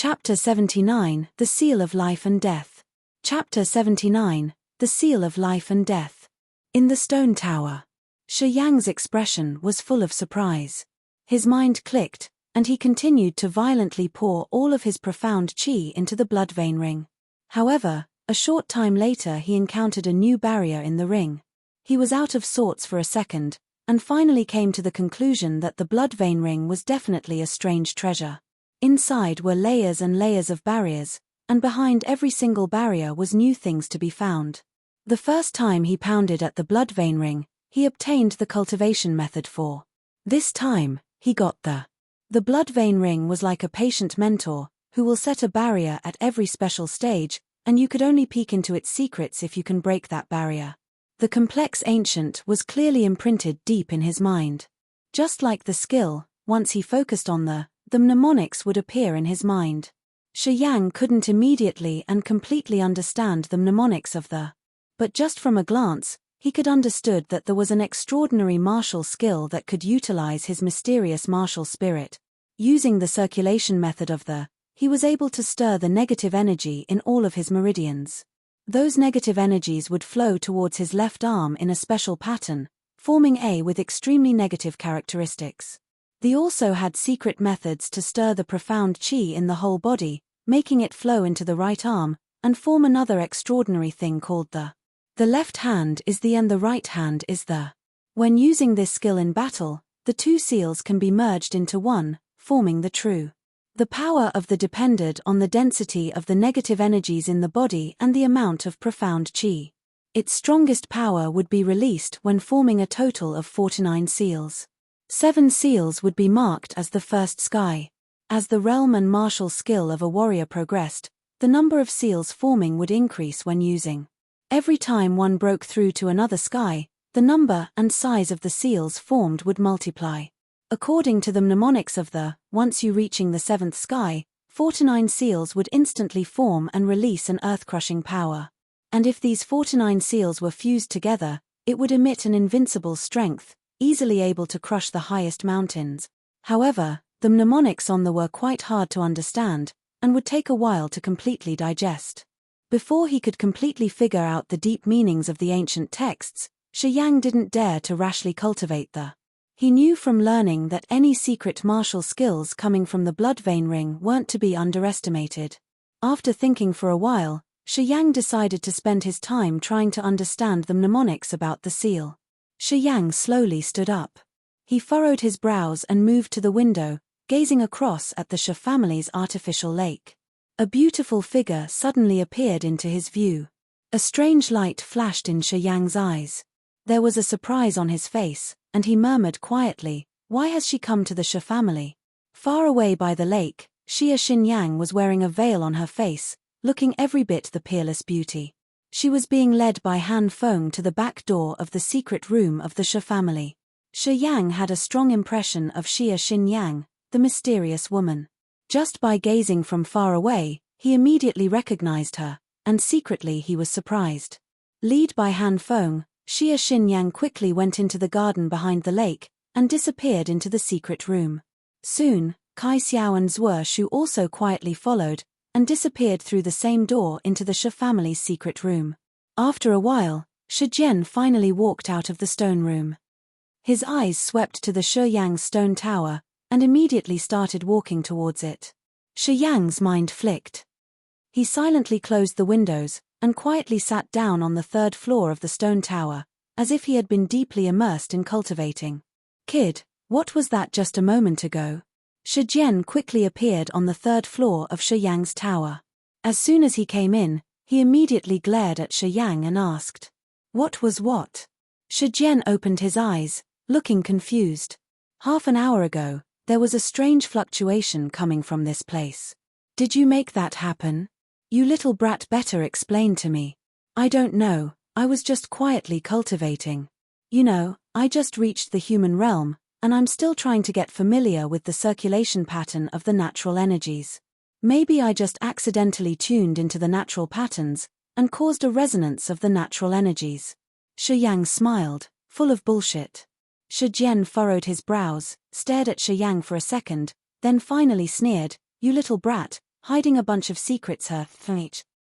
Chapter 79, The Seal of Life and Death. Chapter 79, The Seal of Life and Death. In the stone tower. Shi Yang's expression was full of surprise. His mind clicked, and he continued to violently pour all of his profound qi into the blood vein ring. However, a short time later he encountered a new barrier in the ring. He was out of sorts for a second, and finally came to the conclusion that the blood vein ring was definitely a strange treasure. Inside were layers and layers of barriers, and behind every single barrier was new things to be found. The first time he pounded at the blood vein ring, he obtained the cultivation method for. This time, he got the blood vein ring was like a patient mentor, who will set a barrier at every special stage, and you could only peek into its secrets if you can break that barrier. The complex ancient was clearly imprinted deep in his mind. Just like the skill, once he focused on the mnemonics would appear in his mind. Shi Yang couldn't immediately and completely understand the mnemonics of but just from a glance, he could understood that there was an extraordinary martial skill that could utilize his mysterious martial spirit. Using the circulation method of he was able to stir the negative energy in all of his meridians. Those negative energies would flow towards his left arm in a special pattern, forming A with extremely negative characteristics. They also had secret methods to stir the profound qi in the whole body, making it flow into the right arm, and form another extraordinary thing called the left hand is the and the right hand is the. When using this skill in battle, the two seals can be merged into one, forming the true. The power of the depended on the density of the negative energies in the body and the amount of profound qi. Its strongest power would be released when forming a total of 49 seals. 7 seals would be marked as the first sky. As the realm and martial skill of a warrior progressed, the number of seals forming would increase when using. Every time one broke through to another sky, the number and size of the seals formed would multiply. According to the mnemonics of once you reaching the 7th sky, 49 seals would instantly form and release an earth-crushing power. And if these 49 seals were fused together, it would emit an invincible strength, easily able to crush the highest mountains. However, the mnemonics on were quite hard to understand, and would take a while to completely digest. Before he could completely figure out the deep meanings of the ancient texts, Shi Yang didn't dare to rashly cultivate He knew from learning that any secret martial skills coming from the blood vein ring weren't to be underestimated. After thinking for a while, Shi Yang decided to spend his time trying to understand the mnemonics about the seal. Shi Yang slowly stood up. He furrowed his brows and moved to the window, gazing across at the Shi family's artificial lake. A beautiful figure suddenly appeared into his view. A strange light flashed in Shi Yang's eyes. There was a surprise on his face, and he murmured quietly, "Why has she come to the Shi family?" Far away by the lake, Xia Xinyang was wearing a veil on her face, looking every bit the peerless beauty. She was being led by Han Feng to the back door of the secret room of the Shi family. Shi Yang had a strong impression of Xia Xinyang, the mysterious woman. Just by gazing from far away, he immediately recognized her, and secretly he was surprised. Led by Han Feng, Xia Xinyang quickly went into the garden behind the lake, and disappeared into the secret room. Soon, Kai Xiao and Zhuo Shu also quietly followed, and disappeared through the same door into the Shi family's secret room. After a while, Shi Jian finally walked out of the stone room. His eyes swept to the Shi Yang stone tower, and immediately started walking towards it. Shi Yang's mind flicked. He silently closed the windows, and quietly sat down on the 3rd floor of the stone tower, as if he had been deeply immersed in cultivating. "Kid, what was that just a moment ago?" Shi Jian quickly appeared on the 3rd floor of Shi Yang's tower. As soon as he came in, he immediately glared at Shi Yang and asked, "What was what?" Shi Jian opened his eyes, looking confused. "Half an hour ago, there was a strange fluctuation coming from this place. Did you make that happen? You little brat, better explain to me." "I don't know, I was just quietly cultivating. You know, I just reached the human realm, and I'm still trying to get familiar with the circulation pattern of the natural energies. Maybe I just accidentally tuned into the natural patterns, and caused a resonance of the natural energies." Shi Yang smiled, full of bullshit. Shi Jian furrowed his brows, stared at Shi Yang for a second, then finally sneered, "You little brat, hiding a bunch of secrets her.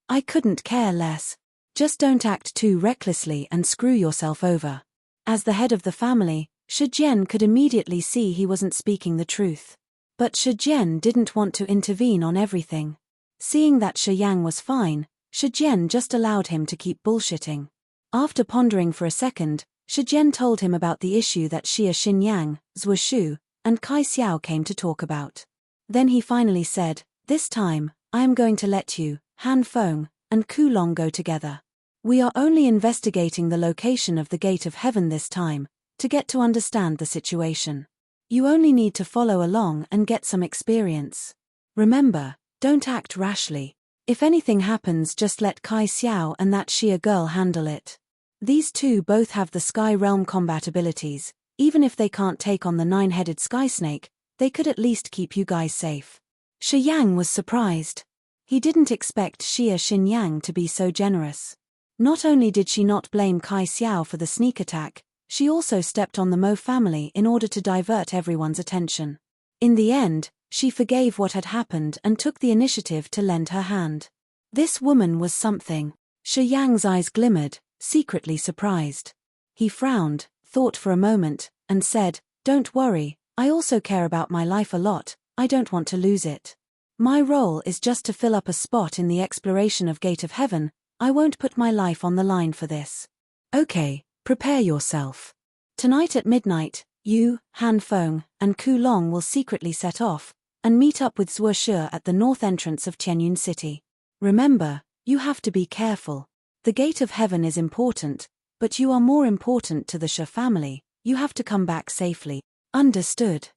I couldn't care less. Just don't act too recklessly and screw yourself over. As the head of the family, Shijian could immediately see he wasn't speaking the truth. But Shijian didn't want to intervene on everything. Seeing that Shiyang was fine, Shijian just allowed him to keep bullshitting. After pondering for a second, Shijian told him about the issue that Xia Xinyang, Zuoshu, and Kai Xiao came to talk about. Then he finally said, "This time, I am going to let you, Han Feng, and Kulong go together. We are only investigating the location of the Gate of Heaven this time, to get to understand the situation. You only need to follow along and get some experience. Remember, don't act rashly. If anything happens, just let Kai Xiao and that Xia girl handle it. These two both have the Sky Realm combat abilities. Even if they can't take on the 9-headed Sky Snake, they could at least keep you guys safe." Shi Yang was surprised. He didn't expect Xia Xinyang to be so generous. Not only did she not blame Kai Xiao for the sneak attack, she also stepped on the Mo family in order to divert everyone's attention. In the end, she forgave what had happened and took the initiative to lend her hand. This woman was something. Shi Yang's eyes glimmered, secretly surprised. He frowned, thought for a moment, and said, "Don't worry, I also care about my life a lot, I don't want to lose it. My role is just to fill up a spot in the exploration of Gate of Heaven. I won't put my life on the line for this. Okay, prepare yourself. Tonight at midnight, you, Han Feng, and Kulong will secretly set off, and meet up with Zuoshu at the north entrance of Tianyun City. Remember, you have to be careful. The Gate of Heaven is important, but you are more important to the Shi family, you have to come back safely." Understood.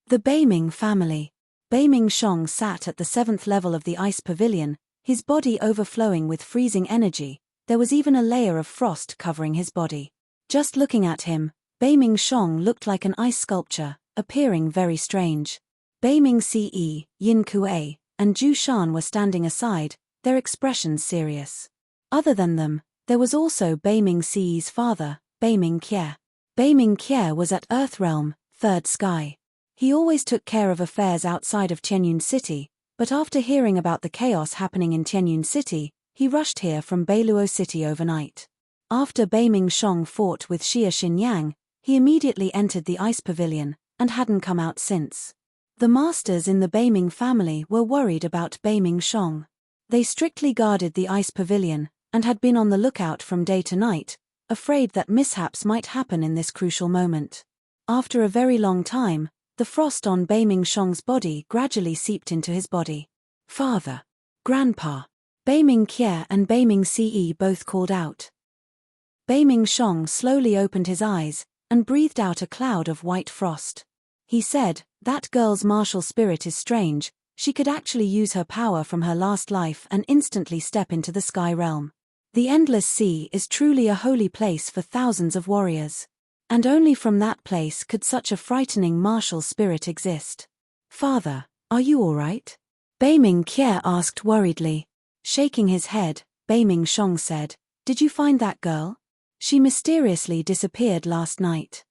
The Beiming family. Beiming Shong sat at the 7th level of the ice pavilion, his body overflowing with freezing energy. There was even a layer of frost covering his body. Just looking at him, Beiming Shong looked like an ice sculpture, appearing very strange. Beiming Ce, Yin Kuei, and Zhu Shan were standing aside, their expressions serious. Other than them, there was also Beiming Ce's father, Beiming Kie. Beiming Kie was at Earthrealm, 3rd Sky. He always took care of affairs outside of Tianyun City, but after hearing about the chaos happening in Tianyun City, he rushed here from Beiluo City overnight. After Beiming Shong fought with Xia Xinyang, he immediately entered the ice pavilion, and hadn't come out since. The masters in the Beiming family were worried about Beiming Shong. They strictly guarded the ice pavilion, and had been on the lookout from day to night, afraid that mishaps might happen in this crucial moment. After a very long time, the frost on Beiming Shong's body gradually seeped into his body. "Father! Grandpa!" Beiming Kie and Beiming Ce both called out. Beiming Shong slowly opened his eyes, and breathed out a cloud of white frost. He said, "That girl's martial spirit is strange, she could actually use her power from her last life and instantly step into the Sky Realm. The Endless Sea is truly a holy place for thousands of warriors. And only from that place could such a frightening martial spirit exist." "Father, are you all right?" Beiming Kie asked worriedly. Shaking his head, Beiming Shong said, "Did you find that girl? She mysteriously disappeared last night.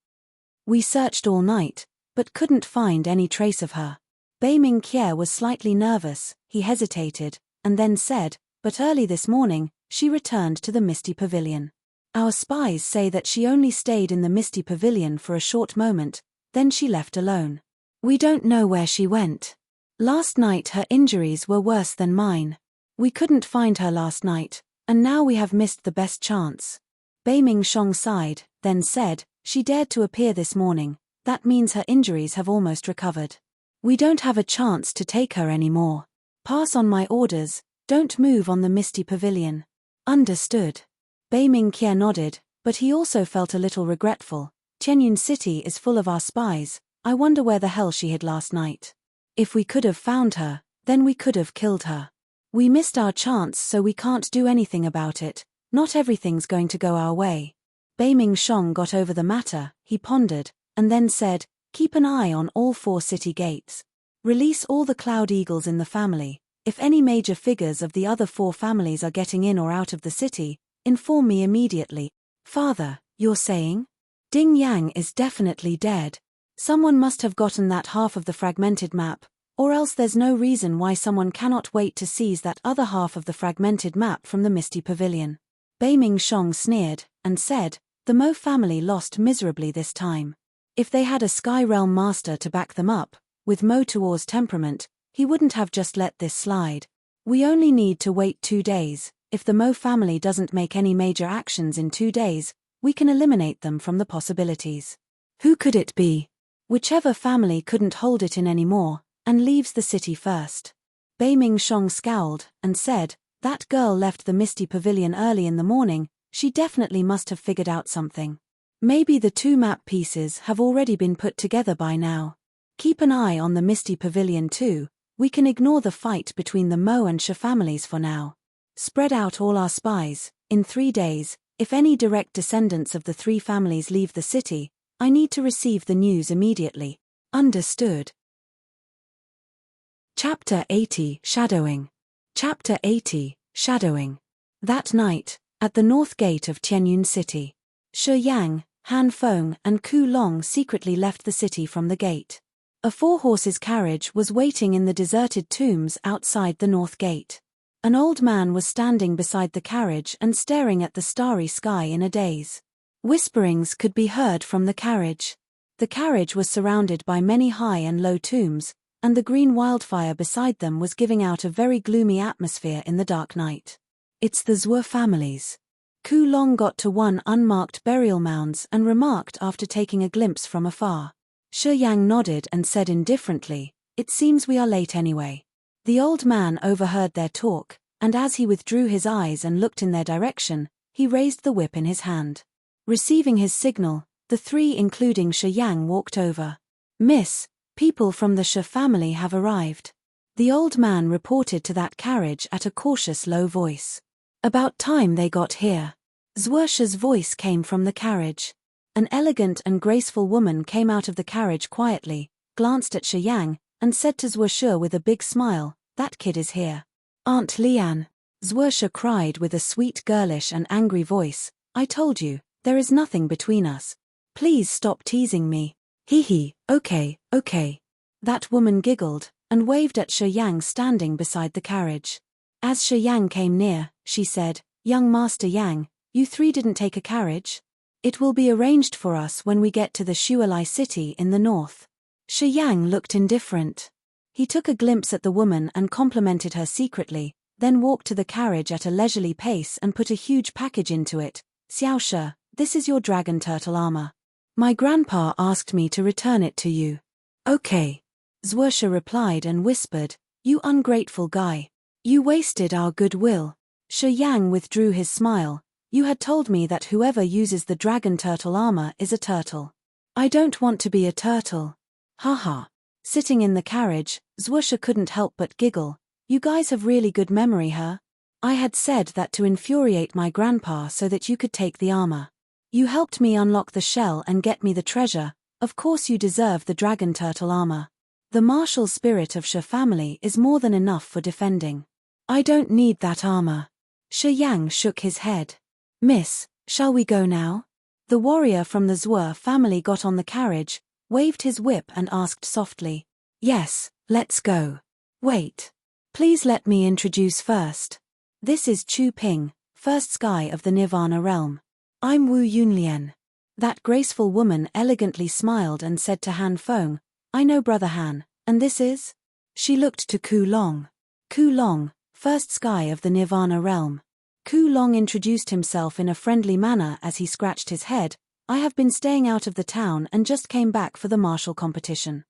We searched all night, but couldn't find any trace of her." Beiming Kie was slightly nervous, he hesitated, and then said, "But early this morning, she returned to the Misty Pavilion. Our spies say that she only stayed in the Misty Pavilion for a short moment, then she left alone. We don't know where she went. Last night her injuries were worse than mine. We couldn't find her last night, and now we have missed the best chance." Beiming Shong sighed, then said, "She dared to appear this morning, that means her injuries have almost recovered. We don't have a chance to take her anymore. Pass on my orders, don't move on the Misty Pavilion." Understood. Beiming Kie nodded, but he also felt a little regretful. Tianyun City is full of our spies, I wonder where the hell she hid last night. If we could have found her, then we could have killed her. We missed our chance, so we can't do anything about it, not everything's going to go our way. Beiming Shong got over the matter, he pondered, and then said, "Keep an eye on all 4 city gates. Release all the Cloud Eagles in the family. If any major figures of the other 4 families are getting in or out of the city, inform me immediately." "Father, you're saying? Ding Yang is definitely dead. Someone must have gotten that half of the fragmented map, Or else there's no reason why someone cannot wait to seize that other half of the fragmented map from the Misty Pavilion. Bei Ming Shong sneered, and said, the Mo family lost miserably this time. If they had a Sky Realm master to back them up, with Mo Tuor's temperament, he wouldn't have just let this slide. We only need to wait 2 days. If the Mo family doesn't make any major actions in 2 days, we can eliminate them from the possibilities. Who could it be? Whichever family couldn't hold it in anymore, and leaves the city first. Bei Ming Shong scowled, and said, that girl left the Misty Pavilion early in the morning, she definitely must have figured out something. Maybe the 2 map pieces have already been put together by now. Keep an eye on the Misty Pavilion too, we can ignore the fight between the Mo and Sha families for now. Spread out all our spies. In 3 days, if any direct descendants of the 3 families leave the city, I need to receive the news immediately. Understood. Chapter 80, Shadowing. Chapter 80, Shadowing. That night, at the north gate of Tianyun City, Shi Yang, Han Feng and Ku Long secretly left the city from the gate. A 4-horses carriage was waiting in the deserted tombs outside the north gate. An old man was standing beside the carriage and staring at the starry sky in a daze. Whisperings could be heard from the carriage. The carriage was surrounded by many high and low tombs, and the green wildfire beside them was giving out a very gloomy atmosphere in the dark night. It's the Zhuo families. Ku Long got to one unmarked burial mounds and remarked after taking a glimpse from afar. Shi Yang nodded and said indifferently, it seems we are late anyway. The old man overheard their talk, and as he withdrew his eyes and looked in their direction, he raised the whip in his hand. Receiving his signal, the 3 including Shi Yang walked over. Miss, people from the Shi family have arrived. The old man reported to that carriage at a cautious low voice. About time they got here. Zhuo Shi's voice came from the carriage. An elegant and graceful woman came out of the carriage quietly, glanced at Shi Yang, and said to Zhuo Shi with a big smile, that kid is here. Aunt Lian. Zhuo Shi cried with a sweet girlish and angry voice, I told you, there is nothing between us. Please stop teasing me. Hee, okay. That woman giggled, and waved at Shi Yang standing beside the carriage. As Shi Yang came near, she said, young Master Yang, you 3 didn't take a carriage? It will be arranged for us when we get to the Shualai city in the north. Shi Yang looked indifferent. He took a glimpse at the woman and complimented her secretly, then walked to the carriage at a leisurely pace and put a huge package into it. Xiao Shi, this is your dragon turtle armor. My grandpa asked me to return it to you. Okay. Zhuo Shi replied and whispered, you ungrateful guy. You wasted our goodwill. Shi Yang withdrew his smile. You had told me that whoever uses the dragon turtle armor is a turtle. I don't want to be a turtle. Haha. Sitting in the carriage, Zhuo Shi couldn't help but giggle. You guys have really good memory, huh? I had said that to infuriate my grandpa so that you could take the armor. You helped me unlock the shell and get me the treasure, of course you deserve the dragon turtle armor. The martial spirit of Shi family is more than enough for defending. I don't need that armor. Shi Yang shook his head. Miss, shall we go now? The warrior from the Zhuo family got on the carriage, waved his whip and asked softly. Yes, let's go. Wait. Please let me introduce first. This is Chu Ping, first sky of the Nirvana realm. I'm Wu Yunlian. That graceful woman elegantly smiled and said to Han Feng, I know Brother Han, and this is? She looked to Ku Long. Ku Long, first sky of the Nirvana realm. Ku Long introduced himself in a friendly manner as he scratched his head. I have been staying out of the town and just came back for the martial competition.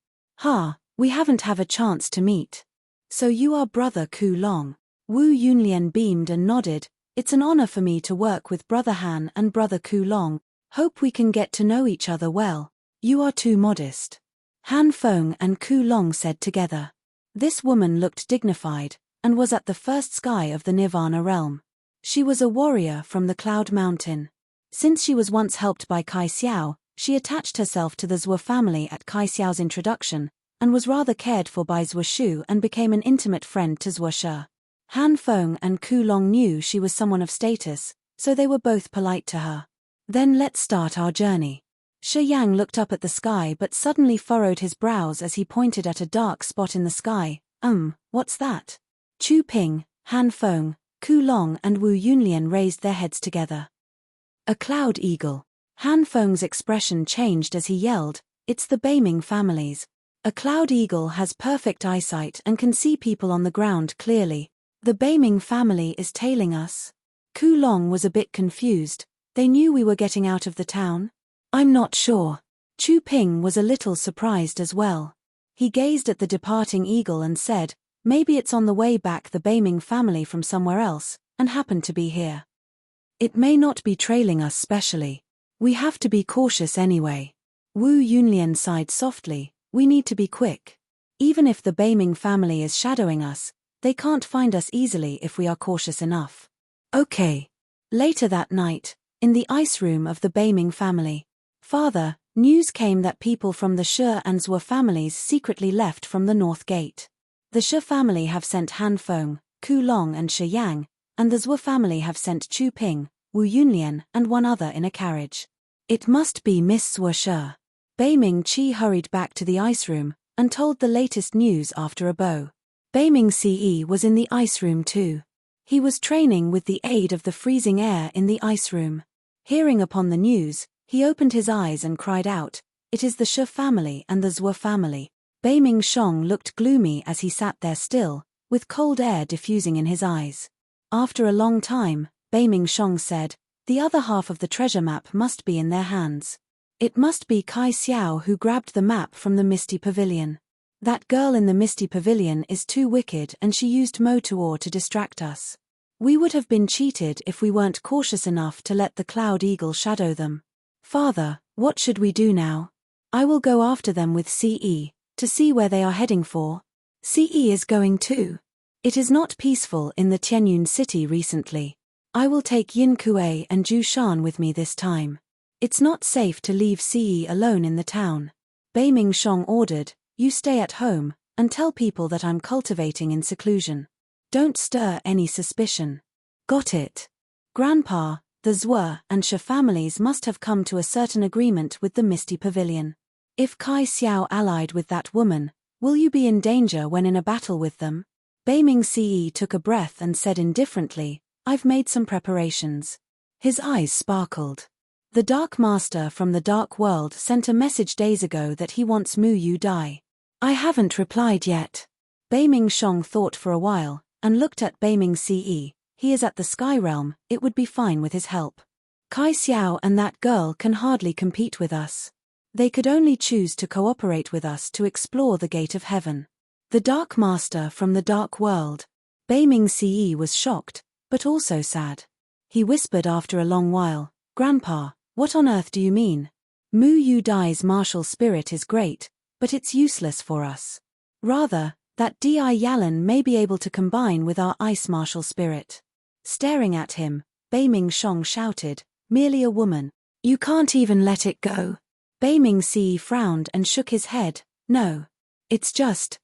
We haven't have a chance to meet. So you are Brother Ku Long. Wu Yunlian beamed and nodded. It's an honor for me to work with Brother Han and Brother Ku Long. Hope we can get to know each other well. You are too modest. Han Feng and Ku Long said together. This woman looked dignified, and was at the first sky of the Nirvana realm. She was a warrior from the Cloud Mountain. Since she was once helped by Kai Xiao, she attached herself to the Zhuo family at Kai Xiao's introduction, and was rather cared for by Zhuo Shu and became an intimate friend to Zhuo Shi. Han Feng and Ku Long knew she was someone of status, so they were both polite to her. Then let's start our journey. Shi Yang looked up at the sky but suddenly furrowed his brows as he pointed at a dark spot in the sky. What's that? Chu Ping, Han Feng, Ku Long and Wu Yunlian raised their heads together. A cloud eagle. Han Feng's expression changed as he yelled, "It's the Beiming families. A cloud eagle has perfect eyesight and can see people on the ground clearly. The Beiming family is tailing us." Ku Long was a bit confused. They knew we were getting out of the town? I'm not sure. Chu Ping was a little surprised as well. He gazed at the departing eagle and said, "Maybe it's on the way back, the Beiming family from somewhere else, and happened to be here. It may not be trailing us specially. We have to be cautious anyway." Wu Yunlian sighed softly, "We need to be quick. Even if the Beiming family is shadowing us, they can't find us easily if we are cautious enough." Okay. Later that night, in the ice room of the Beiming family. "Father, news came that people from the Shi and Zhuo families secretly left from the North Gate. The Shi family have sent Han Feng, Ku Long and Shi Yang, and the Zhuo family have sent Chu Ping, Wu Yunlian and one other in a carriage. It must be Miss Zhuo Shi." Beiming Qi hurried back to the ice room and told the latest news after a bow. Beiming Ce was in the ice room too. He was training with the aid of the freezing air in the ice room. Hearing upon the news, he opened his eyes and cried out, "It is the Shi family and the Zhuo family." Beiming Shong looked gloomy as he sat there still, with cold air diffusing in his eyes. After a long time, Beiming Shong said, "The other half of the treasure map must be in their hands. It must be Kai Xiao who grabbed the map from the Misty Pavilion. That girl in the Misty Pavilion is too wicked and she used Motuor to distract us. We would have been cheated if we weren't cautious enough to let the Cloud Eagle shadow them. Father, what should we do now? I will go after them with Ce, to see where they are heading for." Ce is going too. "It is not peaceful in the Tianyun city recently. I will take Yin Kuei and Zhu Shan with me this time. It's not safe to leave Ce alone in the town." Beiming Shong ordered, "You stay at home, and tell people that I'm cultivating in seclusion. Don't stir any suspicion." "Got it." Grandpa, the Zhuo and Shi families must have come to a certain agreement with the Misty Pavilion. If Kai Xiao allied with that woman, will you be in danger when in a battle with them? Beiming Ce took a breath and said indifferently, "I've made some preparations." His eyes sparkled. "The Dark Master from the Dark World sent a message days ago that he wants Mu Yu Dai. I haven't replied yet." Beiming Shong thought for a while, and looked at Beiming Ce. "He is at the Sky Realm, it would be fine with his help. Kai Xiao and that girl can hardly compete with us. They could only choose to cooperate with us to explore the Gate of Heaven." The Dark Master from the Dark World. Beiming Ce was shocked, but also sad. He whispered after a long while, "Grandpa, what on earth do you mean? Mu Yu Dai's martial spirit is great, but it's useless for us. Rather, that Di Yalan may be able to combine with our ice martial spirit." Staring at him, Beiming Shong shouted, "Merely a woman. You can't even let it go." Beiming Ce frowned and shook his head, "No. It's just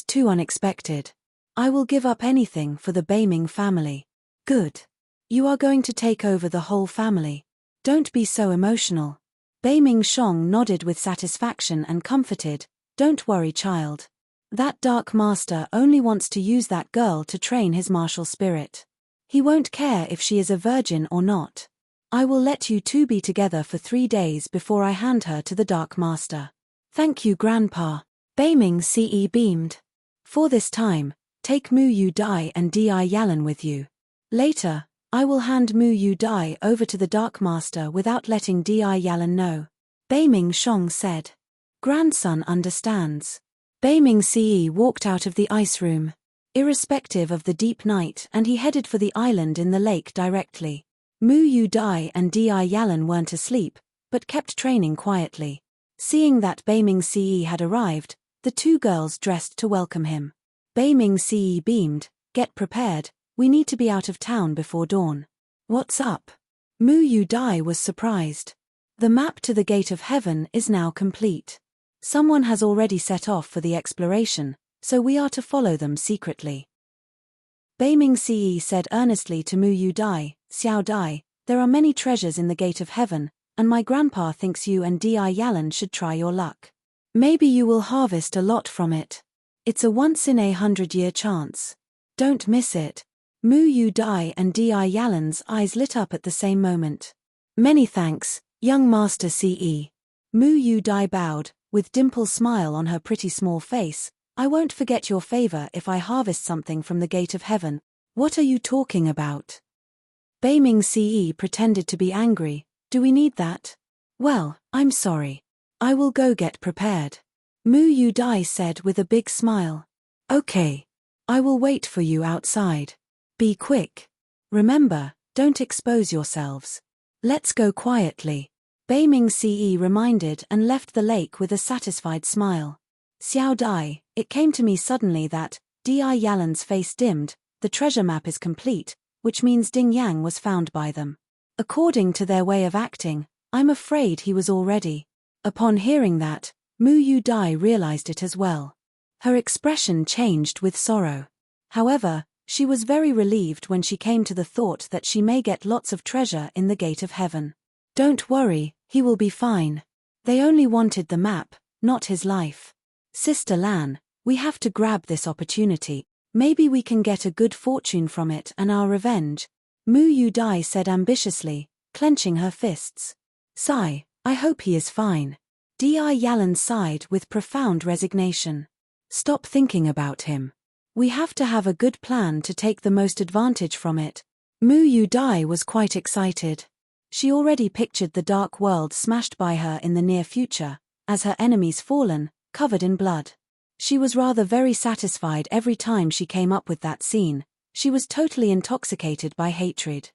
too unexpected. I will give up anything for the Beiming family." "Good. You are going to take over the whole family. Don't be so emotional." Beiming Shong nodded with satisfaction and comforted, "Don't worry, child. That Dark Master only wants to use that girl to train his martial spirit. He won't care if she is a virgin or not. I will let you two be together for 3 days before I hand her to the Dark Master." "Thank you, Grandpa." Beiming Ce beamed. "For this time, take Mu Yu Dai and Di Yalan with you. Later, I will hand Mu Yu Dai over to the Dark Master without letting Di Yalan know." Beiming Shong said. "Grandson understands." Beiming Ce walked out of the ice room. Irrespective of the deep night, and he headed for the island in the lake directly. Mu Yu Dai and Di Yalan weren't asleep, but kept training quietly. Seeing that Beiming Ce had arrived, the two girls dressed to welcome him. Beiming Ce beamed, "Get prepared, we need to be out of town before dawn." "What's up?" Mu Yu Dai was surprised. "The map to the Gate of Heaven is now complete. Someone has already set off for the exploration, so we are to follow them secretly." Beiming Ce said earnestly to Mu Yu Dai, "Xiao Dai, there are many treasures in the Gate of Heaven, and my grandpa thinks you and Di Yalan should try your luck. Maybe you will harvest a lot from it. It's a once-in-a-100-year chance. Don't miss it. Mu Yu Dai and Di Yalan's eyes lit up at the same moment. Many thanks, young Master CE. Mu Yu Dai bowed, with Dimple's smile on her pretty small face. I won't forget your favor if I harvest something from the gate of heaven. What are you talking about? Beiming CE pretended to be angry. Do we need that? Well, I'm sorry. I will go get prepared. Mu Yu Dai said with a big smile. Okay. I will wait for you outside. Be quick. Remember, don't expose yourselves. Let's go quietly. Beiming CE reminded and left the lake with a satisfied smile. Xiao Dai, it came to me suddenly that, Di Yalan's face dimmed, the treasure map is complete, which means Ding Yang was found by them. According to their way of acting, I'm afraid he was already. Upon hearing that, Mu Yu Dai realized it as well. Her expression changed with sorrow. However, she was very relieved when she came to the thought that she may get lots of treasure in the gate of heaven. Don't worry, he will be fine. They only wanted the map, not his life. Sister Lan, we have to grab this opportunity. Maybe we can get a good fortune from it and our revenge. Mu Yu Dai said ambitiously, clenching her fists. Sigh, I hope he is fine. Di Yalan sighed with profound resignation. Stop thinking about him. We have to have a good plan to take the most advantage from it. Mu Yu Dai was quite excited. She already pictured the dark world smashed by her in the near future, as her enemies fallen, covered in blood. She was rather very satisfied every time she came up with that scene. She was totally intoxicated by hatred.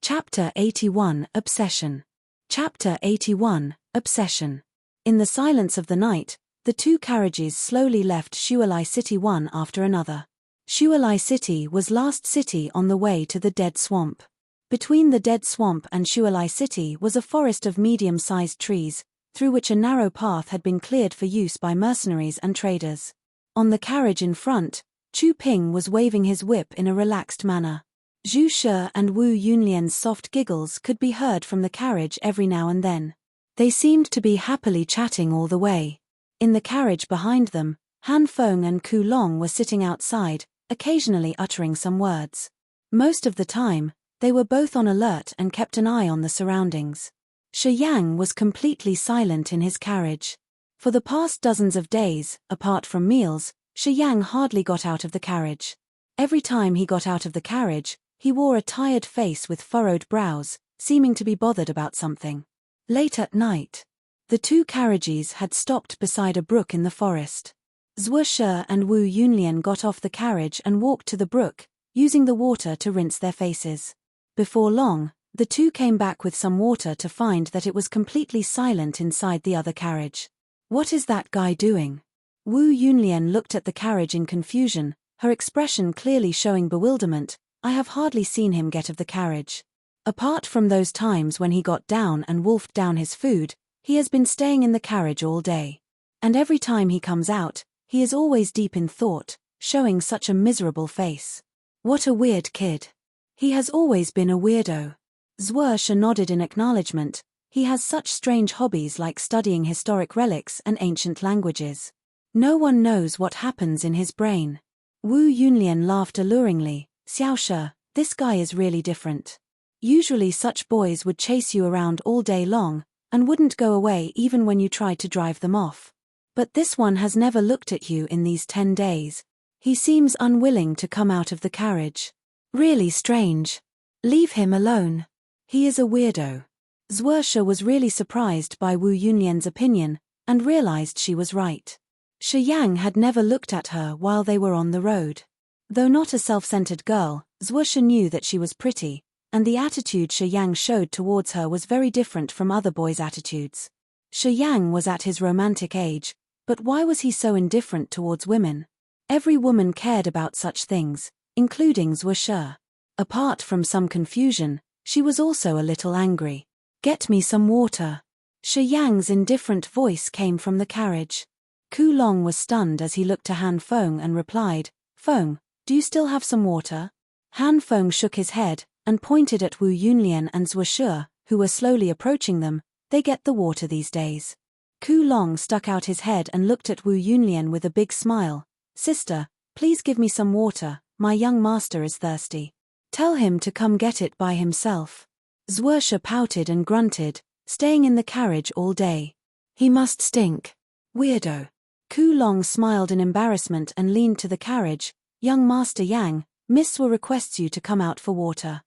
Chapter 81 Obsession. Chapter 81 Obsession. In the silence of the night, the two carriages slowly left Shualai City one after another. Shualai City was last city on the way to the Dead Swamp. Between the Dead Swamp and Shualai City was a forest of medium-sized trees, through which a narrow path had been cleared for use by mercenaries and traders. On the carriage in front, Chu Ping was waving his whip in a relaxed manner. Zhu Shi and Wu Yunlian's soft giggles could be heard from the carriage every now and then. They seemed to be happily chatting all the way. In the carriage behind them, Han Feng and Ku Long were sitting outside, occasionally uttering some words. Most of the time, they were both on alert and kept an eye on the surroundings. Shi Yang was completely silent in his carriage. For the past dozens of days, apart from meals, Shi Yang hardly got out of the carriage. Every time he got out of the carriage, he wore a tired face with furrowed brows, seeming to be bothered about something. Late at night, the two carriages had stopped beside a brook in the forest. Zhu Shi and Wu Yunlian got off the carriage and walked to the brook, using the water to rinse their faces. Before long, the two came back with some water to find that it was completely silent inside the other carriage. What is that guy doing? Wu Yunlian looked at the carriage in confusion, her expression clearly showing bewilderment. I have hardly seen him get of the carriage. Apart from those times when he got down and wolfed down his food, he has been staying in the carriage all day. And every time he comes out, he is always deep in thought, showing such a miserable face. What a weird kid. He has always been a weirdo. Zhu Shi nodded in acknowledgement. He has such strange hobbies like studying historic relics and ancient languages. No one knows what happens in his brain. Wu Yunlian laughed alluringly. Xiao Shi, this guy is really different. Usually such boys would chase you around all day long, and wouldn't go away even when you tried to drive them off. But this one has never looked at you in these 10 days. He seems unwilling to come out of the carriage. Really strange. Leave him alone. He is a weirdo. Zhu Shi was really surprised by Wu Yunlian's opinion, and realized she was right. Shi Yang had never looked at her while they were on the road. Though not a self-centered girl, Zhu Shi knew that she was pretty, and the attitude Shi Yang showed towards her was very different from other boys' attitudes. Shi Yang was at his romantic age, but why was he so indifferent towards women? Every woman cared about such things, including Zhu Shi. Apart from some confusion, she was also a little angry. Get me some water. Shi Yang's indifferent voice came from the carriage. Ku Long was stunned as he looked to Han Feng and replied, Feng, do you still have some water? Han Feng shook his head, and pointed at Wu Yunlian and Zhuoshi, who were slowly approaching them. They get the water these days. Ku Long stuck out his head and looked at Wu Yunlian with a big smile. Sister, please give me some water, my young master is thirsty. Tell him to come get it by himself. Zhuoshi pouted and grunted, staying in the carriage all day. He must stink. Weirdo. Ku Long smiled in embarrassment and leaned to the carriage. Young Master Yang, Miss Zhuo requests you to come out for water.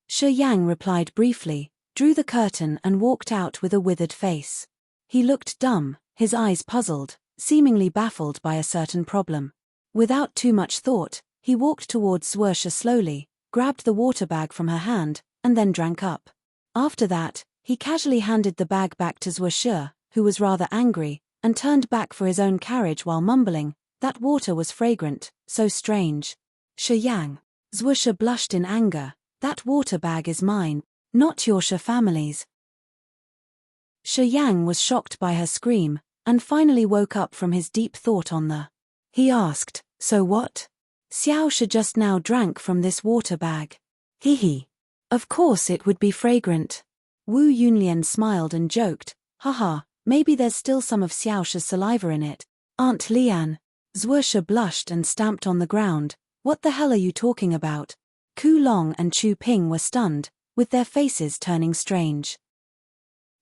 Shi Yang replied briefly, drew the curtain and walked out with a withered face. He looked dumb, his eyes puzzled, seemingly baffled by a certain problem. Without too much thought, he walked towards Zhuoshi slowly, grabbed the water bag from her hand, and then drank up. After that, he casually handed the bag back to Zhuoshi, who was rather angry, and turned back for his own carriage while mumbling, that water was fragrant, so strange. Shi Yang. Zhuoshi blushed in anger, that water bag is mine, not your Shi family's. Shi Yang was shocked by her scream, and finally woke up from his deep thought on the. He asked, so what? Xiao Shi just now drank from this water bag. Hee. Of course it would be fragrant. Wu Yunlian smiled and joked, haha, maybe there's still some of Xiao Shi's saliva in it. Aunt Lian. Zhuoshi blushed and stamped on the ground. What the hell are you talking about? Ku Long and Chu Ping were stunned, with their faces turning strange.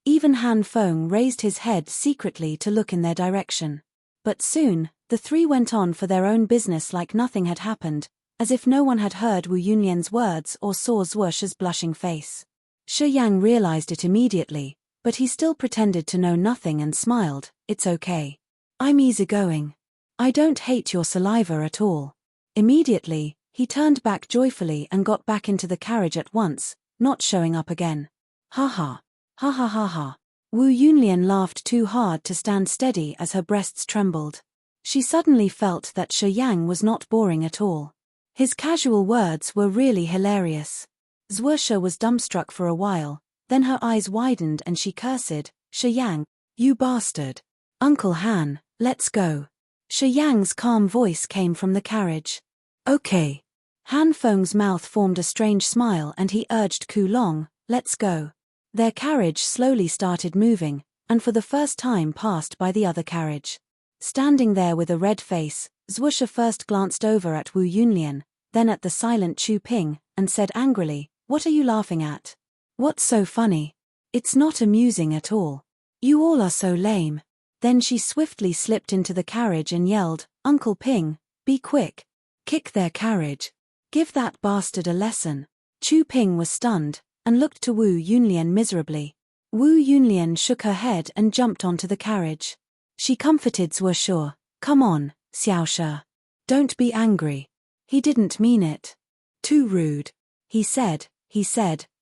Even Han Feng raised his head secretly to look in their direction. But soon, the three went on for their own business like nothing had happened, as if no one had heard Wu Yunlian's words or saw Zhuoshi's blushing face. Shi Yang realized it immediately, but he still pretended to know nothing and smiled, it's okay. I'm easygoing. I don't hate your saliva at all. Immediately, he turned back joyfully and got back into the carriage at once, not showing up again. Ha ha. Ha ha ha ha. Wu Yunlian laughed too hard to stand steady as her breasts trembled. She suddenly felt that Shi Yang was not boring at all. His casual words were really hilarious. Zhuoshi was dumbstruck for a while, then her eyes widened and she cursed, Shi Yang, you bastard. Uncle Han, let's go. Shi Yang's calm voice came from the carriage. Okay. Han Feng's mouth formed a strange smile and he urged Ku Long, let's go. Their carriage slowly started moving, and for the first time passed by the other carriage. Standing there with a red face, Zhuoshi first glanced over at Wu Yunlian, then at the silent Chu Ping, and said angrily, what are you laughing at? What's so funny? It's not amusing at all. You all are so lame. Then she swiftly slipped into the carriage and yelled, Uncle Ping, be quick. Kick their carriage. Give that bastard a lesson. Chu Ping was stunned, and looked to Wu Yunlian miserably. Wu Yunlian shook her head and jumped onto the carriage. She comforted Zhuoshi, come on, Xiao Shi. Don't be angry. He didn't mean it. Too rude. He said.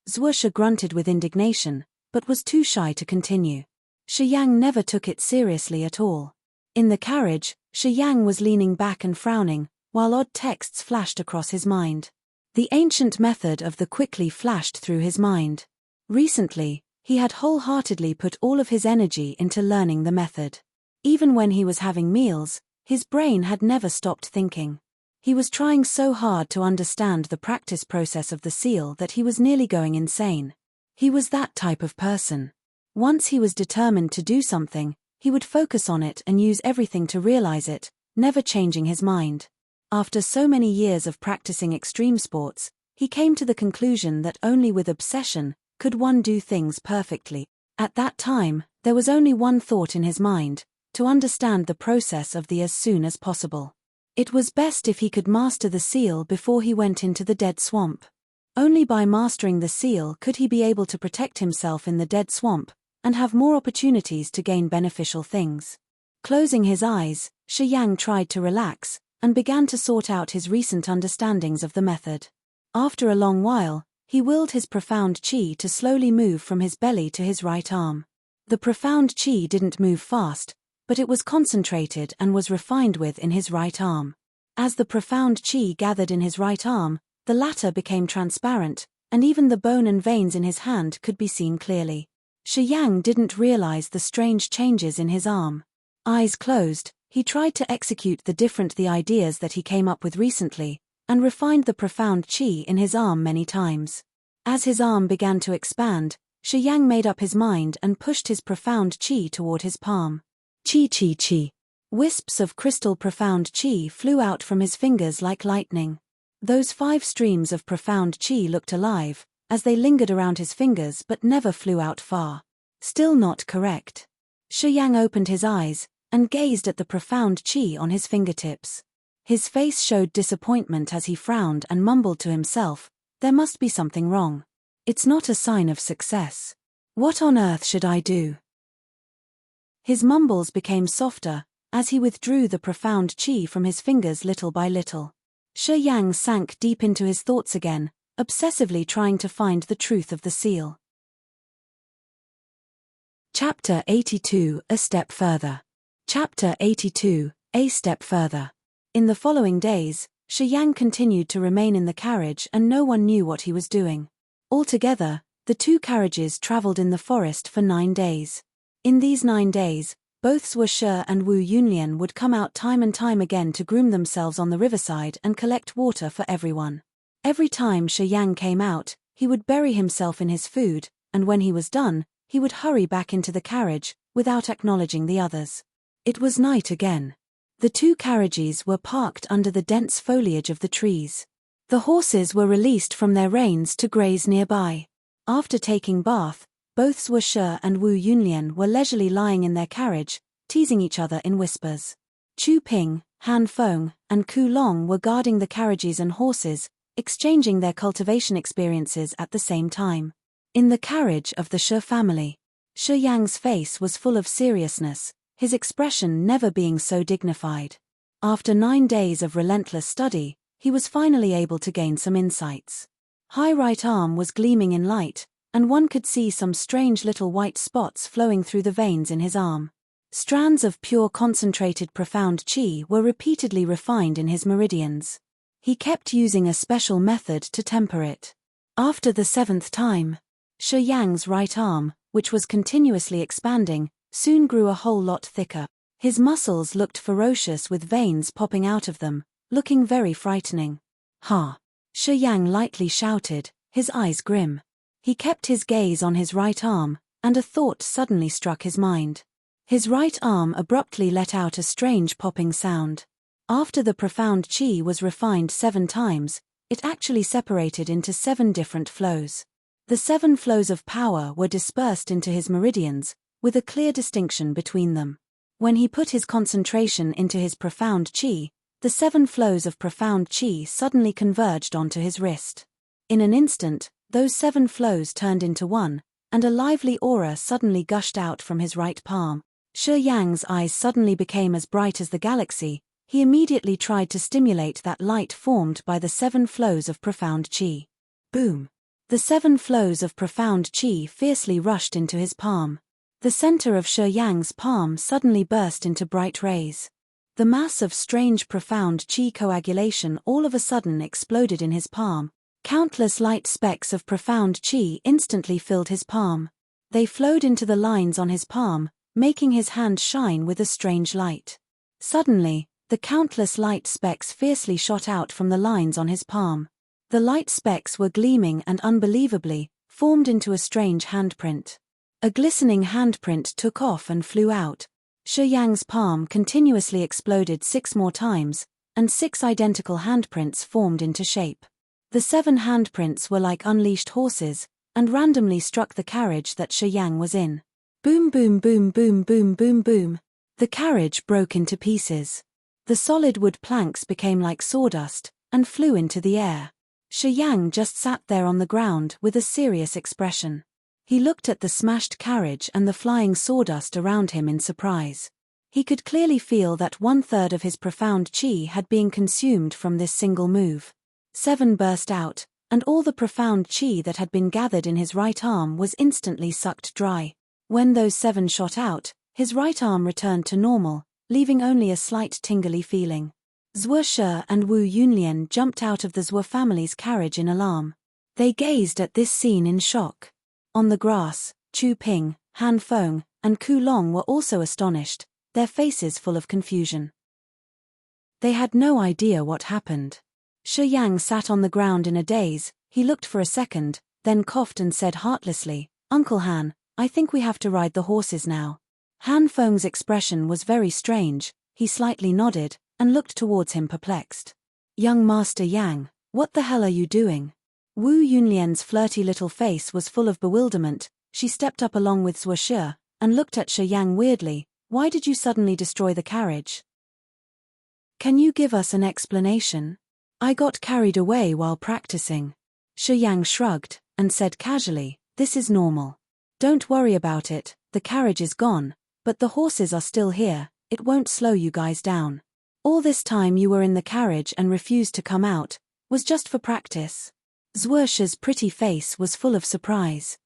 Zhuoshi grunted with indignation, but was too shy to continue. Shi Yang never took it seriously at all. In the carriage, Shi Yang was leaning back and frowning, while odd texts flashed across his mind. The ancient method of the quickly flashed through his mind. Recently, he had wholeheartedly put all of his energy into learning the method. Even when he was having meals, his brain had never stopped thinking. He was trying so hard to understand the practice process of the seal that he was nearly going insane. He was that type of person. Once he was determined to do something, he would focus on it and use everything to realize it, never changing his mind. After so many years of practicing extreme sports, he came to the conclusion that only with obsession could one do things perfectly. At that time, there was only one thought in his mind, to understand the process of the as soon as possible. It was best if he could master the seal before he went into the dead swamp. Only by mastering the seal could he be able to protect himself in the dead swamp, and have more opportunities to gain beneficial things. Closing his eyes, Shi Yang tried to relax, and began to sort out his recent understandings of the method. After a long while, he willed his profound qi to slowly move from his belly to his right arm. The profound qi didn't move fast, but it was concentrated and was refined within his right arm. As the profound qi gathered in his right arm, the latter became transparent, and even the bone and veins in his hand could be seen clearly. Shi Yang didn't realize the strange changes in his arm. Eyes closed, he tried to execute the ideas that he came up with recently, and refined the profound qi in his arm many times. As his arm began to expand, Shi Yang made up his mind and pushed his profound qi toward his palm. Qi qi qi. Wisps of crystal profound qi flew out from his fingers like lightning. Those 5 streams of profound qi looked alive, as they lingered around his fingers but never flew out far. Still not correct. Shi Yang opened his eyes and gazed at the profound qi on his fingertips. His face showed disappointment as he frowned and mumbled to himself, "There must be something wrong. It's not a sign of success. What on earth should I do?" His mumbles became softer as he withdrew the profound qi from his fingers little by little. Shi Yang sank deep into his thoughts again, obsessively trying to find the truth of the seal. Chapter 82, A Step Further. Chapter 82, A Step Further. In the following days, Shi Yang continued to remain in the carriage and no one knew what he was doing. Altogether, the 2 carriages traveled in the forest for 9 days. In these 9 days, both Zhuo Shi and Wu Yunlian would come out time and time again to groom themselves on the riverside and collect water for everyone. Every time Shi Yang came out, he would bury himself in his food, and when he was done, he would hurry back into the carriage, without acknowledging the others. It was night again. The 2 carriages were parked under the dense foliage of the trees. The horses were released from their reins to graze nearby. After taking bath, both Zhuo Shi and Wu Yunlian were leisurely lying in their carriage, teasing each other in whispers. Chu Ping, Han Feng, and Ku Long were guarding the carriages and horses, exchanging their cultivation experiences at the same time. In the carriage of the Shi family, Shi Yang's face was full of seriousness, his expression never being so dignified. After 9 days of relentless study, he was finally able to gain some insights. His right arm was gleaming in light, and one could see some strange little white spots flowing through the veins in his arm. Strands of pure concentrated profound qi were repeatedly refined in his meridians. He kept using a special method to temper it. After the 7th time, Shi Yang's right arm, which was continuously expanding, soon grew a whole lot thicker. His muscles looked ferocious with veins popping out of them, looking very frightening. "Ha!" Shi Yang lightly shouted, his eyes grim. He kept his gaze on his right arm, and a thought suddenly struck his mind. His right arm abruptly let out a strange popping sound. After the profound qi was refined 7 times, it actually separated into 7 different flows. The 7 flows of power were dispersed into his meridians, with a clear distinction between them. When he put his concentration into his profound qi, the 7 flows of profound qi suddenly converged onto his wrist. In an instant, those 7 flows turned into one, and a lively aura suddenly gushed out from his right palm. Shi Yang's eyes suddenly became as bright as the galaxy. He immediately tried to stimulate that light formed by the 7 flows of profound qi. Boom! The 7 flows of profound qi fiercely rushed into his palm. The center of Shi Yang's palm suddenly burst into bright rays. The mass of strange profound qi coagulation all of a sudden exploded in his palm. Countless light specks of profound qi instantly filled his palm. They flowed into the lines on his palm, making his hand shine with a strange light. Suddenly, the countless light specks fiercely shot out from the lines on his palm. The light specks were gleaming and unbelievably formed into a strange handprint. A glistening handprint took off and flew out. Shi Yang's palm continuously exploded 6 more times, and 6 identical handprints formed into shape. The 7 handprints were like unleashed horses, and randomly struck the carriage that Shi Yang was in. Boom boom boom boom boom boom boom. The carriage broke into pieces. The solid wood planks became like sawdust, and flew into the air. Shi Yang just sat there on the ground with a serious expression. He looked at the smashed carriage and the flying sawdust around him in surprise. He could clearly feel that 1/3 of his profound qi had been consumed from this single move. 7 burst out, and all the profound qi that had been gathered in his right arm was instantly sucked dry. When those 7 shot out, his right arm returned to normal, leaving only a slight tingly feeling. Zhuo Shi and Wu Yunlian jumped out of the Zhuo family's carriage in alarm. They gazed at this scene in shock. On the grass, Chu Ping, Han Feng, and Ku Long were also astonished, their faces full of confusion. They had no idea what happened. Shi Yang sat on the ground in a daze. He looked for a second, then coughed and said heartlessly, "Uncle Han, I think we have to ride the horses now." Han Feng's expression was very strange. He slightly nodded, and looked towards him perplexed. "Young Master Yang, what the hell are you doing?" Wu Yunlian's flirty little face was full of bewilderment. She stepped up along with Zhuo Shi, and looked at Shi Yang weirdly. "Why did you suddenly destroy the carriage? Can you give us an explanation?" "I got carried away while practicing." Shi Yang shrugged, and said casually, "This is normal. Don't worry about it, the carriage is gone, but the horses are still here, it won't slow you guys down. All this time you were in the carriage and refused to come out, was just for practice." Zhuo Shi's pretty face was full of surprise.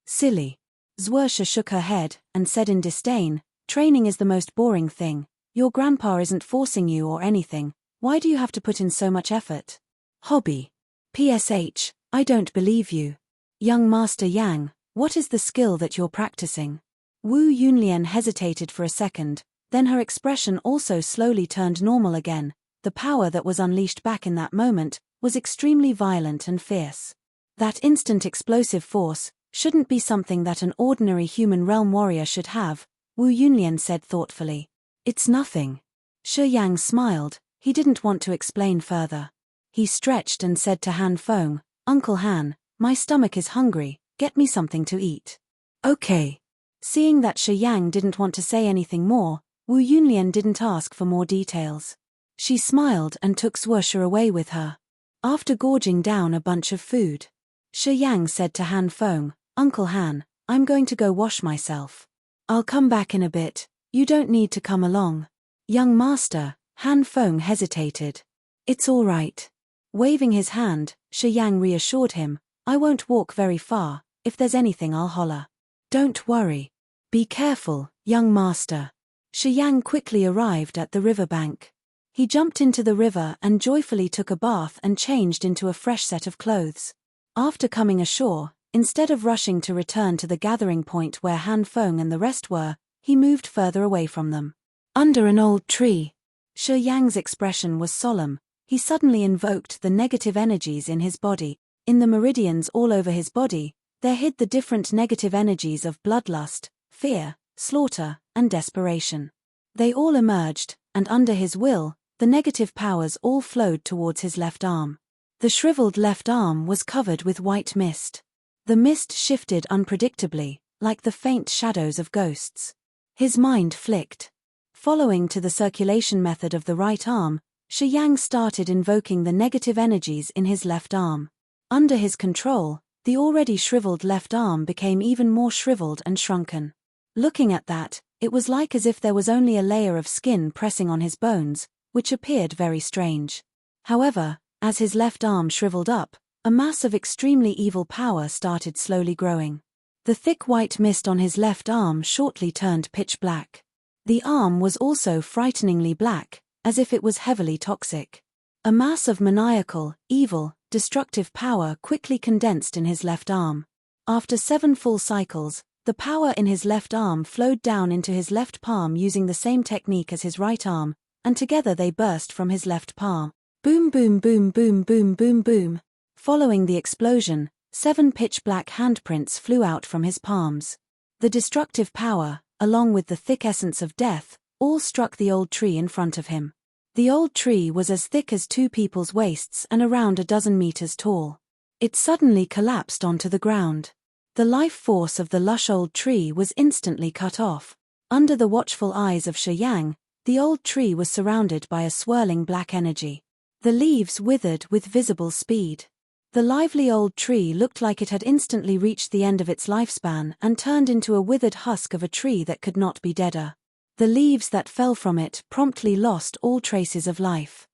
Silly." Zhuo Shi shook her head, and said in disdain, "Training is the most boring thing. Your grandpa isn't forcing you or anything, why do you have to put in so much effort? Hobby. PSH, I don't believe you. Young Master Yang, what is the skill that you're practicing?" Wu Yunlian hesitated for a second, then her expression also slowly turned normal again. The power that was unleashed back in that moment was extremely violent and fierce. That instant explosive force shouldn't be something that an ordinary human realm warrior should have, Wu Yunlian said thoughtfully. "It's nothing." Shi Yang smiled. He didn't want to explain further. He stretched and said to Han Feng, "Uncle Han, my stomach is hungry, get me something to eat." "Okay." Seeing that Shi Yang didn't want to say anything more, Wu Yunlian didn't ask for more details. She smiled and took Zhuo Shi away with her. After gorging down a bunch of food, Shi Yang said to Han Feng, "Uncle Han, I'm going to go wash myself. I'll come back in a bit, you don't need to come along." "Young master," Han Feng hesitated. "It's all right." Waving his hand, Shi Yang reassured him, "I won't walk very far, if there's anything I'll holler." "Don't worry. Be careful, young master." Shi Yang quickly arrived at the riverbank. He jumped into the river and joyfully took a bath and changed into a fresh set of clothes. After coming ashore, instead of rushing to return to the gathering point where Han Feng and the rest were, he moved further away from them. Under an old tree. Shi Yang's expression was solemn. He suddenly invoked the negative energies in his body. In the meridians all over his body, there hid the different negative energies of bloodlust, fear, slaughter, and desperation. They all emerged, and under his will, the negative powers all flowed towards his left arm. The shriveled left arm was covered with white mist. The mist shifted unpredictably, like the faint shadows of ghosts. His mind flicked. Following to the circulation method of the right arm, Shi Yang started invoking the negative energies in his left arm. Under his control, the already shriveled left arm became even more shriveled and shrunken. Looking at that, it was like as if there was only a layer of skin pressing on his bones, which appeared very strange. However, as his left arm shriveled up, a mass of extremely evil power started slowly growing. The thick white mist on his left arm shortly turned pitch black. The arm was also frighteningly black, as if it was heavily toxic. A mass of maniacal, evil, destructive power quickly condensed in his left arm. After 7 full cycles, the power in his left arm flowed down into his left palm using the same technique as his right arm, and together they burst from his left palm. Boom boom boom boom boom boom boom. Following the explosion, 7 pitch-black handprints flew out from his palms. The destructive power, along with the thick essence of death, all struck the old tree in front of him. The old tree was as thick as 2 people's waists and around a dozen meters tall. It suddenly collapsed onto the ground. The life force of the lush old tree was instantly cut off. Under the watchful eyes of Shi Yang, the old tree was surrounded by a swirling black energy. The leaves withered with visible speed. The lively old tree looked like it had instantly reached the end of its lifespan and turned into a withered husk of a tree that could not be deader. The leaves that fell from it promptly lost all traces of life.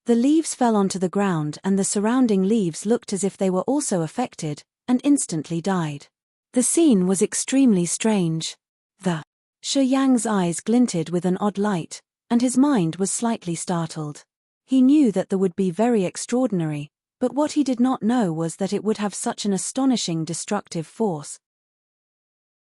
The leaves fell onto the ground and the surrounding leaves looked as if they were also affected, and instantly died. The scene was extremely strange. Shi Yang's eyes glinted with an odd light, and his mind was slightly startled. He knew that the would be very extraordinary, but what he did not know was that it would have such an astonishing destructive force.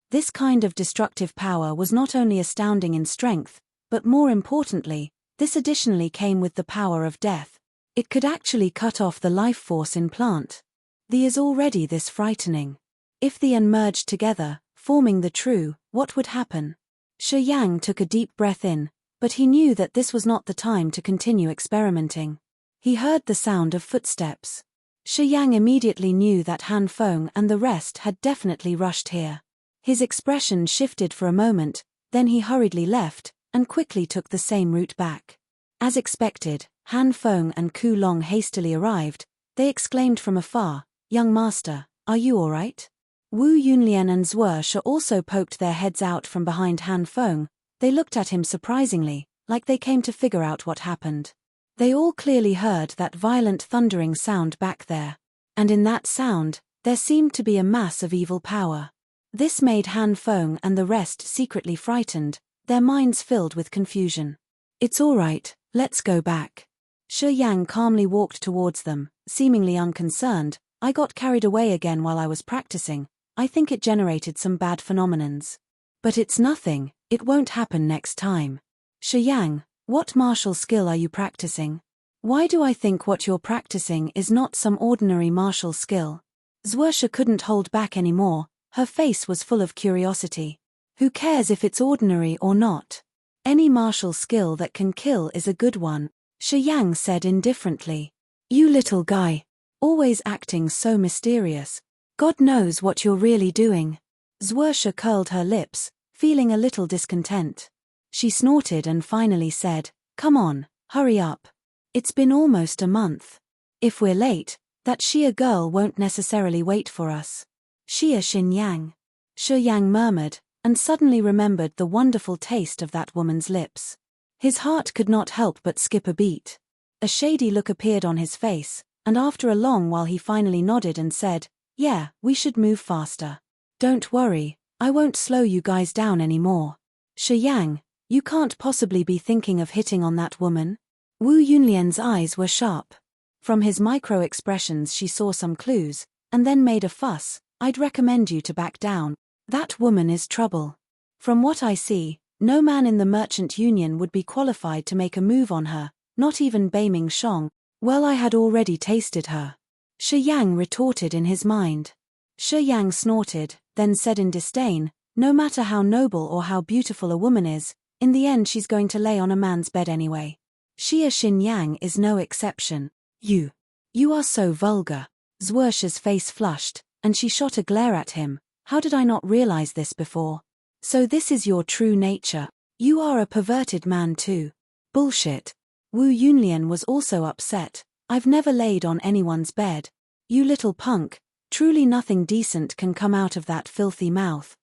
This kind of destructive power was not only astounding in strength, but more importantly, This additionally came with the power of death. It could actually cut off the life force in plant. The is already this frightening. If the and merged together, forming the true, what would happen? Shi Yang took a deep breath in, but he knew that this was not the time to continue experimenting. He heard the sound of footsteps. Shi Yang immediately knew that Han Feng and the rest had definitely rushed here. His expression shifted for a moment, then he hurriedly left, and quickly took the same route back. As expected, Han Feng and Ku Long hastily arrived. They exclaimed from afar, "Young master, are you all right?" Wu Yunlian and Zhuo Shi also poked their heads out from behind Han Feng. They looked at him surprisingly, like they came to figure out what happened. They all clearly heard that violent thundering sound back there. And in that sound, there seemed to be a mass of evil power. This made Han Feng and the rest secretly frightened, their minds filled with confusion. "It's all right, let's go back." Shi Yang calmly walked towards them, seemingly unconcerned. "I got carried away again while I was practicing. I think it generated some bad phenomenons. But it's nothing, it won't happen next time." "Shi Yang, what martial skill are you practicing? Why do I think what you're practicing is not some ordinary martial skill?" Zhuo Shi couldn't hold back anymore, her face was full of curiosity. "Who cares if it's ordinary or not? Any martial skill that can kill is a good one," Shi Yang said indifferently. "You little guy. Always acting so mysterious. God knows what you're really doing." Zhuo Shi curled her lips, feeling a little discontent. She snorted and finally said, "Come on, hurry up. It's been almost a month. If we're late, that Xia girl won't necessarily wait for us." "Xia Xinyang," Shi Yang murmured, and suddenly remembered the wonderful taste of that woman's lips. His heart could not help but skip a beat. A shady look appeared on his face, and after a long while he finally nodded and said, "Yeah, we should move faster. Don't worry, I won't slow you guys down anymore." "Shi Yang, you can't possibly be thinking of hitting on that woman?" Wu Yunlian's eyes were sharp. From his micro-expressions she saw some clues, and then made a fuss. "I'd recommend you to back down. That woman is trouble. From what I see, no man in the Merchant Union would be qualified to make a move on her, not even Beiming Shong. Well, I had already tasted her." Shi Yang retorted in his mind. Shi Yang snorted, then said in disdain, "No matter how noble or how beautiful a woman is, in the end she's going to lay on a man's bed anyway. Xia Xinyang is no exception." You are so vulgar." Zhuo Shi's face flushed, and she shot a glare at him. "How did I not realize this before? So this is your true nature. You are a perverted man too." "Bullshit." Wu Yunlian was also upset. "I've never laid on anyone's bed. You little punk, truly nothing decent can come out of that filthy mouth."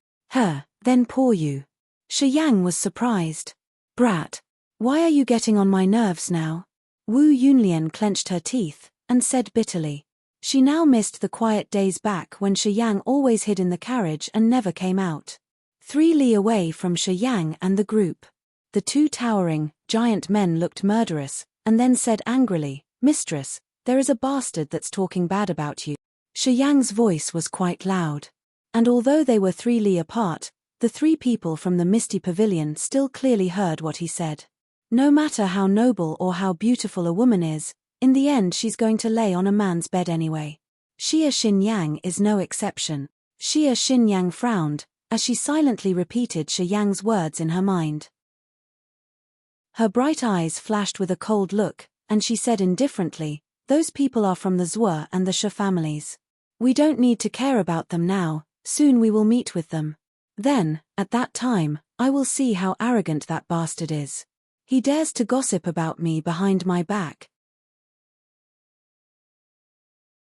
Then poor you." Shi Yang was surprised. "Brat. Why are you getting on my nerves now?" Wu Yunlian clenched her teeth, and said bitterly. She now missed the quiet days back when Shi Yang always hid in the carriage and never came out. 3 li away from Shi Yang and the group. The 2 towering, giant men looked murderous, and then said angrily, "Mistress, there is a bastard that's talking bad about you." Shi Yang's voice was quite loud. And although they were 3 li apart, the 3 people from the misty pavilion still clearly heard what he said. "No matter how noble or how beautiful a woman is, in the end she's going to lay on a man's bed anyway. Xia Xinyang is no exception." Xia Xinyang frowned, as she silently repeated Shi Yang's words in her mind. Her bright eyes flashed with a cold look, and she said indifferently, "Those people are from the Zhuo and the Shi families. We don't need to care about them now, soon we will meet with them. Then, at that time, I will see how arrogant that bastard is. He dares to gossip about me behind my back."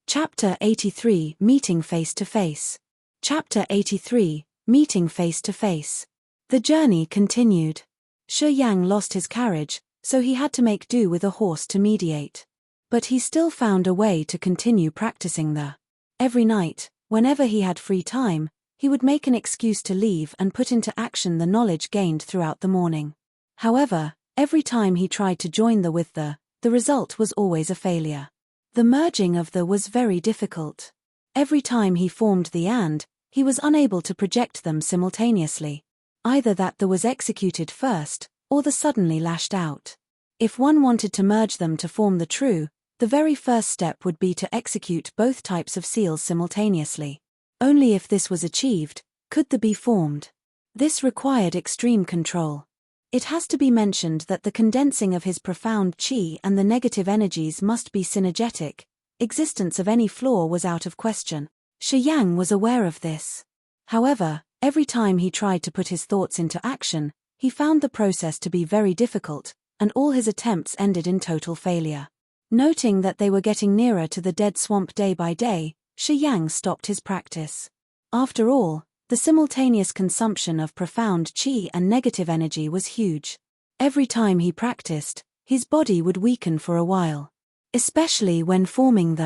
Chapter 83 Meeting Face to Face. Chapter 83 Meeting Face to Face. The journey continued. Shi Yang lost his carriage, so he had to make do with a horse to mediate. But he still found a way to continue practicing there. Every night, whenever he had free time, he would make an excuse to leave and put into action the knowledge gained throughout the morning. However, every time he tried to join with the result was always a failure. The merging of the was very difficult. Every time he formed the and, he was unable to project them simultaneously. Either that the was executed first, or the suddenly lashed out. If one wanted to merge them to form the true, the very first step would be to execute both types of seals simultaneously. Only if this was achieved, could the be formed. This required extreme control. It has to be mentioned that the condensing of his profound chi and the negative energies must be synergetic. Existence of any flaw was out of question. Shi Yang was aware of this. However, every time he tried to put his thoughts into action, he found the process to be very difficult, and all his attempts ended in total failure. Noting that they were getting nearer to the dead swamp day by day, Shi Yang stopped his practice. After all, the simultaneous consumption of profound qi and negative energy was huge. Every time he practiced, his body would weaken for a while. Especially when forming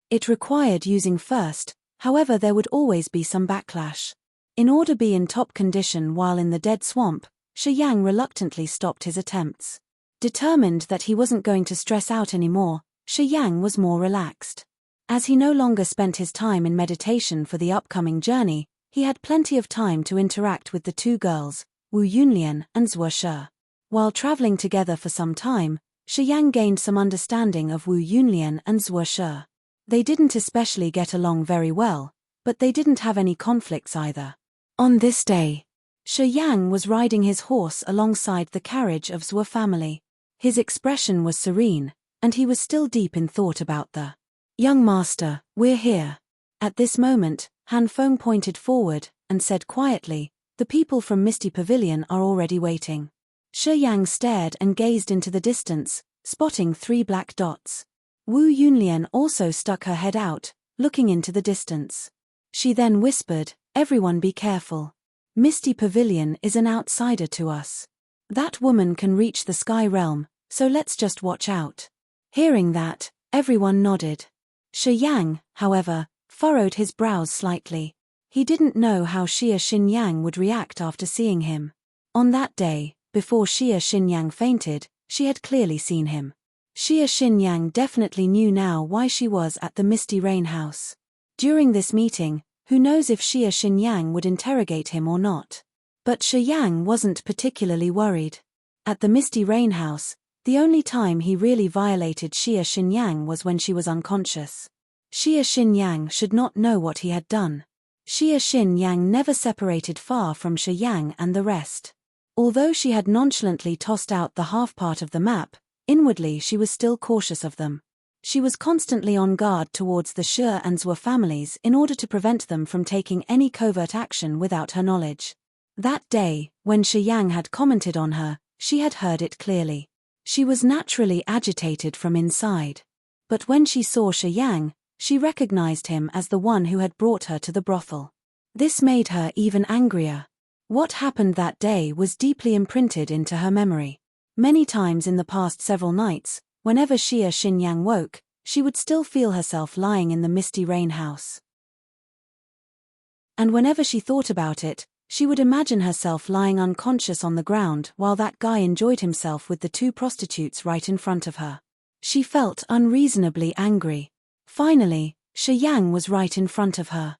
it required using first, however there would always be some backlash. In order to be in top condition while in the dead swamp, Shi Yang reluctantly stopped his attempts. Determined that he wasn't going to stress out anymore, Shi Yang was more relaxed. As he no longer spent his time in meditation for the upcoming journey, he had plenty of time to interact with the two girls, Wu Yunlian and Zhuo Shi. While traveling together for some time, Shi Yang gained some understanding of Wu Yunlian and Zhuo Shi. They didn't especially get along very well, but they didn't have any conflicts either. On this day, Shi Yang was riding his horse alongside the carriage of Zhuo family. His expression was serene, and he was still deep in thought about the young master. We're here. At this moment, Han Feng pointed forward and said quietly, the people from Misty Pavilion are already waiting. Shi Yang stared and gazed into the distance, spotting 3 black dots. Wu Yunlian also stuck her head out, looking into the distance. She then whispered, everyone be careful. Misty Pavilion is an outsider to us. That woman can reach the sky realm, so let's just watch out. Hearing that, everyone nodded. Shi Yang, however, furrowed his brows slightly. He didn't know how Xia Xinyang would react after seeing him. On that day, before Xia Xinyang fainted, she had clearly seen him. Xia Xinyang definitely knew now why she was at the Misty Rain House. During this meeting, who knows if Xia Xinyang would interrogate him or not. But Shi Yang wasn't particularly worried. At the Misty Rain House, the only time he really violated Xia Xinyang was when she was unconscious. Xia Xinyang should not know what he had done. Xia Xinyang never separated far from Shi Yang and the rest. Although she had nonchalantly tossed out the half part of the map, inwardly she was still cautious of them. She was constantly on guard towards the Shi and Zhuo families in order to prevent them from taking any covert action without her knowledge. That day, when Shi Yang had commented on her, she had heard it clearly. She was naturally agitated from inside. But when she saw Shi Yang, she recognized him as the one who had brought her to the brothel. This made her even angrier. What happened that day was deeply imprinted into her memory. Many times in the past several nights, whenever Xia Xinyang woke, she would still feel herself lying in the Misty Rain House. And whenever she thought about it, she would imagine herself lying unconscious on the ground while that guy enjoyed himself with the 2 prostitutes right in front of her. She felt unreasonably angry. Finally, Shi Yang was right in front of her.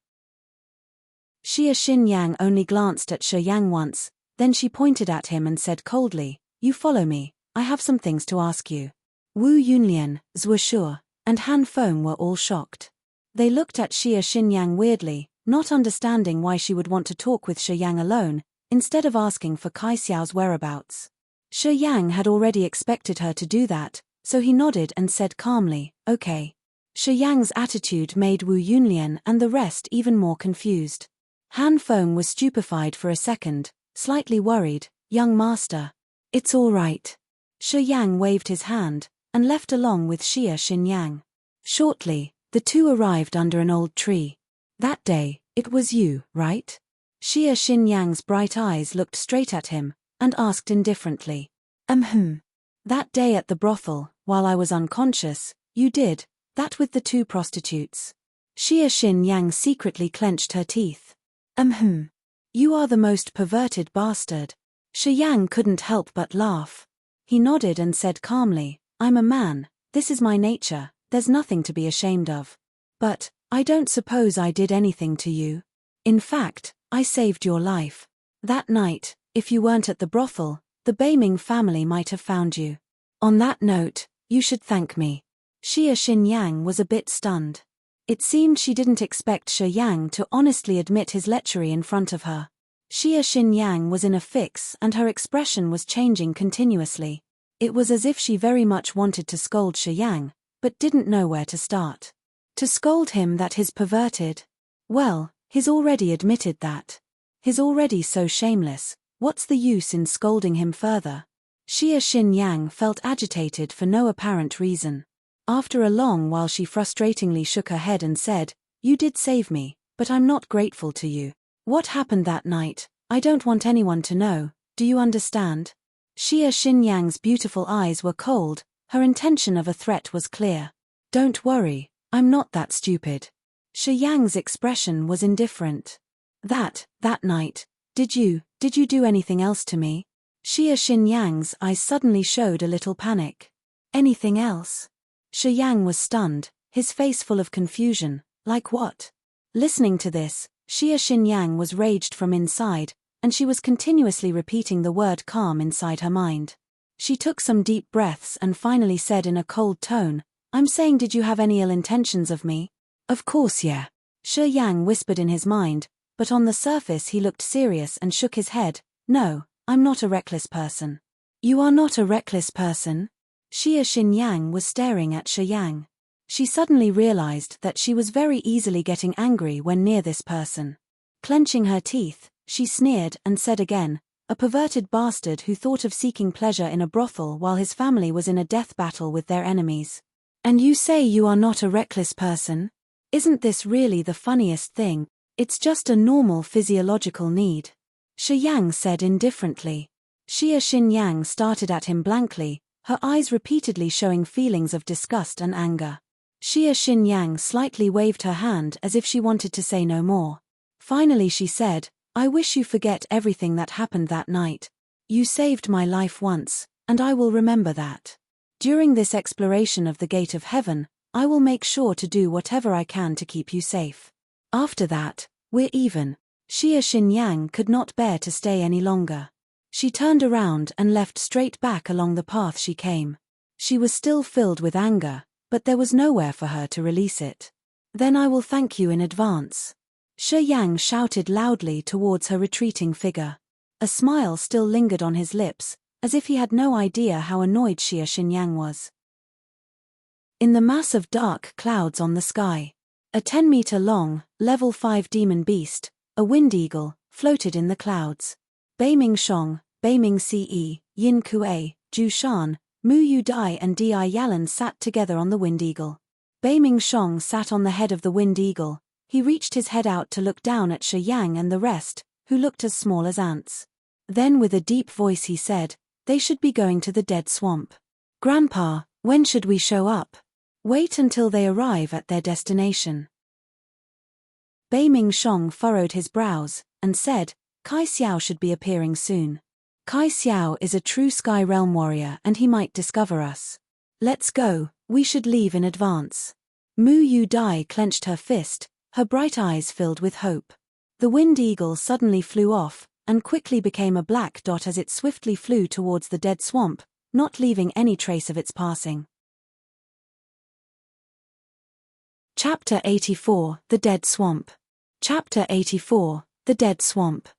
Xia Xinyang only glanced at Shi Yang once, then she pointed at him and said coldly, "You follow me, I have some things to ask you." Wu Yunlian, Zhuo Shi, and Han Feng were all shocked. They looked at Xia Xinyang weirdly, not understanding why she would want to talk with Shi Yang alone, instead of asking for Kai Xiao's whereabouts. Shi Yang had already expected her to do that, so he nodded and said calmly, "Okay." Shi Yang's attitude made Wu Yunlian and the rest even more confused. Han Feng was stupefied for a second, slightly worried. "Young master." "It's all right." Shi Yang waved his hand, and left along with Xia Xinyang. Shortly, the 2 arrived under an old tree. "That day, it was you, right?" Xia Xinyang's bright eyes looked straight at him, and asked indifferently. "That day at the brothel, while I was unconscious, you did that with the 2 prostitutes." Xia Xinyang secretly clenched her teeth. "You are the most perverted bastard." Shi Yang couldn't help but laugh. He nodded and said calmly, "I'm a man, this is my nature, there's nothing to be ashamed of. But, I don't suppose I did anything to you. In fact, I saved your life. That night, if you weren't at the brothel, the Beiming family might have found you." On that note, you should thank me. Xia Xinyang was a bit stunned. It seemed she didn't expect Shi Yang to honestly admit his lechery in front of her. Xia Xinyang was in a fix and her expression was changing continuously. It was as if she very much wanted to scold Shi Yang, but didn't know where to start. To scold him that he's perverted? Well, he's already admitted that. He's already so shameless, what's the use in scolding him further? Xia Xinyang felt agitated for no apparent reason. After a long while she frustratingly shook her head and said, "You did save me, but I'm not grateful to you. What happened that night, I don't want anyone to know, do you understand?" Xia Xinyang's beautiful eyes were cold, her intention of a threat was clear. "Don't worry, I'm not that stupid." Shi Yang's expression was indifferent. That night, did you do anything else to me?" Xia Xinyang's eyes suddenly showed a little panic. "Anything else?" Shi Yang was stunned, his face full of confusion. Like what? Listening to this, Xia Xinyang was raged from inside, and she was continuously repeating the word calm inside her mind. She took some deep breaths and finally said in a cold tone, "I'm saying, did you have any ill intentions of me?" "Of course, yeah." Shi Yang whispered in his mind, but on the surface he looked serious and shook his head. "No, I'm not a reckless person." "You are not a reckless person?" Xia Xinyang was staring at Shi Yang. She suddenly realized that she was very easily getting angry when near this person. Clenching her teeth, she sneered and said again, "A perverted bastard who thought of seeking pleasure in a brothel while his family was in a death battle with their enemies. And you say you are not a reckless person? Isn't this really the funniest thing? It's just a normal physiological need." Shi Yang said indifferently. Xia Xinyang stared at him blankly, her eyes repeatedly showing feelings of disgust and anger. Xia Xinyang slightly waved her hand as if she wanted to say no more. Finally she said, "I wish you forget everything that happened that night. You saved my life once, and I will remember that. During this exploration of the gate of heaven, I will make sure to do whatever I can to keep you safe. After that, we're even." Xia Xinyang could not bear to stay any longer. She turned around and left straight back along the path she came. She was still filled with anger, but there was nowhere for her to release it. "Then I will thank you in advance." Shi Yang shouted loudly towards her retreating figure. A smile still lingered on his lips, as if he had no idea how annoyed Xia Xinyang was. In the mass of dark clouds on the sky, a 10-meter-long, level 5 demon beast, a wind eagle, floated in the clouds. Beiming Shong, Beiming Ce, Yin Kuei, Ju Shan, Mu Yu Dai and Di Yalan sat together on the wind eagle. Beiming Shong sat on the head of the wind eagle. He reached his head out to look down at Shi Yang and the rest, who looked as small as ants. Then with a deep voice he said, "They should be going to the dead swamp. Grandpa, when should we show up?" "Wait until they arrive at their destination." Beiming Shong furrowed his brows, and said, "Kai Xiao should be appearing soon. Kai Xiao is a true Sky Realm warrior and he might discover us. Let's go, we should leave in advance." Mu Yu Dai clenched her fist, her bright eyes filled with hope. The wind eagle suddenly flew off, and quickly became a black dot as it swiftly flew towards the dead swamp, not leaving any trace of its passing. Chapter 84, The Dead Swamp. Chapter 84, The Dead Swamp.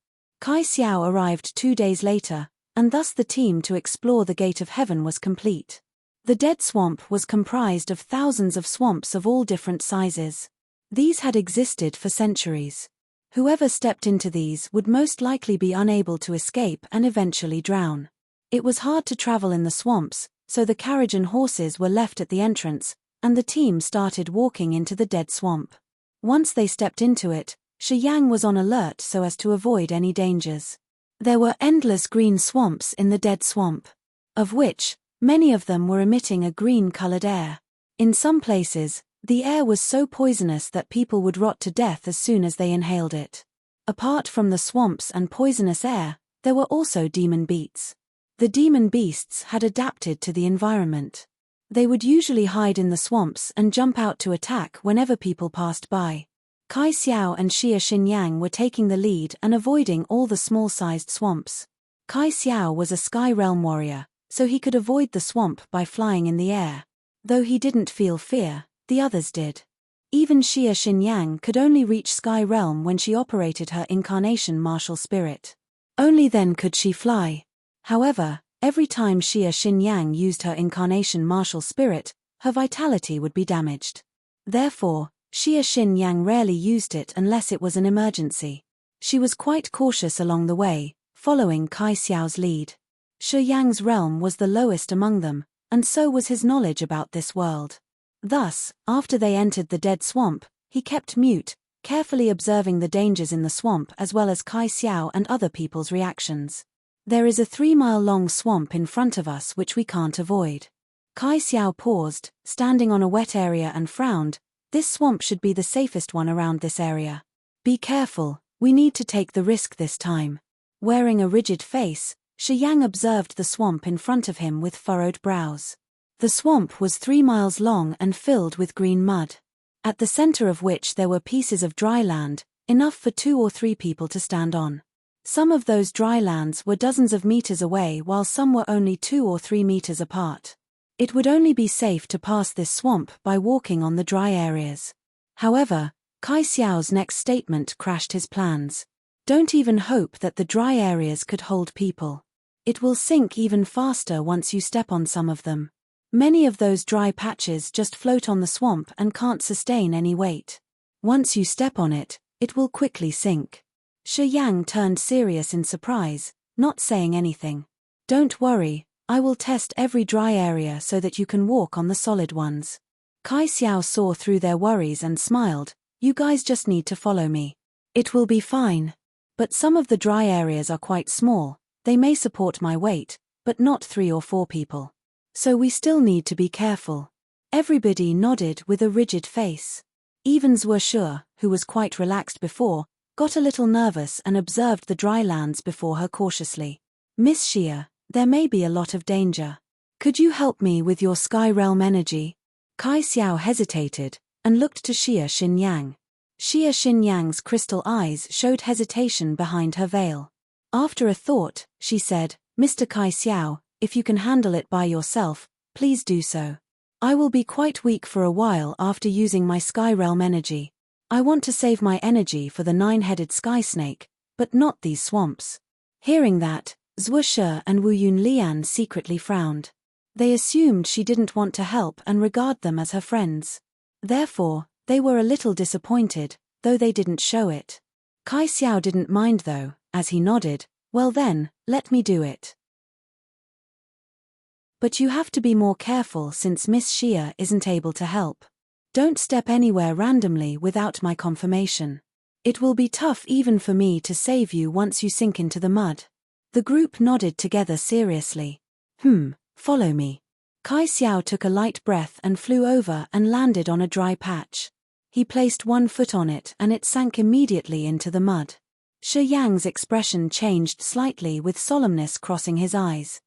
Kai Xiao arrived 2 days later, and thus the team to explore the Gate of Heaven was complete. The Dead Swamp was comprised of thousands of swamps of all different sizes. These had existed for centuries. Whoever stepped into these would most likely be unable to escape and eventually drown. It was hard to travel in the swamps, so the carriage and horses were left at the entrance, and the team started walking into the Dead Swamp. Once they stepped into it, Shi Yang was on alert so as to avoid any dangers. There were endless green swamps in the Dead Swamp, of which, many of them were emitting a green-colored air. In some places, the air was so poisonous that people would rot to death as soon as they inhaled it. Apart from the swamps and poisonous air, there were also demon beasts. The demon beasts had adapted to the environment. They would usually hide in the swamps and jump out to attack whenever people passed by. Kai Xiao and Xia Xinyang were taking the lead and avoiding all the small-sized swamps. Kai Xiao was a Sky Realm warrior, so he could avoid the swamp by flying in the air. Though he didn't feel fear, the others did. Even Xia Xinyang could only reach Sky Realm when she operated her incarnation martial spirit. Only then could she fly. However, every time Xia Xinyang used her incarnation martial spirit, her vitality would be damaged. Therefore, Xia Xinyang rarely used it unless it was an emergency. She was quite cautious along the way, following Kai Xiao's lead. Shi Yang's realm was the lowest among them, and so was his knowledge about this world. Thus, after they entered the dead swamp, he kept mute, carefully observing the dangers in the swamp as well as Kai Xiao and other people's reactions. There is a 3-mile-long swamp in front of us which we can't avoid. Kai Xiao paused, standing on a wet area and frowned. This swamp should be the safest one around this area. Be careful, we need to take the risk this time. Wearing a rigid face, Shi Yang observed the swamp in front of him with furrowed brows. The swamp was 3 miles long and filled with green mud, at the center of which there were pieces of dry land, enough for 2 or 3 people to stand on. Some of those dry lands were dozens of meters away while some were only 2 or 3 meters apart. It would only be safe to pass this swamp by walking on the dry areas. However, Kai Xiao's next statement crashed his plans. Don't even hope that the dry areas could hold people. It will sink even faster once you step on some of them. Many of those dry patches just float on the swamp and can't sustain any weight. Once you step on it, it will quickly sink. Shi Yang turned serious in surprise, not saying anything. Don't worry, I will test every dry area so that you can walk on the solid ones. Kai Xiao saw through their worries and smiled. You guys just need to follow me. It will be fine. But some of the dry areas are quite small, they may support my weight, but not 3 or 4 people. So we still need to be careful. Everybody nodded with a rigid face. Even Zhuo, who was quite relaxed before, got a little nervous and observed the dry lands before her cautiously. Miss Xia, there may be a lot of danger. Could you help me with your Sky Realm energy? Kai Xiao hesitated, and looked to Xia Xinyang. Xia Xinyang's crystal eyes showed hesitation behind her veil. After a thought, she said, Mr. Kai Xiao, if you can handle it by yourself, please do so. I will be quite weak for a while after using my Sky Realm energy. I want to save my energy for the 9-headed sky snake, but not these swamps. Hearing that, Zhuo and Wu Yunlian secretly frowned. They assumed she didn't want to help and regard them as her friends. Therefore, they were a little disappointed, though they didn't show it. Kai Xiao didn't mind though, as he nodded, well then, let me do it. But you have to be more careful since Miss Xia isn't able to help. Don't step anywhere randomly without my confirmation. It will be tough even for me to save you once you sink into the mud. The group nodded together seriously. Follow me. Kai Xiao took a light breath and flew over and landed on a dry patch. He placed 1 foot on it and it sank immediately into the mud. Shi Yang's expression changed slightly with solemnness crossing his eyes.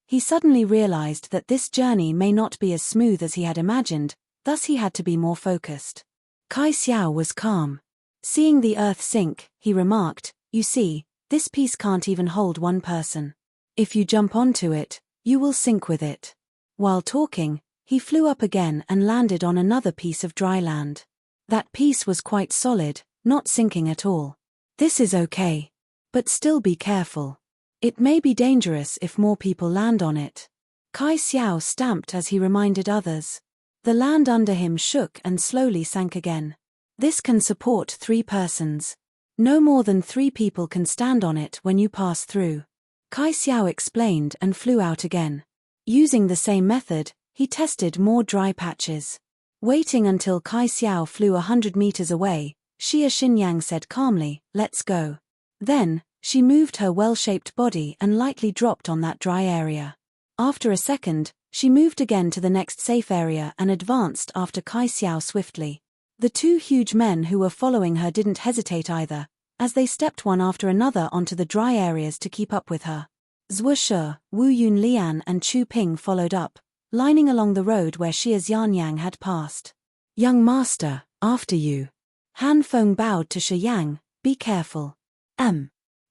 He suddenly realized that this journey may not be as smooth as he had imagined, thus he had to be more focused. Kai Xiao was calm. Seeing the earth sink, he remarked, you see, this piece can't even hold 1 person. If you jump onto it, you will sink with it. While talking, he flew up again and landed on another piece of dry land. That piece was quite solid, not sinking at all. This is okay. But still be careful. It may be dangerous if more people land on it. Kai Xiao stamped as he reminded others. The land under him shook and slowly sank again. This can support 3 persons. No more than 3 people can stand on it when you pass through. Kai Xiao explained and flew out again. Using the same method, he tested more dry patches. Waiting until Kai Xiao flew 100 meters away, Xia Xinyang said calmly, let's go. Then, she moved her well-shaped body and lightly dropped on that dry area. After a second, she moved again to the next safe area and advanced after Kai Xiao swiftly. The 2 huge men who were following her didn't hesitate either, as they stepped one after another onto the dry areas to keep up with her. Zhuo, Wu Yunlian and Chu Ping followed up, lining along the road where Xia Xianyang had passed. Young master, after you. Han Feng bowed to Shi Yang, be careful.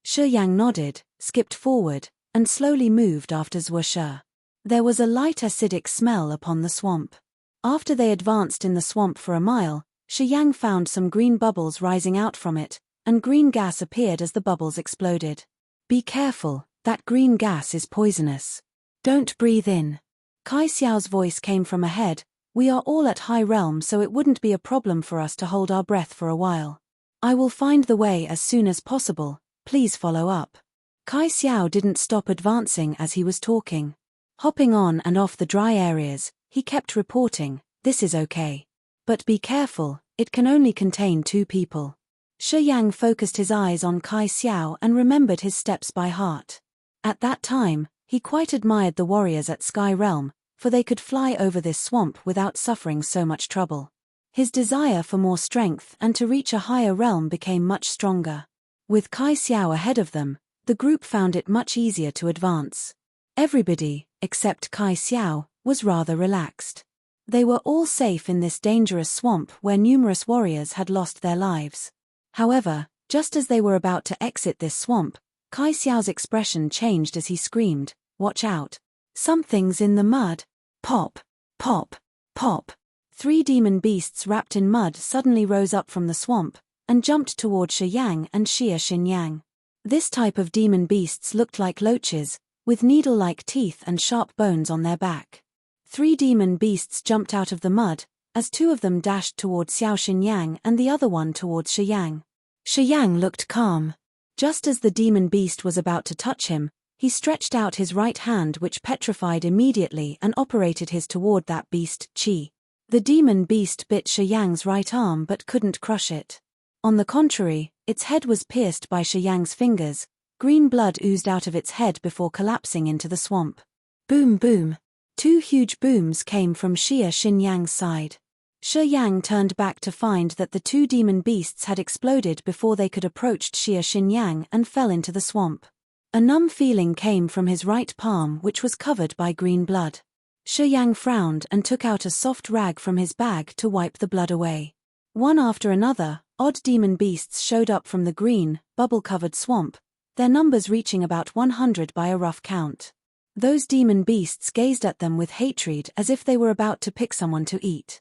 Shi Yang nodded, skipped forward, and slowly moved after Zhuo. There was a light acidic smell upon the swamp. After they advanced in the swamp for a mile, Shi Yang found some green bubbles rising out from it, and green gas appeared as the bubbles exploded. Be careful, that green gas is poisonous. Don't breathe in. Kai Xiao's voice came from ahead. We are all at high realm, so it wouldn't be a problem for us to hold our breath for a while. I will find the way as soon as possible, please follow up. Kai Xiao didn't stop advancing as he was talking. Hopping on and off the dry areas, he kept reporting, this is okay. But be careful, it can only contain 2 people. Shi Yang focused his eyes on Kai Xiao and remembered his steps by heart. At that time, he quite admired the warriors at Sky Realm, for they could fly over this swamp without suffering so much trouble. His desire for more strength and to reach a higher realm became much stronger. With Kai Xiao ahead of them, the group found it much easier to advance. Everybody, except Kai Xiao, was rather relaxed. They were all safe in this dangerous swamp where numerous warriors had lost their lives. However, just as they were about to exit this swamp, Kai Xiao's expression changed as he screamed, "Watch out! Something's in the mud!" Pop! Pop! Pop! 3 demon beasts wrapped in mud suddenly rose up from the swamp, and jumped toward Shi Yang and Xia Xinyang. This type of demon beasts looked like loaches, with needle-like teeth and sharp bones on their back. 3 demon beasts jumped out of the mud, as 2 of them dashed toward Xiao Xinyang and the other one towards Shi Yang. Shi Yang looked calm. Just as the demon beast was about to touch him, he stretched out his right hand, which petrified immediately, and operated his toward that beast, Qi. The demon beast bit Shi Yang's right arm but couldn't crush it. On the contrary, its head was pierced by Shi Yang's fingers. Green blood oozed out of its head before collapsing into the swamp. Boom boom. 2 huge booms came from Xia Xinyang's side. Shi Yang turned back to find that the 2 demon beasts had exploded before they could approach Xia Xinyang and fell into the swamp. A numb feeling came from his right palm, which was covered by green blood. Shi Yang frowned and took out a soft rag from his bag to wipe the blood away. One after another, odd demon beasts showed up from the green, bubble-covered swamp, their numbers reaching about 100 by a rough count. Those demon beasts gazed at them with hatred as if they were about to pick someone to eat.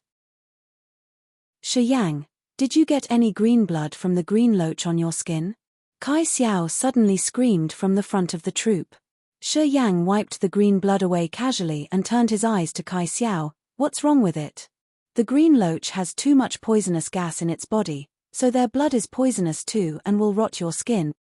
Shi Yang, did you get any green blood from the green loach on your skin? Kai Xiao suddenly screamed from the front of the troop. Shi Yang wiped the green blood away casually and turned his eyes to Kai Xiao. What's wrong with it? The green loach has too much poisonous gas in its body, so their blood is poisonous too and will rot your skin.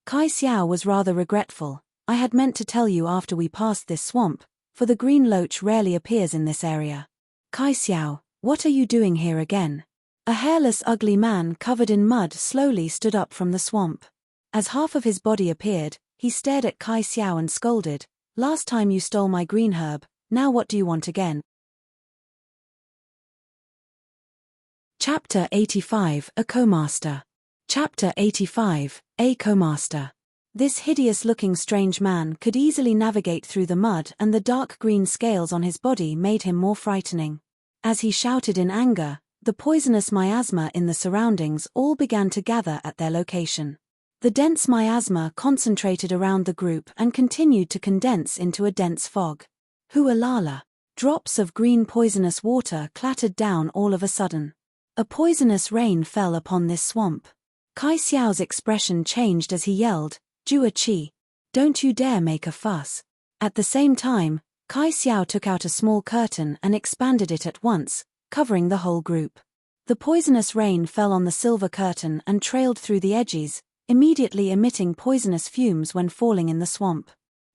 Kai Xiao was rather regretful. I had meant to tell you after we passed this swamp, for the green loach rarely appears in this area. Kai Xiao, what are you doing here again? A hairless ugly man covered in mud slowly stood up from the swamp. As half of his body appeared, he stared at Kai Xiao and scolded, "Last time you stole my green herb, now what do you want again?" Chapter 85, A Co-Master. Chapter 85, A Co-Master. This hideous-looking strange man could easily navigate through the mud, and the dark green scales on his body made him more frightening. As he shouted in anger, the poisonous miasma in the surroundings all began to gather at their location. The dense miasma concentrated around the group and continued to condense into a dense fog. Hualala! Drops of green poisonous water clattered down all of a sudden. A poisonous rain fell upon this swamp. Kai Xiao's expression changed as he yelled, "Jua Qi! Don't you dare make a fuss." At the same time, Kai Xiao took out a small curtain and expanded it at once, covering the whole group. The poisonous rain fell on the silver curtain and trailed through the edges, immediately emitting poisonous fumes when falling in the swamp.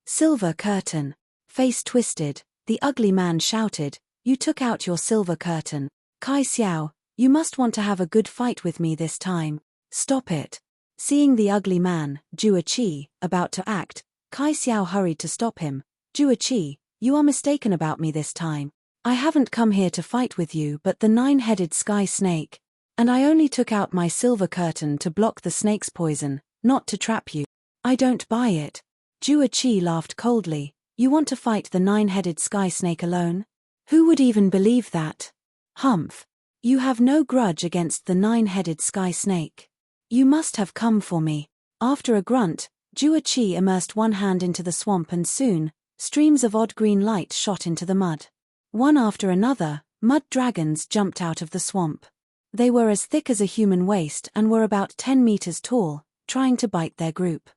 Silver curtain. Face twisted, the ugly man shouted, "You took out your silver curtain. Kai Xiao, you must want to have a good fight with me this time. Stop it." Seeing the ugly man, Jua Qi, about to act, Kai Xiao hurried to stop him. "Jua Qi, you are mistaken about me this time. I haven't come here to fight with you but the 9-headed sky snake. And I only took out my silver curtain to block the snake's poison, not to trap you." "I don't buy it." Jua Qi laughed coldly. "You want to fight the 9-headed sky snake alone? Who would even believe that? Humph. You have no grudge against the 9-headed sky snake. You must have come for me." After a grunt, Jua immersed one hand into the swamp and soon, streams of odd green light shot into the mud. One after another, mud dragons jumped out of the swamp. They were as thick as a human waist and were about 10 meters tall, trying to bite their group.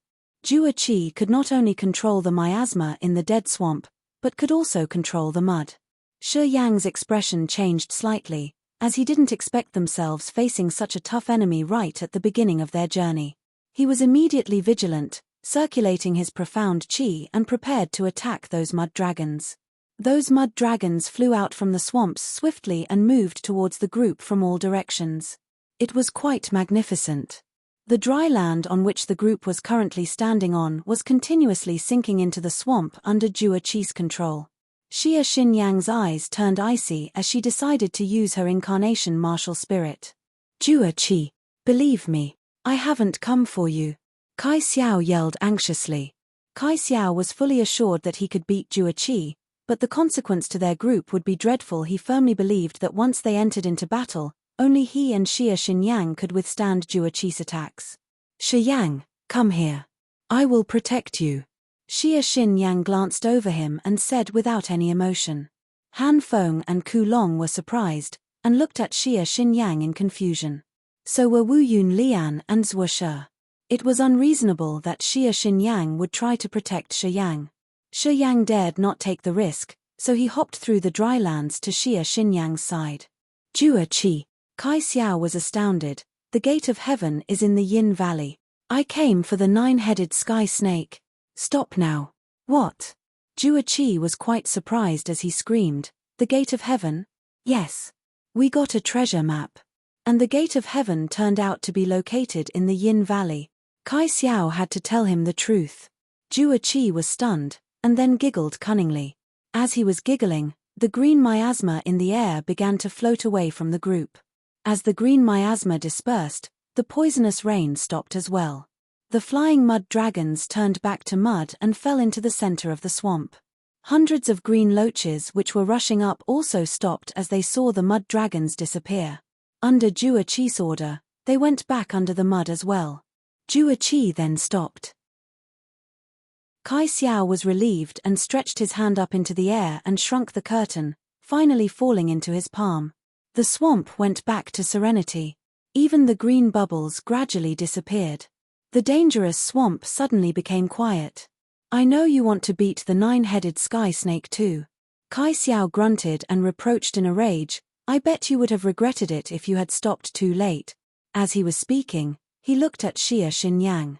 Jua could not only control the miasma in the dead swamp, but could also control the mud. Shi Yang's expression changed slightly, as he didn't expect themselves facing such a tough enemy right at the beginning of their journey. He was immediately vigilant, circulating his profound qi and prepared to attack those mud dragons. Those mud dragons flew out from the swamps swiftly and moved towards the group from all directions. It was quite magnificent. The dry land on which the group was currently standing on was continuously sinking into the swamp under Jua control. Xia Xinyang's eyes turned icy as she decided to use her incarnation martial spirit. Jua, believe me, I haven't come for you. Kai Xiao yelled anxiously. Kai Xiao was fully assured that he could beat Jua, but the consequence to their group would be dreadful. He firmly believed that once they entered into battle, only he and Xia Xinyang could withstand Jua's attacks. Shi Yang, come here. I will protect you. Xia Xinyang glanced over him and said without any emotion. Han Feng and Ku Long were surprised, and looked at Xia Xinyang in confusion. So were Wu Yun Lian and Zhuo Shi. It was unreasonable that Xia Xinyang would try to protect Shi Yang. Shi Yang dared not take the risk, so he hopped through the dry lands to Xia Xinyang's side. Jua, Kai Xiao was astounded. The gate of heaven is in the Yin Valley. I came for the 9-headed sky snake. Stop now. What? Jua was quite surprised as he screamed, the gate of heaven? Yes. We got a treasure map. And the gate of heaven turned out to be located in the Yin Valley. Kai Xiao had to tell him the truth. Jua was stunned, and then giggled cunningly. As he was giggling, the green miasma in the air began to float away from the group. As the green miasma dispersed, the poisonous rain stopped as well. The flying mud dragons turned back to mud and fell into the center of the swamp. Hundreds of green loaches which were rushing up also stopped as they saw the mud dragons disappear. Under Jua's order, they went back under the mud as well. Jua then stopped. Kai Xiao was relieved and stretched his hand up into the air and shrunk the curtain, finally falling into his palm. The swamp went back to serenity. Even the green bubbles gradually disappeared. The dangerous swamp suddenly became quiet. I know you want to beat the 9-headed sky snake too. Kai Xiao grunted and reproached in a rage, I bet you would have regretted it if you had stopped too late. As he was speaking, he looked at Xia Xinyang.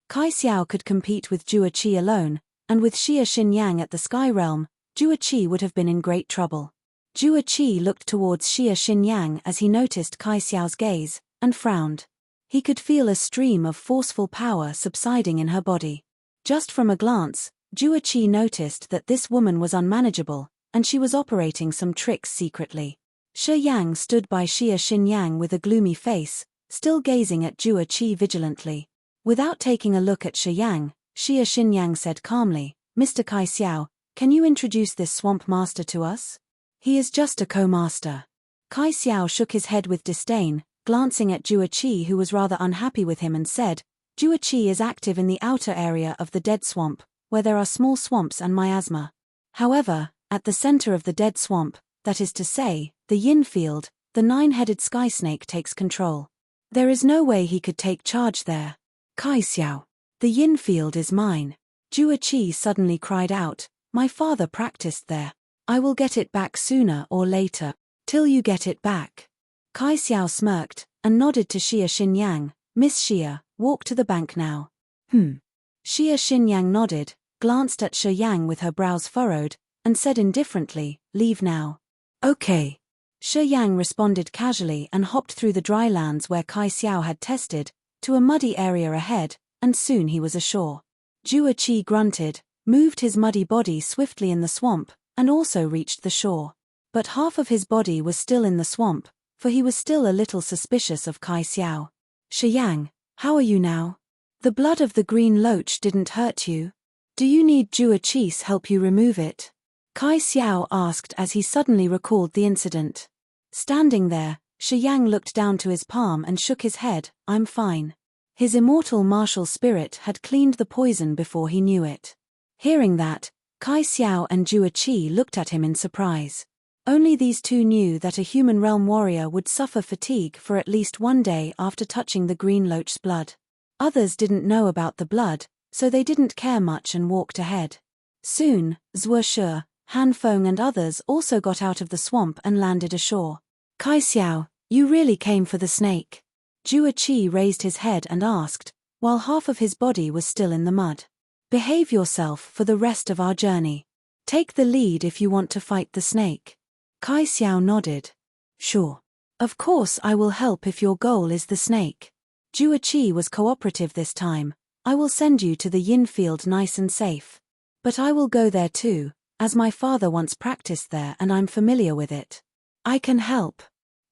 Kai Xiao could compete with Jua alone, and with Xia Xinyang at the Sky Realm, Jua would have been in great trouble. Jua looked towards Xia Xinyang as he noticed Kai Xiao's gaze, and frowned. He could feel a stream of forceful power subsiding in her body. Just from a glance, Jua noticed that this woman was unmanageable, and she was operating some tricks secretly. Shi Yang stood by Xia Xinyang with a gloomy face, still gazing at Jua vigilantly. Without taking a look at Shi Yang, Xia Xinyang said calmly, Mr. Kai Xiao, can you introduce this swamp master to us? He is just a co-master. Kai Xiao shook his head with disdain, glancing at Jua who was rather unhappy with him and said, Jua is active in the outer area of the dead swamp, where there are small swamps and miasma. However, at the center of the dead swamp, that is to say, the yin field, the 9-headed sky snake takes control. There is no way he could take charge there. Kai Xiao, the yin field is mine. Jua suddenly cried out, my father practiced there. I will get it back sooner or later. Till you get it back. Kai Xiao smirked, and nodded to Xia Xinyang, Miss Xia, walk to the bank now. Xia Xinyang nodded, glanced at Shi Yang with her brows furrowed, and said indifferently, leave now. Okay. Shi Yang responded casually and hopped through the dry lands where Kai Xiao had tested, to a muddy area ahead, and soon he was ashore. Jua grunted, moved his muddy body swiftly in the swamp, and also reached the shore. But half of his body was still in the swamp, for he was still a little suspicious of Kai Xiao. Shi Yang, how are you now? The blood of the green loach didn't hurt you? Do you need Jua's help you remove it? Kai Xiao asked as he suddenly recalled the incident. Standing there, Shi Yang looked down to his palm and shook his head, I'm fine. His immortal martial spirit had cleaned the poison before he knew it. Hearing that, Kai Xiao and Jua Qi looked at him in surprise. Only these two knew that a human realm warrior would suffer fatigue for at least one day after touching the green loach's blood. Others didn't know about the blood, so they didn't care much and walked ahead. Soon, Zhuo Shi, Han Feng and others also got out of the swamp and landed ashore. Kai Xiao, you really came for the snake? Jua Qi raised his head and asked, while half of his body was still in the mud. Behave yourself for the rest of our journey. Take the lead if you want to fight the snake. Kai Xiao nodded. Sure. Of course I will help if your goal is the snake. Jua Qi was cooperative this time. I will send you to the yin field nice and safe. But I will go there too, as my father once practiced there and I'm familiar with it. I can help.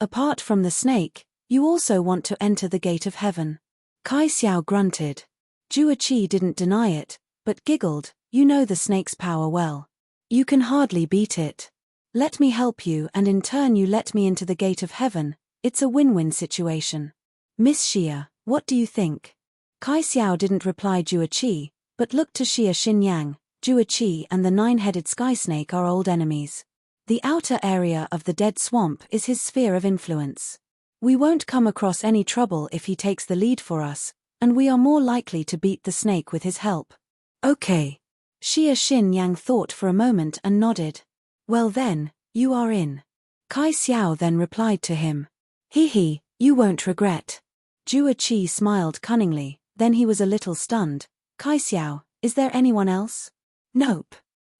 Apart from the snake, you also want to enter the gate of heaven. Kai Xiao grunted. Jua Qi didn't deny it, but giggled, you know the snake's power well. You can hardly beat it. Let me help you and in turn you let me into the gate of heaven. It's a win-win situation. Miss Xia, what do you think? Kai Xiao didn't reply Jua Qi, but looked to Xia Xinyang. Jua Qi and the nine-headed sky snake are old enemies. The outer area of the dead swamp is his sphere of influence. We won't come across any trouble if he takes the lead for us, and we are more likely to beat the snake with his help. Okay. Xia Xinyang thought for a moment and nodded. Well then, you are in. Kai Xiao then replied to him. He, you won't regret. Jua Qi smiled cunningly, then he was a little stunned. Kai Xiao, is there anyone else? Nope.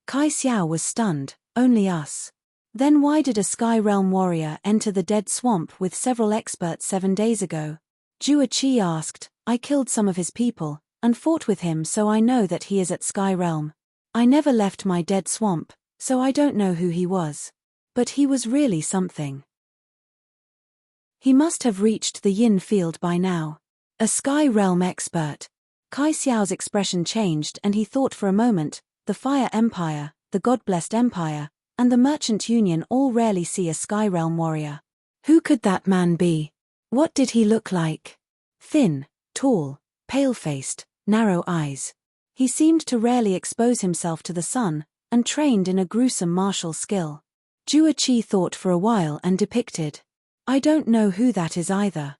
Kai Xiao was stunned, only us. Then why did a Sky Realm warrior enter the dead swamp with several experts 7 days ago? Jua Qi asked. I killed some of his people, and fought with him so I know that he is at Sky Realm. I never left my dead swamp, so I don't know who he was. But he was really something. He must have reached the yin field by now. A Sky Realm expert. Kai Xiao's expression changed and he thought for a moment, the Fire Empire, the God-blessed Empire, and the Merchant Union all rarely see a Sky Realm warrior. Who could that man be? What did he look like? Thin, tall, pale-faced, narrow eyes. He seemed to rarely expose himself to the sun, and trained in a gruesome martial skill. Jua Qi thought for a while and depicted. I don't know who that is either.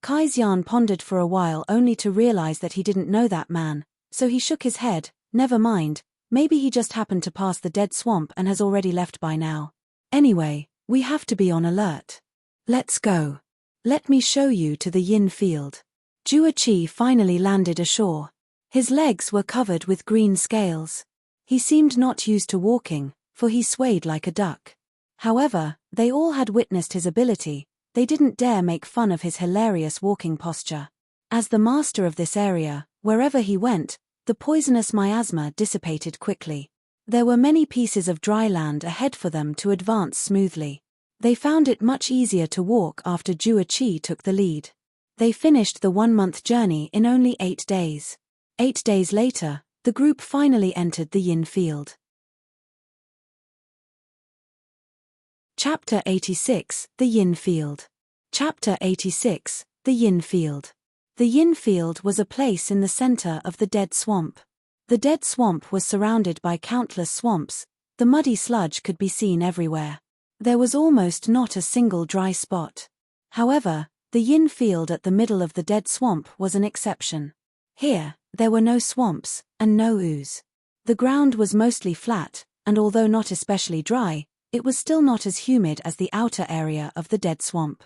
Kai Xian pondered for a while only to realize that he didn't know that man, so he shook his head. Never mind, maybe he just happened to pass the dead swamp and has already left by now. Anyway, we have to be on alert. Let's go. Let me show you to the yin field. Jua Qi finally landed ashore. His legs were covered with green scales. He seemed not used to walking, for he swayed like a duck. However, they all had witnessed his ability. They didn't dare make fun of his hilarious walking posture. As the master of this area, wherever he went, the poisonous miasma dissipated quickly. There were many pieces of dry land ahead for them to advance smoothly. They found it much easier to walk after Jua Qi took the lead. They finished the 1-month journey in only 8 days. 8 days later, the group finally entered the yin field. Chapter 86, The Yin Field. Chapter 86, The Yin Field. The yin field was a place in the center of the dead swamp. The dead swamp was surrounded by countless swamps. The muddy sludge could be seen everywhere. There was almost not a single dry spot. However, the yin field at the middle of the dead swamp was an exception. Here, there were no swamps, and no ooze. The ground was mostly flat, and although not especially dry, it was still not as humid as the outer area of the dead swamp.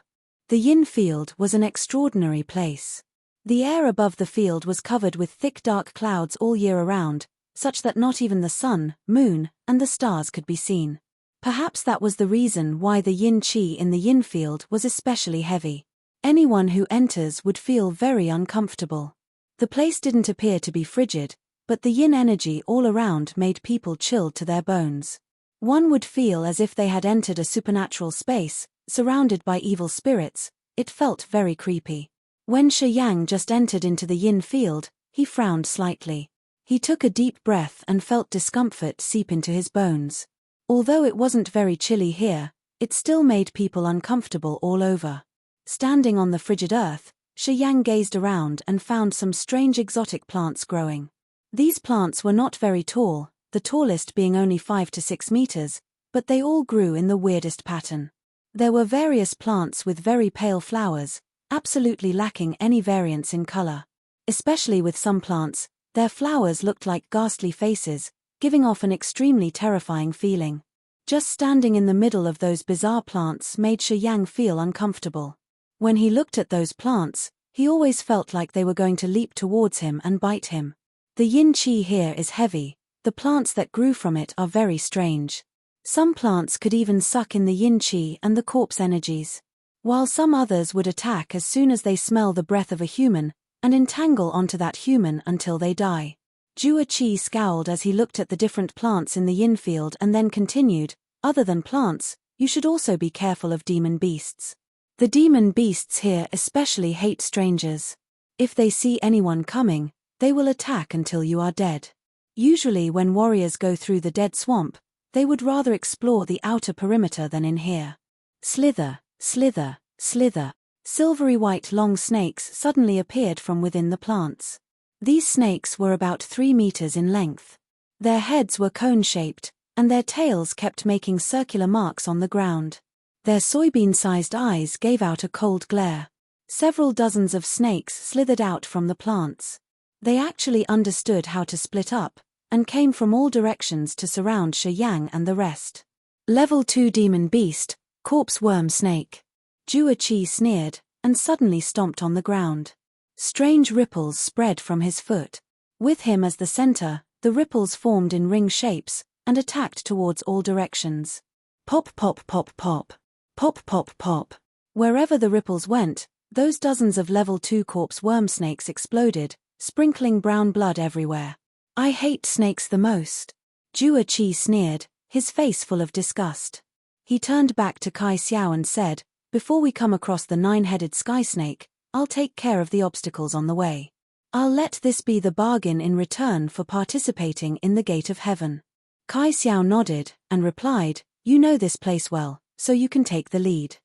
The yin field was an extraordinary place. The air above the field was covered with thick dark clouds all year around, such that not even the sun, moon, and the stars could be seen. Perhaps that was the reason why the yin qi in the yin field was especially heavy. Anyone who enters would feel very uncomfortable. The place didn't appear to be frigid, but the yin energy all around made people chilled to their bones. One would feel as if they had entered a supernatural space, surrounded by evil spirits. It felt very creepy. When Shi Yang just entered into the yin field, he frowned slightly. He took a deep breath and felt discomfort seep into his bones. Although it wasn't very chilly here, it still made people uncomfortable all over. Standing on the frigid earth, Shi Yang gazed around and found some strange exotic plants growing. These plants were not very tall, the tallest being only 5 to 6 meters, but they all grew in the weirdest pattern. There were various plants with very pale flowers, absolutely lacking any variance in color. Especially with some plants, their flowers looked like ghastly faces, giving off an extremely terrifying feeling. Just standing in the middle of those bizarre plants made Shi Yang feel uncomfortable. When he looked at those plants, he always felt like they were going to leap towards him and bite him. The yin qi here is heavy, the plants that grew from it are very strange. Some plants could even suck in the yin qi and the corpse energies, while some others would attack as soon as they smell the breath of a human, and entangle onto that human until they die. Jua Qi scowled as he looked at the different plants in the yin field and then continued, other than plants, you should also be careful of demon beasts. The demon beasts here especially hate strangers. If they see anyone coming, they will attack until you are dead. Usually when warriors go through the dead swamp, they would rather explore the outer perimeter than in here. Slither, slither, slither. Silvery white long snakes suddenly appeared from within the plants. These snakes were about 3 meters in length. Their heads were cone-shaped, and their tails kept making circular marks on the ground. Their soybean-sized eyes gave out a cold glare. Several dozens of snakes slithered out from the plants. They actually understood how to split up, and came from all directions to surround Shi Yang and the rest. Level 2 Demon Beast, Corpse Worm Snake. Jua Qi sneered, and suddenly stomped on the ground. Strange ripples spread from his foot. With him as the center, the ripples formed in ring shapes, and attacked towards all directions. Pop pop pop pop. Pop pop pop. Wherever the ripples went, those dozens of level 2 corpse worm snakes exploded, sprinkling brown blood everywhere. I hate snakes the most. Jua Qi sneered, his face full of disgust. He turned back to Kai Xiao and said, before we come across the 9-headed sky snake, I'll take care of the obstacles on the way. I'll let this be the bargain in return for participating in the Gate of Heaven. Kai Xiao nodded, and replied, you know this place well, so you can take the lead.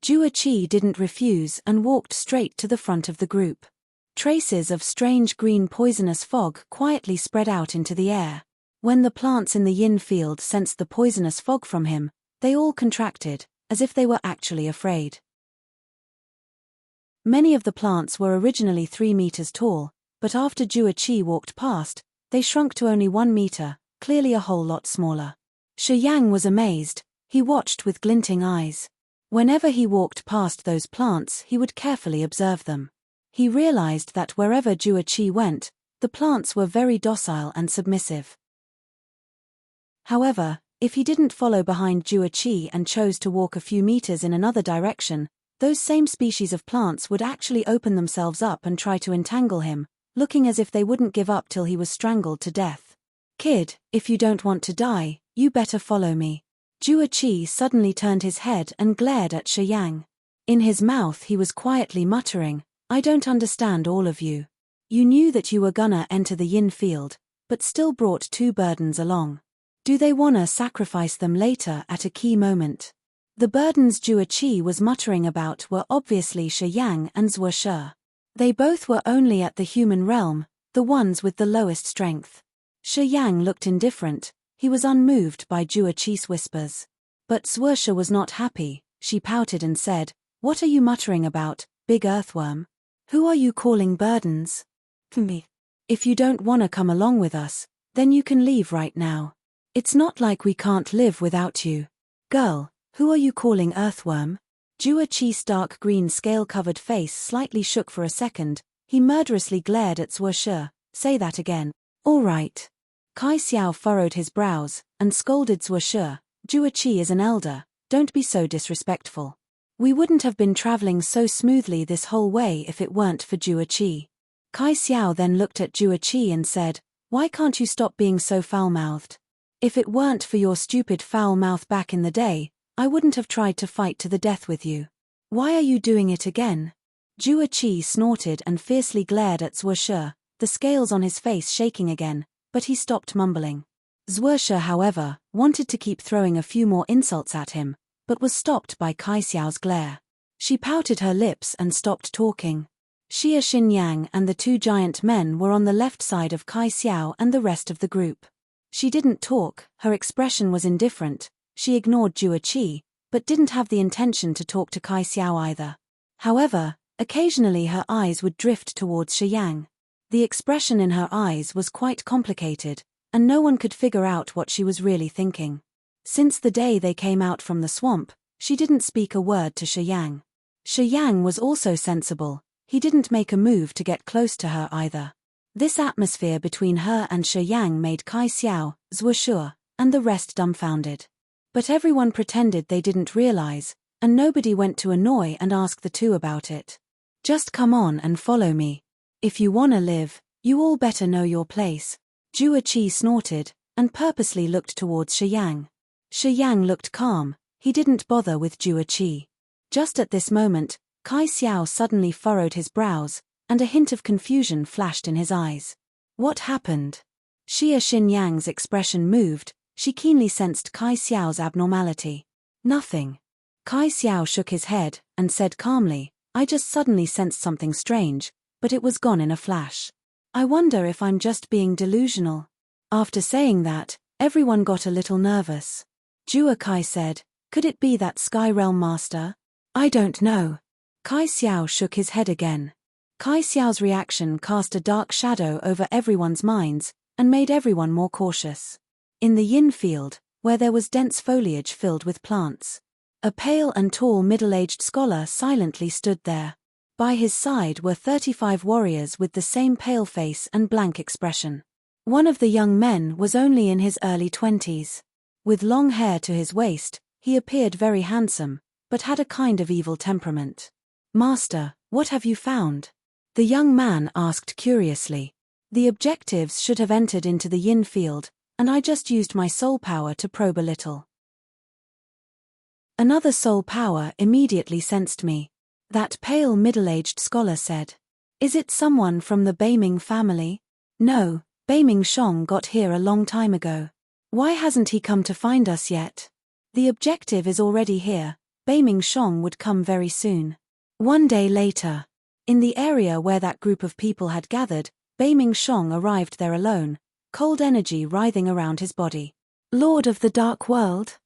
Jua Qi didn't refuse and walked straight to the front of the group. Traces of strange green poisonous fog quietly spread out into the air. When the plants in the yin field sensed the poisonous fog from him, they all contracted, as if they were actually afraid. Many of the plants were originally 3 meters tall, but after Jua Qi walked past, they shrunk to only 1 meter, clearly a whole lot smaller. Shi Yang was amazed, he watched with glinting eyes. Whenever he walked past those plants he would carefully observe them. He realized that wherever Jua Qi went, the plants were very docile and submissive. However, if he didn't follow behind Jua Qi and chose to walk a few meters in another direction, those same species of plants would actually open themselves up and try to entangle him, looking as if they wouldn't give up till he was strangled to death. Kid, if you don't want to die, you better follow me. Jua Qi suddenly turned his head and glared at Shi Yang. In his mouth he was quietly muttering, I don't understand all of you. You knew that you were gonna enter the yin field, but still brought 2 burdens along. Do they wanna sacrifice them later at a key moment? The burdens Jua Qi was muttering about were obviously Shi Yang and Zhuo Shi. They both were only at the human realm, the ones with the lowest strength. Shi Yang looked indifferent, he was unmoved by Jua Qi's whispers. But Zhuo Shi was not happy, she pouted and said, what are you muttering about, big earthworm? Who are you calling burdens? Me. If you don't wanna come along with us, then you can leave right now. It's not like we can't live without you. Girl, who are you calling earthworm? Jua Qi's dark green scale-covered face slightly shook for a second, he murderously glared at Zhuo Shi, say that again. All right. Kai Xiao furrowed his brows, and scolded Zhuo Shi, Jua Qi is an elder, don't be so disrespectful. We wouldn't have been traveling so smoothly this whole way if it weren't for Jua Qi. Kai Xiao then looked at Jua Qi and said, why can't you stop being so foul-mouthed? If it weren't for your stupid foul mouth back in the day, I wouldn't have tried to fight to the death with you. Why are you doing it again? Jua Qi snorted and fiercely glared at Zhuo Shi, the scales on his face shaking again, but he stopped mumbling. Zhuo Shi, however, wanted to keep throwing a few more insults at him, but was stopped by Kai Xiao's glare. She pouted her lips and stopped talking. Xia Xinyang and the two giant men were on the left side of Kai Xiao and the rest of the group. She didn't talk, her expression was indifferent, she ignored Jua Qi, but didn't have the intention to talk to Kai Xiao either. However, occasionally her eyes would drift towards Shiyang. The expression in her eyes was quite complicated, and no one could figure out what she was really thinking. Since the day they came out from the swamp, she didn't speak a word to Shiyang. Shiyang was also sensible, he didn't make a move to get close to her either. This atmosphere between her and Shiyang made Kai Xiao, Zhuoshu, and the rest dumbfounded. But everyone pretended they didn't realize, and nobody went to annoy and ask the two about it. Just come on and follow me. If you wanna live, you all better know your place. Jua Qi snorted, and purposely looked towards Shiyang. Shiyang looked calm, he didn't bother with Jua Qi. Just at this moment, Kai Xiao suddenly furrowed his brows, and a hint of confusion flashed in his eyes. What happened? Xia Xinyang's expression moved, she keenly sensed Kai Xiao's abnormality. Nothing. Kai Xiao shook his head, and said calmly, I just suddenly sensed something strange, but it was gone in a flash. I wonder if I'm just being delusional. After saying that, everyone got a little nervous. Jua Kai said, could it be that Sky Realm Master? I don't know. Kai Xiao shook his head again. Kai Xiao's reaction cast a dark shadow over everyone's minds, and made everyone more cautious. In the yin field, where there was dense foliage filled with plants, a pale and tall middle-aged scholar silently stood there. By his side were 35 warriors with the same pale face and blank expression. One of the young men was only in his early 20s. With long hair to his waist, he appeared very handsome, but had a kind of evil temperament. Master, what have you found? The young man asked curiously. The objectives should have entered into the yin field, and I just used my soul power to probe a little. Another soul power immediately sensed me. That pale middle-aged scholar said. Is it someone from the Beiming family? No, Beiming Shong got here a long time ago. Why hasn't he come to find us yet? The objective is already here, Beiming Shong would come very soon. One day later. In the area where that group of people had gathered, Beiming Shong arrived there alone, cold energy writhing around his body. Lord of the Dark World?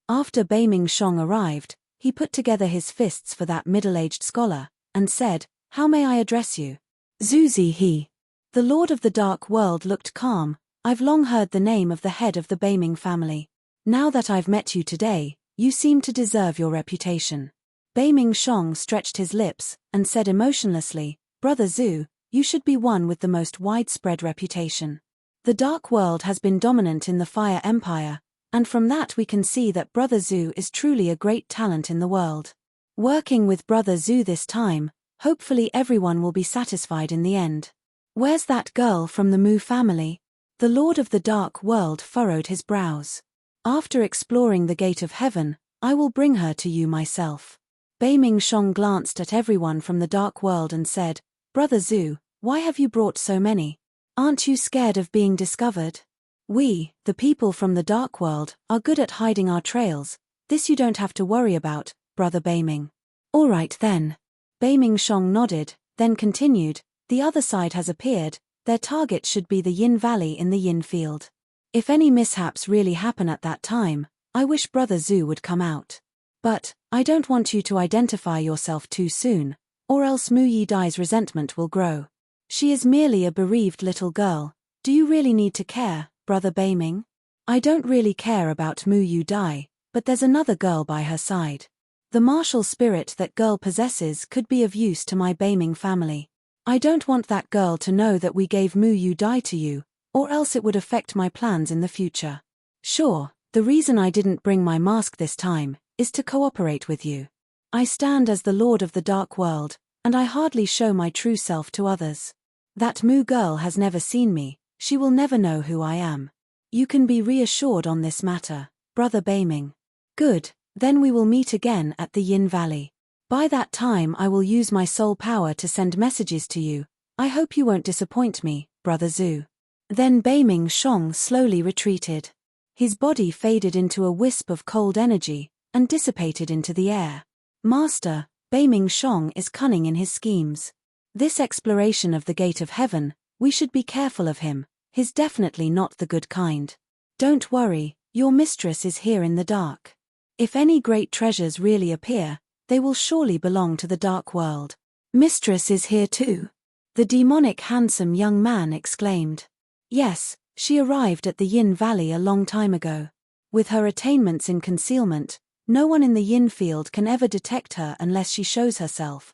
After Beiming Shong arrived, he put together his fists for that middle-aged scholar, and said, How may I address you? Zuzi he. The Lord of the Dark World looked calm. I've long heard the name of the head of the Beiming family. Now that I've met you today, you seem to deserve your reputation. Beiming Shong stretched his lips, and said emotionlessly, Brother Zhu, you should be one with the most widespread reputation. The Dark World has been dominant in the Fire Empire, and from that we can see that Brother Zhu is truly a great talent in the world. Working with Brother Zhu this time, hopefully everyone will be satisfied in the end. Where's that girl from the Mu family? The Lord of the Dark World furrowed his brows. After exploring the Gate of Heaven, I will bring her to you myself. Beiming Shong glanced at everyone from the Dark World and said, Brother Zhu, why have you brought so many? Aren't you scared of being discovered? We, the people from the Dark World, are good at hiding our trails. This you don't have to worry about, Brother Beiming. All right then. Beiming Shong nodded, then continued, the other side has appeared, their target should be the Yin Valley in the Yin field. If any mishaps really happen at that time, I wish Brother Zhu would come out. But, I don't want you to identify yourself too soon, or else Mu Yi Dai's resentment will grow. She is merely a bereaved little girl. Do you really need to care, Brother Beiming? I don't really care about Mu Yi Dai, but there's another girl by her side. The martial spirit that girl possesses could be of use to my Beiming family. I don't want that girl to know that we gave Mu Yi Dai to you, or else it would affect my plans in the future. Sure, the reason I didn't bring my mask this time is to cooperate with you. I stand as the Lord of the Dark World, and I hardly show my true self to others. That Mu girl has never seen me, she will never know who I am. You can be reassured on this matter, Brother Beiming. Good, then we will meet again at the Yin Valley. By that time I will use my soul power to send messages to you. I hope you won't disappoint me, Brother Zhu. Then Beiming Shong slowly retreated. His body faded into a wisp of cold energy, and dissipated into the air. Master, Beiming Shong is cunning in his schemes. This exploration of the gate of heaven, we should be careful of him, he's definitely not the good kind. Don't worry, your mistress is here in the dark. If any great treasures really appear, they will surely belong to the dark world. Mistress is here too? The demonic handsome young man exclaimed. Yes, she arrived at the Yin Valley a long time ago. With her attainments in concealment, no one in the Yin field can ever detect her unless she shows herself.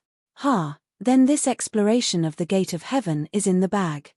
Then this exploration of the gate of heaven is in the bag.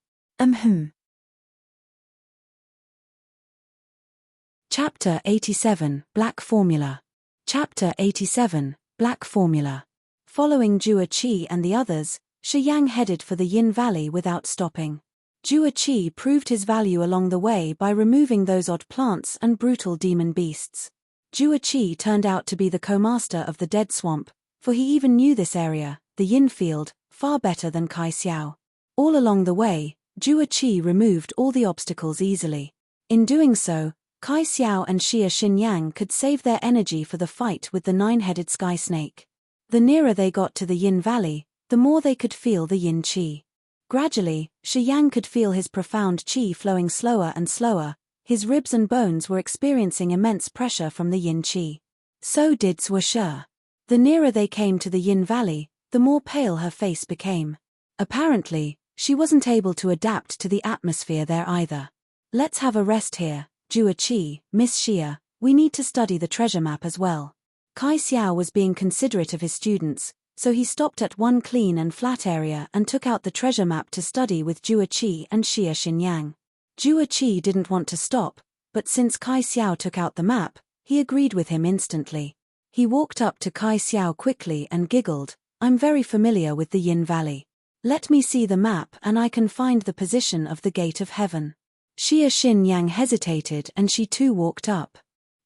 Chapter 87, Black Formula. Chapter 87, Black Formula. Following Jua Qi and the others, Shi Yang headed for the Yin Valley without stopping. Jua Qi proved his value along the way by removing those odd plants and brutal demon beasts. Jua Qi turned out to be the co-master of the Dead Swamp, for he even knew this area, the Yin field, far better than Kai Xiao. All along the way, Jua Qi removed all the obstacles easily. In doing so, Kai Xiao and Xia Xinyang could save their energy for the fight with the nine-headed sky snake. The nearer they got to the Yin Valley, the more they could feel the Yin Qi. Gradually, Shi Yang could feel his profound Qi flowing slower and slower, his ribs and bones were experiencing immense pressure from the Yin Qi. So did Zhuo Shi. The nearer they came to the Yin Valley, the more pale her face became. Apparently, she wasn't able to adapt to the atmosphere there either. Let's have a rest here, Jua Qi, Miss Xia, we need to study the treasure map as well. Kai Xiao was being considerate of his students, so he stopped at one clean and flat area and took out the treasure map to study with Jua Qi and Xia Xinyang. Jua Qi didn't want to stop, but since Kai Xiao took out the map, he agreed with him instantly. He walked up to Kai Xiao quickly and giggled, I'm very familiar with the Yin Valley. Let me see the map and I can find the position of the gate of heaven. Xia Xinyang hesitated and she too walked up.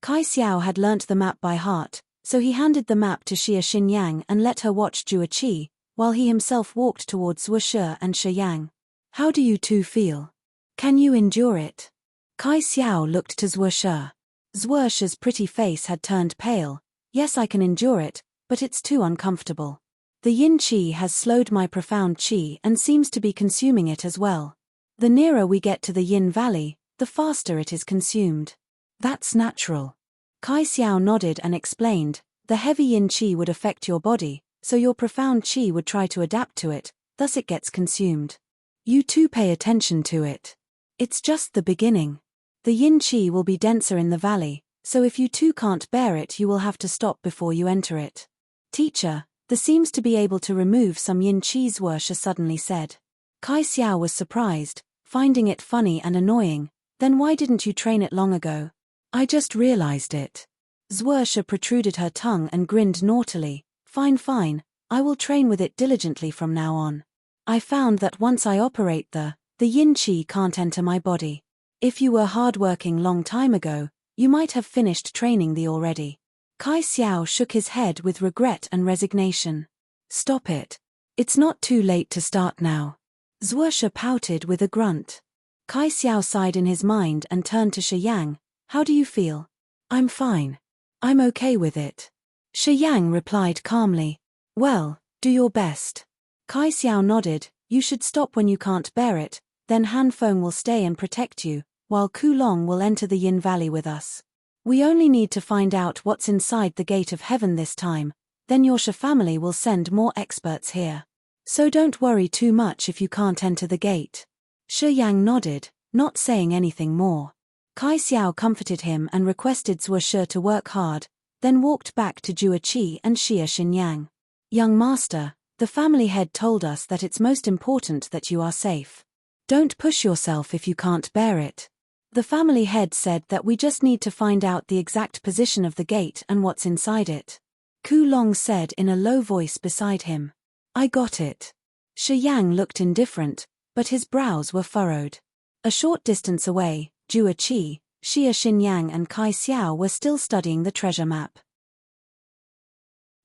Kai Xiao had learnt the map by heart, so he handed the map to Xia Xinyang and let her watch Jua Qi, while he himself walked towards Zhuo Shi and Shi Yang. How do you two feel? Can you endure it? Kai Xiao looked to Zhuo Shi. Zhuo Shi's pretty face had turned pale. Yes, I can endure it, but it's too uncomfortable. The Yin Qi has slowed my profound Qi and seems to be consuming it as well. The nearer we get to the Yin Valley, the faster it is consumed. That's natural. Kai Xiao nodded and explained, the heavy Yin Qi would affect your body, so your profound Qi would try to adapt to it, thus it gets consumed. You too pay attention to it. It's just the beginning. The Yin Qi will be denser in the valley, so if you too can't bear it you will have to stop before you enter it. Teacher, there seems to be able to remove some Yin Qi, Zhuo Shi suddenly said. Kai Xiao was surprised, finding it funny and annoying. Then why didn't you train it long ago? I just realized it. Zhuo Shi protruded her tongue and grinned naughtily. Fine, I will train with it diligently from now on. I found that once I operate the Yin Qi can't enter my body. If you were hard-working long time ago, you might have finished training the already. Kai Xiao shook his head with regret and resignation. Stop it. It's not too late to start now. Zhuo Shi pouted with a grunt. Kai Xiao sighed in his mind and turned to Shi Yang. How do you feel? I'm fine. I'm okay with it. Shi Yang replied calmly. Well, do your best. Kai Xiao nodded. You should stop when you can't bear it, then Han Feng will stay and protect you, while Ku Long will enter the Yin Valley with us. We only need to find out what's inside the gate of heaven this time, then your Shi family will send more experts here. So don't worry too much if you can't enter the gate. Shi Yang nodded, not saying anything more. Kai Xiao comforted him and requested Zhuo Shi to work hard, then walked back to Jua Qi and Xia Xinyang. Young master, the family head told us that it's most important that you are safe. Don't push yourself if you can't bear it. The family head said that we just need to find out the exact position of the gate and what's inside it. Ku Long said in a low voice beside him. I got it. Shi Yang looked indifferent, but his brows were furrowed. A short distance away, Jua Qi, Xia Xinyang and Kai Xiao were still studying the treasure map.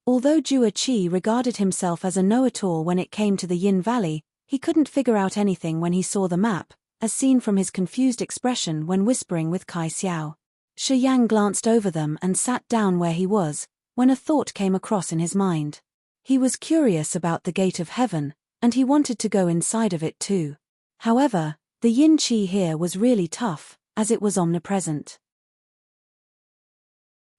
Although Jua Qi regarded himself as a know-it-all when it came to the Yin Valley, he couldn't figure out anything when he saw the map, as seen from his confused expression when whispering with Kai Xiao. Shi Yang glanced over them and sat down where he was, when a thought came across in his mind. He was curious about the gate of heaven, and he wanted to go inside of it too. However, the yin qi here was really tough, as it was omnipresent.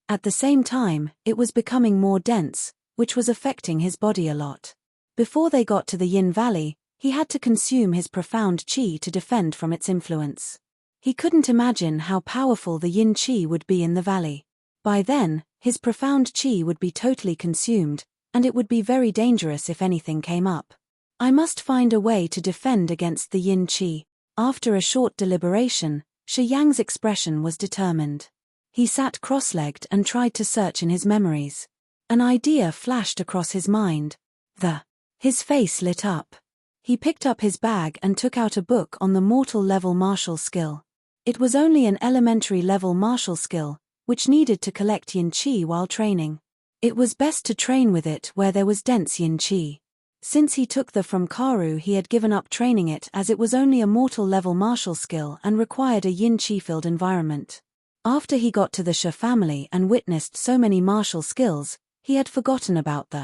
At the same time, it was becoming more dense, which was affecting his body a lot. Before they got to the Yin Valley, he had to consume his profound qi to defend from its influence. He couldn't imagine how powerful the yin qi would be in the valley. By then, his profound qi would be totally consumed, and it would be very dangerous if anything came up. I must find a way to defend against the yin qi. After a short deliberation, Shi Yang's expression was determined. He sat cross-legged and tried to search in his memories. An idea flashed across his mind. His face lit up. He picked up his bag and took out a book on the mortal level martial skill. It was only an elementary level martial skill, which needed to collect yin qi while training. It was best to train with it where there was dense yin qi. Since he took the from Karu, he had given up training it as it was only a mortal level martial skill and required a yin qi-filled environment. After he got to the Shi family and witnessed so many martial skills, he had forgotten about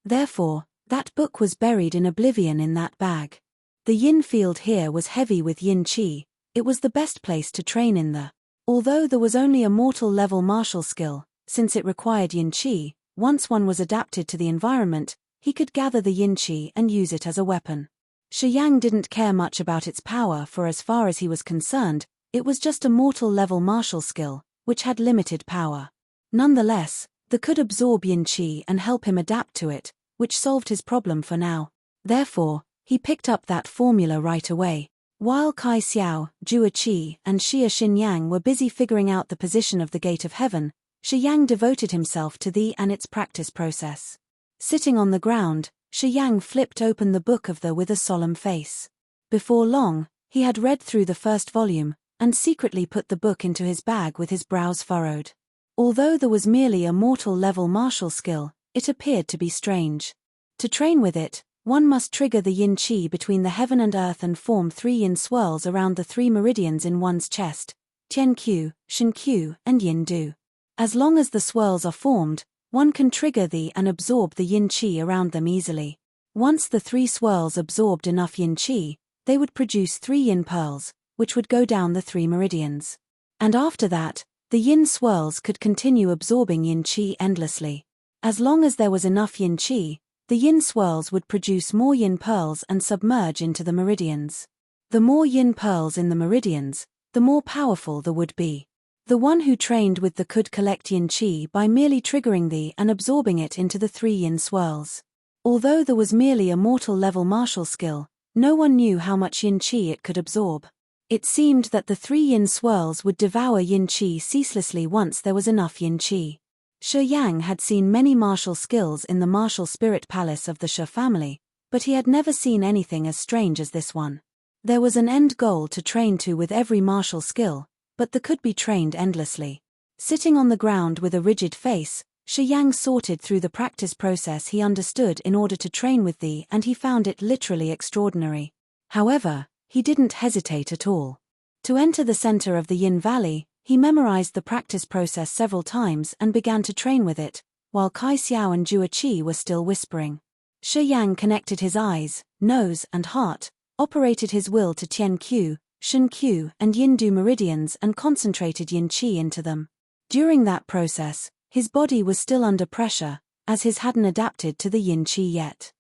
Therefore, that book was buried in oblivion in that bag. The yin field here was heavy with yin qi. It was the best place to train in Although there was only a mortal level martial skill, since it required yin qi, once one was adapted to the environment, he could gather the yin qi and use it as a weapon. Shi Yang didn't care much about its power, for as far as he was concerned, it was just a mortal level martial skill, which had limited power. Nonetheless, the could absorb yin qi and help him adapt to it, which solved his problem for now. Therefore, he picked up that formula right away. While Kai Xiao, Jua Qi, and Xia Xinyang were busy figuring out the position of the gate of heaven, Shi Yang devoted himself to and its practice process. Sitting on the ground, Shi Yang flipped open the book of with a solemn face. Before long, he had read through the first volume, and secretly put the book into his bag with his brows furrowed. Although there was merely a mortal level martial skill, it appeared to be strange. To train with it, one must trigger the yin qi between the heaven and earth and form 3 yin swirls around the 3 meridians in one's chest, Tian Q, Shin Q, and Yin Du. As long as the swirls are formed, one can trigger and absorb the yin qi around them easily. Once the 3 swirls absorbed enough yin qi, they would produce 3 yin pearls, which would go down the 3 meridians. And after that, the yin swirls could continue absorbing yin qi endlessly. As long as there was enough yin qi, the yin swirls would produce more yin pearls and submerge into the meridians. The more yin pearls in the meridians, the more powerful the would be. The one who trained with could collect yin qi by merely triggering and absorbing it into the 3 yin swirls. Although there was merely a mortal level martial skill, no one knew how much yin qi it could absorb. It seemed that the 3 yin swirls would devour yin qi ceaselessly once there was enough yin qi. Shi Yang had seen many martial skills in the martial spirit palace of the Shi family, but he had never seen anything as strange as this one. There was an end goal to train to with every martial skill, but could be trained endlessly. Sitting on the ground with a rigid face, Shi Yang sorted through the practice process he understood in order to train with and he found it literally extraordinary. However, he didn't hesitate at all. To enter the center of the Yin Valley, he memorized the practice process several times and began to train with it, while Kai Xiao and Jua Qi were still whispering. Shi Yang connected his eyes, nose, and heart, operated his will to Tian Q, Shin Q, and Yin Du meridians and concentrated yin qi into them. During that process, his body was still under pressure, as his hadn't adapted to the yin qi yet.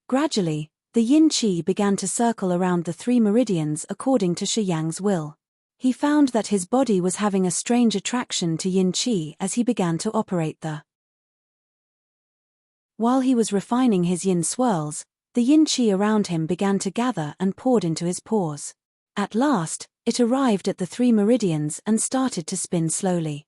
Gradually, the yin qi began to circle around the 3 meridians according to Shi Yang's will. He found that his body was having a strange attraction to yin qi as he began to operate While he was refining his yin swirls, the yin qi around him began to gather and poured into his pores. At last, it arrived at the 3 meridians and started to spin slowly.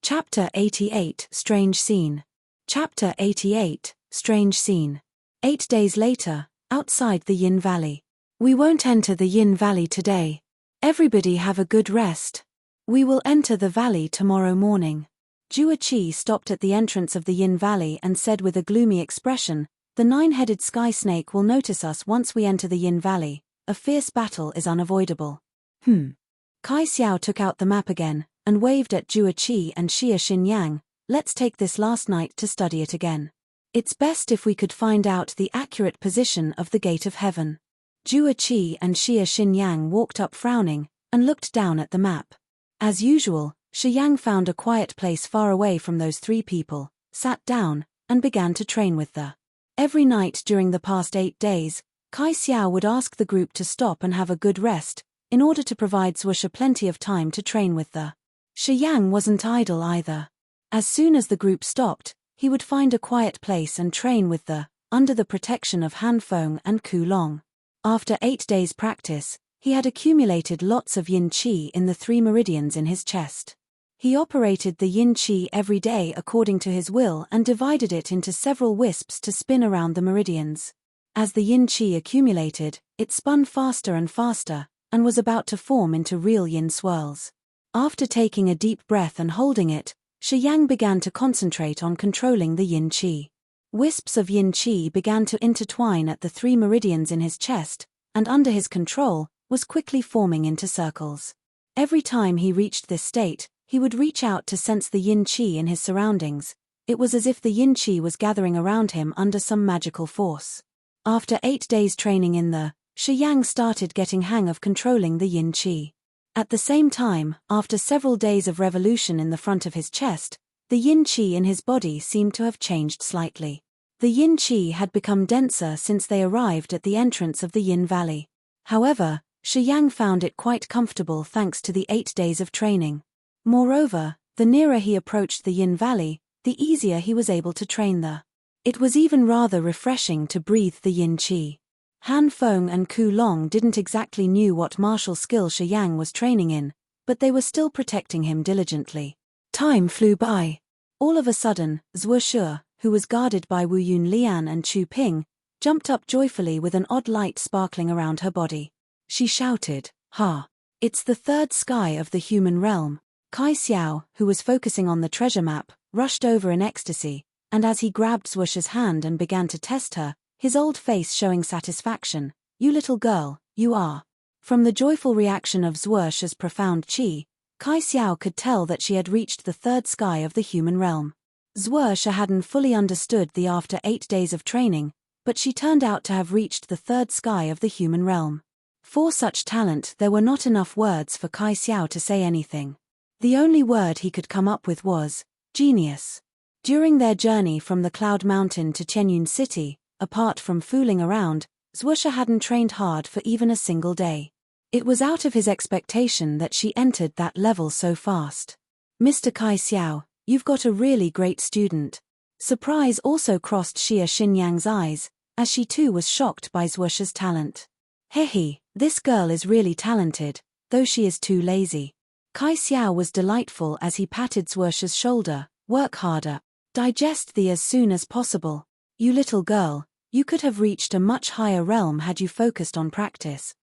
Chapter 88, Strange Scene. Chapter 88, Strange Scene. 8 days later, outside the Yin Valley. We won't enter the Yin Valley today. Everybody have a good rest. We will enter the valley tomorrow morning. Jua Qi stopped at the entrance of the Yin Valley and said with a gloomy expression, "The 9-headed sky snake will notice us once we enter the Yin Valley. A fierce battle is unavoidable." Kai Xiao took out the map again, and waved at Jua Qi and Xia Xinyang. "Let's take this last night to study it again. It's best if we could find out the accurate position of the gate of heaven." Jua Qi and Xia Xinyang walked up frowning, and looked down at the map. As usual, Shiyang found a quiet place far away from those three people, sat down, and began to train with them. Every night during the past 8 days, Kai Xiao would ask the group to stop and have a good rest, in order to provide Zhuosha plenty of time to train with them. Shiyang wasn't idle either. As soon as the group stopped, he would find a quiet place and train with them, under the protection of Han Feng and Ku Long. After 8 days' practice, he had accumulated lots of yin qi in the 3 meridians in his chest. He operated the yin qi every day according to his will and divided it into several wisps to spin around the meridians. As the yin qi accumulated, it spun faster and faster, and was about to form into real yin swirls. After taking a deep breath and holding it, Shiyang began to concentrate on controlling the yin qi. Wisps of yin qi began to intertwine at the 3 meridians in his chest, and under his control, was quickly forming into circles. Every time he reached this state, he would reach out to sense the yin qi in his surroundings. It was as if the yin qi was gathering around him under some magical force. After 8 days training in the, Shiyang started getting hang of controlling the yin qi. At the same time, after several days of revolution in the front of his chest, the yin qi in his body seemed to have changed slightly. The yin qi had become denser since they arrived at the entrance of the Yin Valley. However, Shiyang found it quite comfortable thanks to the 8 days of training. Moreover, the nearer he approached the Yin Valley, the easier he was able to train there. It was even rather refreshing to breathe the yin qi. Han Feng and Ku Long didn't exactly knew what martial skill Shiyang was training in, but they were still protecting him diligently. Time flew by. All of a sudden, Zhuosha, who was guarded by Wu Yunlian and Chu Ping, jumped up joyfully with an odd light sparkling around her body. She shouted, "Ha! It's the 3rd sky of the human realm." Kai Xiao, who was focusing on the treasure map, rushed over in ecstasy, and as he grabbed Zhuosha's hand and began to test her, his old face showing satisfaction, "You little girl, you are." From the joyful reaction of Zhuosha's profound qi, Kai Xiao could tell that she had reached the 3rd sky of the human realm. Zhuosha hadn't fully understood the after 8 days of training, but she turned out to have reached the 3rd sky of the human realm. For such talent there were not enough words for Kai Xiao to say anything. The only word he could come up with was, genius. During their journey from the Cloud Mountain to Tianyun City, apart from fooling around, Zhuosha hadn't trained hard for even a single day. It was out of his expectation that she entered that level so fast. "Mr. Kai Xiao, you've got a really great student." Surprise also crossed Xia Xinyang's eyes, as she too was shocked by Zhuosha's talent. "Hehe, this girl is really talented, though she is too lazy." Kai Xiao was delightful as he patted Zhuosha's shoulder. "Work harder. Digest thee as soon as possible. You little girl, you could have reached a much higher realm had you focused on practice."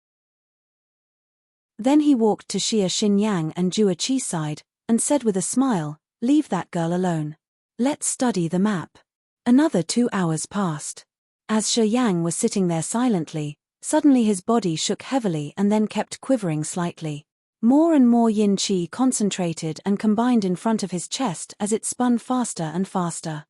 Then he walked to Xia Xinyang and Jua Qi's side, and said with a smile, "Leave that girl alone. Let's study the map." Another 2 hours passed. As Shiyang was sitting there silently, suddenly his body shook heavily and then kept quivering slightly. More and more yin qi concentrated and combined in front of his chest as it spun faster and faster.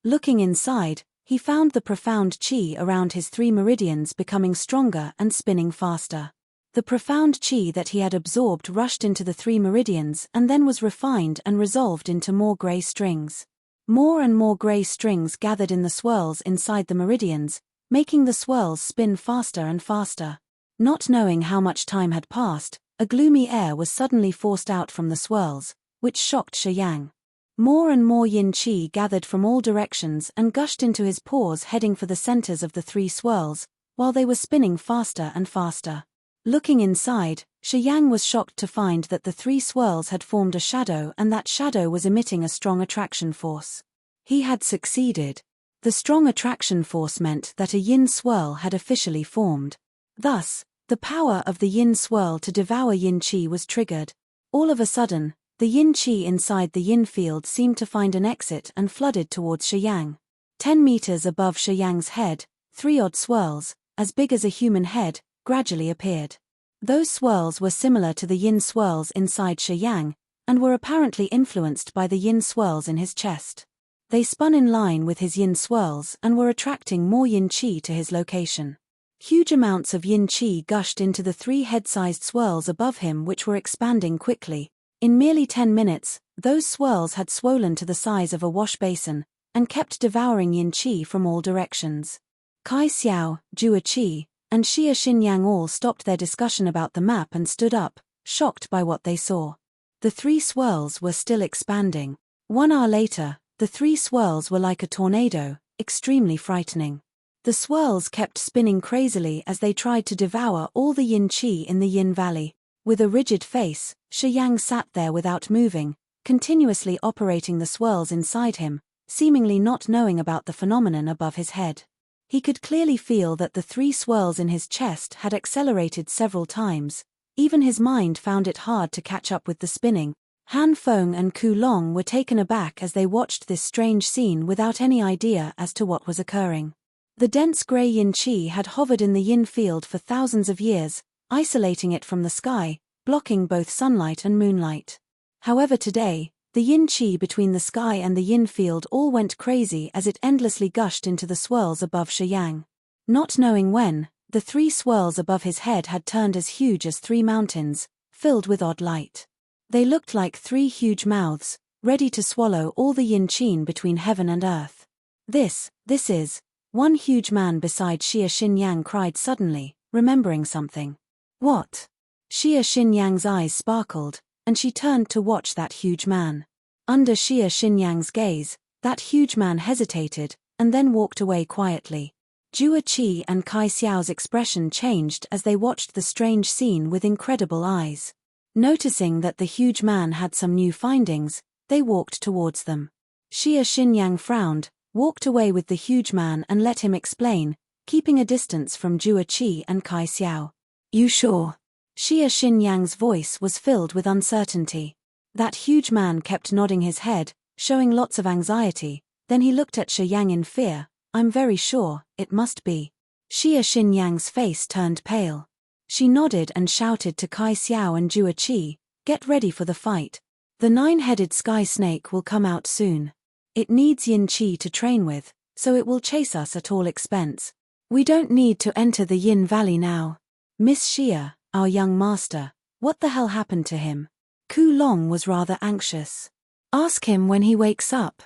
Looking inside, he found the profound qi around his 3 meridians becoming stronger and spinning faster. The profound qi that he had absorbed rushed into the 3 meridians and then was refined and resolved into more gray strings. More and more gray strings gathered in the swirls inside the meridians, making the swirls spin faster and faster. Not knowing how much time had passed, a gloomy air was suddenly forced out from the swirls, which shocked Shiyang. More and more yin qi gathered from all directions and gushed into his pores heading for the centers of the 3 swirls, while they were spinning faster and faster. Looking inside, Shiyang was shocked to find that the 3 swirls had formed a shadow and that shadow was emitting a strong attraction force. He had succeeded. The strong attraction force meant that a yin swirl had officially formed. Thus, the power of the yin swirl to devour yin qi was triggered. All of a sudden, the yin qi inside the yin field seemed to find an exit and flooded towards Shiyang. 10 meters above Shiyang's head, 3 odd swirls, as big as a human head, gradually appeared. Those swirls were similar to the yin swirls inside Shi Yang, and were apparently influenced by the yin swirls in his chest. They spun in line with his yin swirls and were attracting more yin qi to his location. Huge amounts of yin qi gushed into the 3 head-sized swirls above him, which were expanding quickly. In merely 10 minutes, those swirls had swollen to the size of a wash basin, and kept devouring yin qi from all directions. Kai Xiao, Jua Qi, and Xia Xinyang all stopped their discussion about the map and stood up, shocked by what they saw. The 3 swirls were still expanding. 1 hour later, the 3 swirls were like a tornado, extremely frightening. The swirls kept spinning crazily as they tried to devour all the yin qi in the yin valley. With a rigid face, Shi Yang sat there without moving, continuously operating the swirls inside him, seemingly not knowing about the phenomenon above his head. He could clearly feel that the 3 swirls in his chest had accelerated several times. Even his mind found it hard to catch up with the spinning. Han Feng and Ku Long were taken aback as they watched this strange scene without any idea as to what was occurring. The dense grey yin qi had hovered in the yin field for thousands of years, isolating it from the sky, blocking both sunlight and moonlight. However, today, the yin qi between the sky and the yin field all went crazy as it endlessly gushed into the swirls above Shi Yang. Not knowing when, the 3 swirls above his head had turned as huge as 3 mountains, filled with odd light. They looked like 3 huge mouths, ready to swallow all the yin qi between heaven and earth. This is, one huge man beside Xia Xinyang cried suddenly, remembering something. What? Xia Xinyang's eyes sparkled, and she turned to watch that huge man. Under Xia Xinyang's gaze, that huge man hesitated, and then walked away quietly. Jua Qi and Kai Xiao's expression changed as they watched the strange scene with incredible eyes. Noticing that the huge man had some new findings, they walked towards them. Xia Xinyang frowned, walked away with the huge man and let him explain, keeping a distance from Jua Qi and Kai Xiao. You sure? Xia Xinyang's voice was filled with uncertainty. That huge man kept nodding his head, showing lots of anxiety, then he looked at Shi Yang in fear. I'm very sure, it must be. Xia Xinyang's face turned pale. She nodded and shouted to Kai Xiao and Jua Qi, get ready for the fight. The 9-headed sky snake will come out soon. It needs yin qi to train with, so it will chase us at all expense. We don't need to enter the yin valley now. Miss Xia, our young master, what the hell happened to him? Ku Long was rather anxious. Ask him when he wakes up.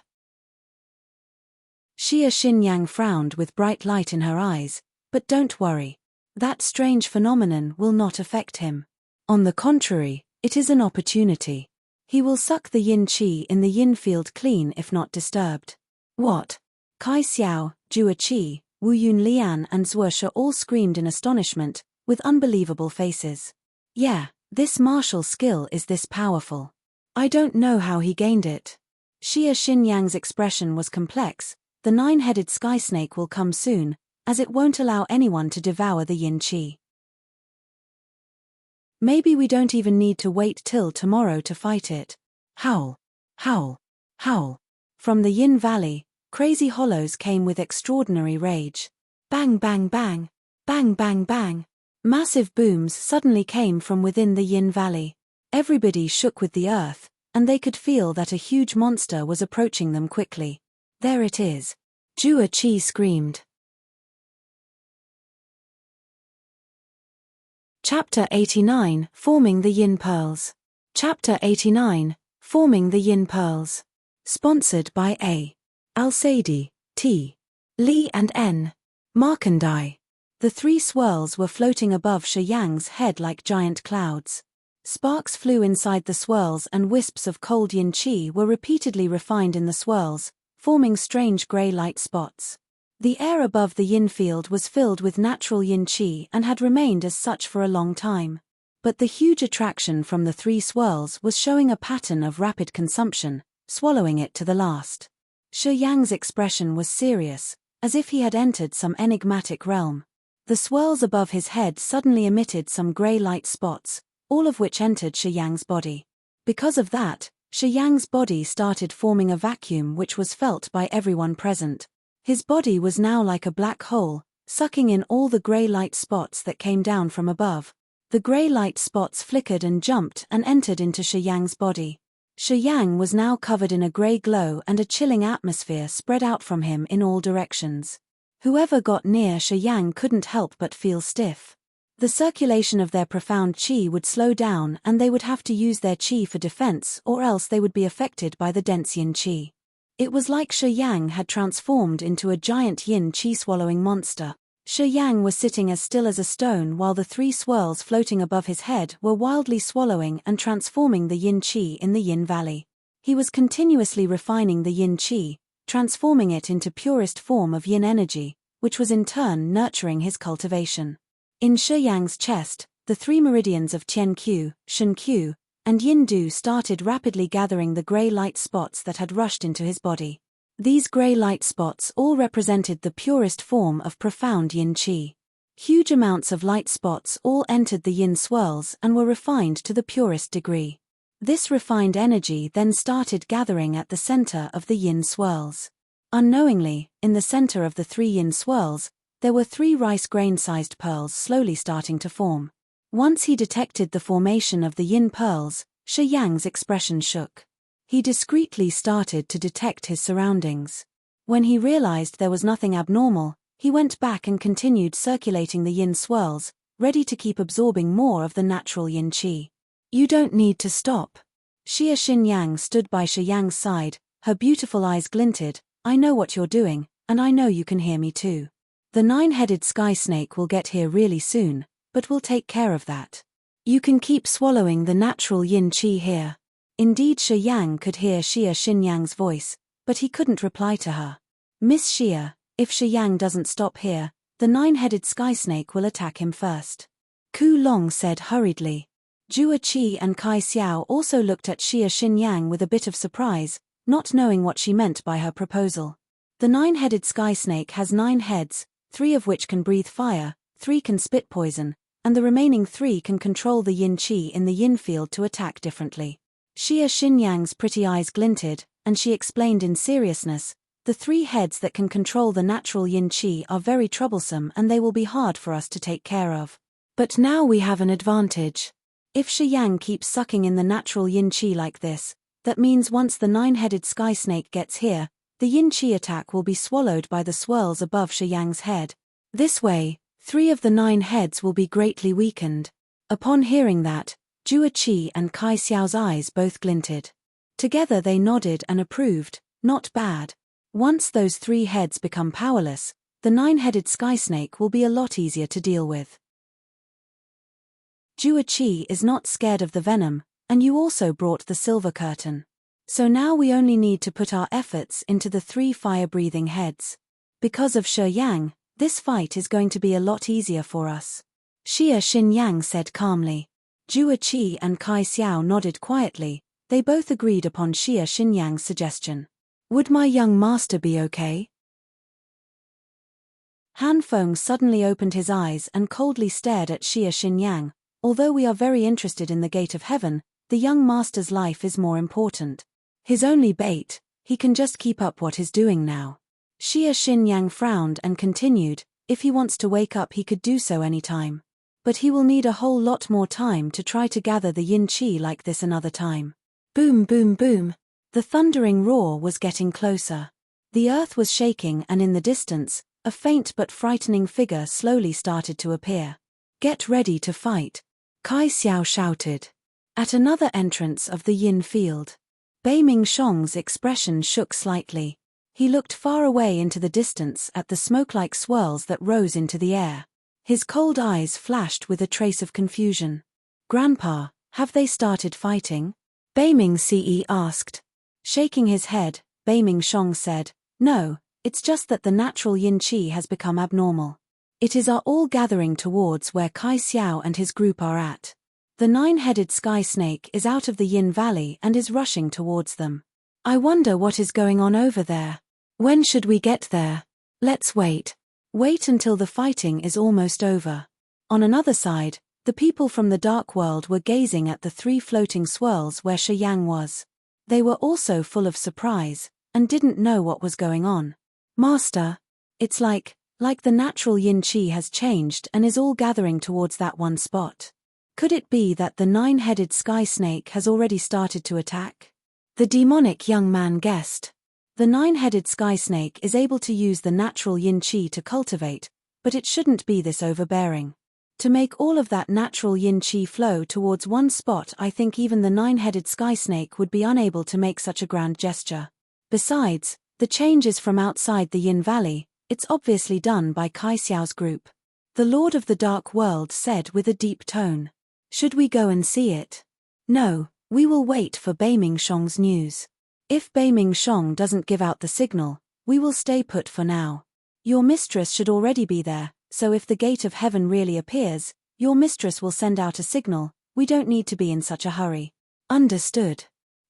Xia Xinyang frowned with bright light in her eyes, but don't worry. That strange phenomenon will not affect him. On the contrary, it is an opportunity. He will suck the yin qi in the yin field clean if not disturbed. What? Kai Xiao, Jua Qi, Wu Yun Lian and Zuosha all screamed in astonishment, with unbelievable faces. Yeah, this martial skill is this powerful. I don't know how he gained it. Xia Xinyang's expression was complex. The 9-headed sky snake will come soon, as it won't allow anyone to devour the yin qi. Maybe we don't even need to wait till tomorrow to fight it. Howl, howl, howl. From the yin valley, crazy hollows came with extraordinary rage. Bang bang bang, bang bang bang. Massive booms suddenly came from within the yin valley. Everybody shook with the earth, and they could feel that a huge monster was approaching them quickly. There it is. Jua Qi screamed. Chapter 89, Forming the Yin Pearls. Chapter 89, Forming the Yin Pearls. Sponsored by A. Al-Saidi, T. Li and N. Markandai. The 3 swirls were floating above Shi Yang's head like giant clouds. Sparks flew inside the swirls and wisps of cold yin qi were repeatedly refined in the swirls, forming strange grey light spots. The air above the yin field was filled with natural yin qi and had remained as such for a long time. But the huge attraction from the 3 swirls was showing a pattern of rapid consumption, swallowing it to the last. Shi Yang's expression was serious, as if he had entered some enigmatic realm. The swirls above his head suddenly emitted some grey light spots, all of which entered Shi Yang's body. Because of that, Shi Yang's body started forming a vacuum which was felt by everyone present. His body was now like a black hole, sucking in all the grey light spots that came down from above. The grey light spots flickered and jumped and entered into Shi Yang's body. Shi Yang was now covered in a grey glow and a chilling atmosphere spread out from him in all directions. Whoever got near Shi Yang couldn't help but feel stiff. The circulation of their profound qi would slow down and they would have to use their qi for defense, or else they would be affected by the dense yin qi. It was like Shi Yang had transformed into a giant yin qi-swallowing monster. Shi Yang was sitting as still as a stone while the 3 swirls floating above his head were wildly swallowing and transforming the yin qi in the yin valley. He was continuously refining the yin qi, transforming it into purest form of yin energy, which was in turn nurturing his cultivation. In Shi Yang's chest, the 3 meridians of Tianqiu, Shenqiu, and Yin-Du started rapidly gathering the grey light spots that had rushed into his body. These grey light spots all represented the purest form of profound yin qi. Huge amounts of light spots all entered the yin swirls and were refined to the purest degree. This refined energy then started gathering at the center of the yin swirls. Unknowingly, in the center of the 3 yin swirls, there were 3 rice grain-sized pearls slowly starting to form. Once he detected the formation of the yin pearls, Shi Yang's expression shook. He discreetly started to detect his surroundings. When he realized there was nothing abnormal, he went back and continued circulating the yin swirls, ready to keep absorbing more of the natural yin qi. You don't need to stop. Xia Xinyang stood by Shi Yang's side, her beautiful eyes glinted. I know what you're doing, and I know you can hear me too. The 9-headed sky snake will get here really soon, but we'll take care of that. You can keep swallowing the natural yin qi here. Indeed, Shi Yang could hear Xia Xinyang's voice, but he couldn't reply to her. Miss Xia, if Shi Yang doesn't stop here, the 9-headed sky snake will attack him first. Ku Long said hurriedly. Jua Qi and Kai Xiao also looked at Xia Xinyang with a bit of surprise, not knowing what she meant by her proposal. The 9-headed sky snake has 9 heads, 3 of which can breathe fire, 3 can spit poison, and the remaining 3 can control the yin qi in the yin field to attack differently. Xia Xinyang's pretty eyes glinted, and she explained in seriousness, the 3 heads that can control the natural yin qi are very troublesome and they will be hard for us to take care of. But now we have an advantage. If Shi Yang keeps sucking in the natural yin qi like this, that means once the 9-headed sky snake gets here, the yin qi attack will be swallowed by the swirls above Shi Yang's head. This way, 3 of the 9 heads will be greatly weakened. Upon hearing that, Jua Qi and Kai Xiao's eyes both glinted. Together they nodded and approved. Not bad. Once those 3 heads become powerless, the 9-headed sky snake will be a lot easier to deal with. Jua Qi is not scared of the venom, and you also brought the silver curtain. So now we only need to put our efforts into the 3 fire-breathing heads. Because of Shi Yang, this fight is going to be a lot easier for us. Xia Xinyang said calmly. Jua Qi and Kai Xiao nodded quietly. They both agreed upon Xia Xinyang's suggestion. Would my young master be okay? Han Feng suddenly opened his eyes and coldly stared at Xia Xinyang. Although we are very interested in the gate of heaven, the young master's life is more important. His only bait, he can just keep up what he's doing now. Xia Xinyang frowned and continued, if he wants to wake up he could do so anytime. But he will need a whole lot more time to try to gather the yin qi like this another time. Boom boom boom. The thundering roar was getting closer. The earth was shaking and in the distance, a faint but frightening figure slowly started to appear. Get ready to fight. Kai Xiao shouted. At another entrance of the yin field, Bei Mingshong's expression shook slightly. He looked far away into the distance at the smoke-like swirls that rose into the air. His cold eyes flashed with a trace of confusion. Grandpa, have they started fighting? Bei Mingce asked. Shaking his head, Bei Mingshong said, no, it's just that the natural yin qi has become abnormal. It is our all gathering towards where Kai Xiao and his group are at. The 9-headed sky snake is out of the yin valley and is rushing towards them. I wonder what is going on over there. When should we get there? Let's wait. Wait until the fighting is almost over. On another side, the people from the dark world were gazing at the 3 floating swirls where Shi Yang was. They were also full of surprise, and didn't know what was going on. Master, it's like the natural yin qi has changed and is all gathering towards that one spot. Could it be that the nine-headed sky snake has already started to attack? The demonic young man guessed. The nine-headed sky snake is able to use the natural yin qi to cultivate, but it shouldn't be this overbearing. To make all of that natural yin qi flow towards one spot, I think even the nine-headed sky snake would be unable to make such a grand gesture. Besides, the change is from outside the Yin Valley, it's obviously done by Kai Xiao's group. The Lord of the Dark World said with a deep tone. Should we go and see it? No, we will wait for Bei Mingshong's news. If Bei Mingshong doesn't give out the signal, we will stay put for now. Your mistress should already be there, so if the gate of heaven really appears, your mistress will send out a signal. We don't need to be in such a hurry. Understood.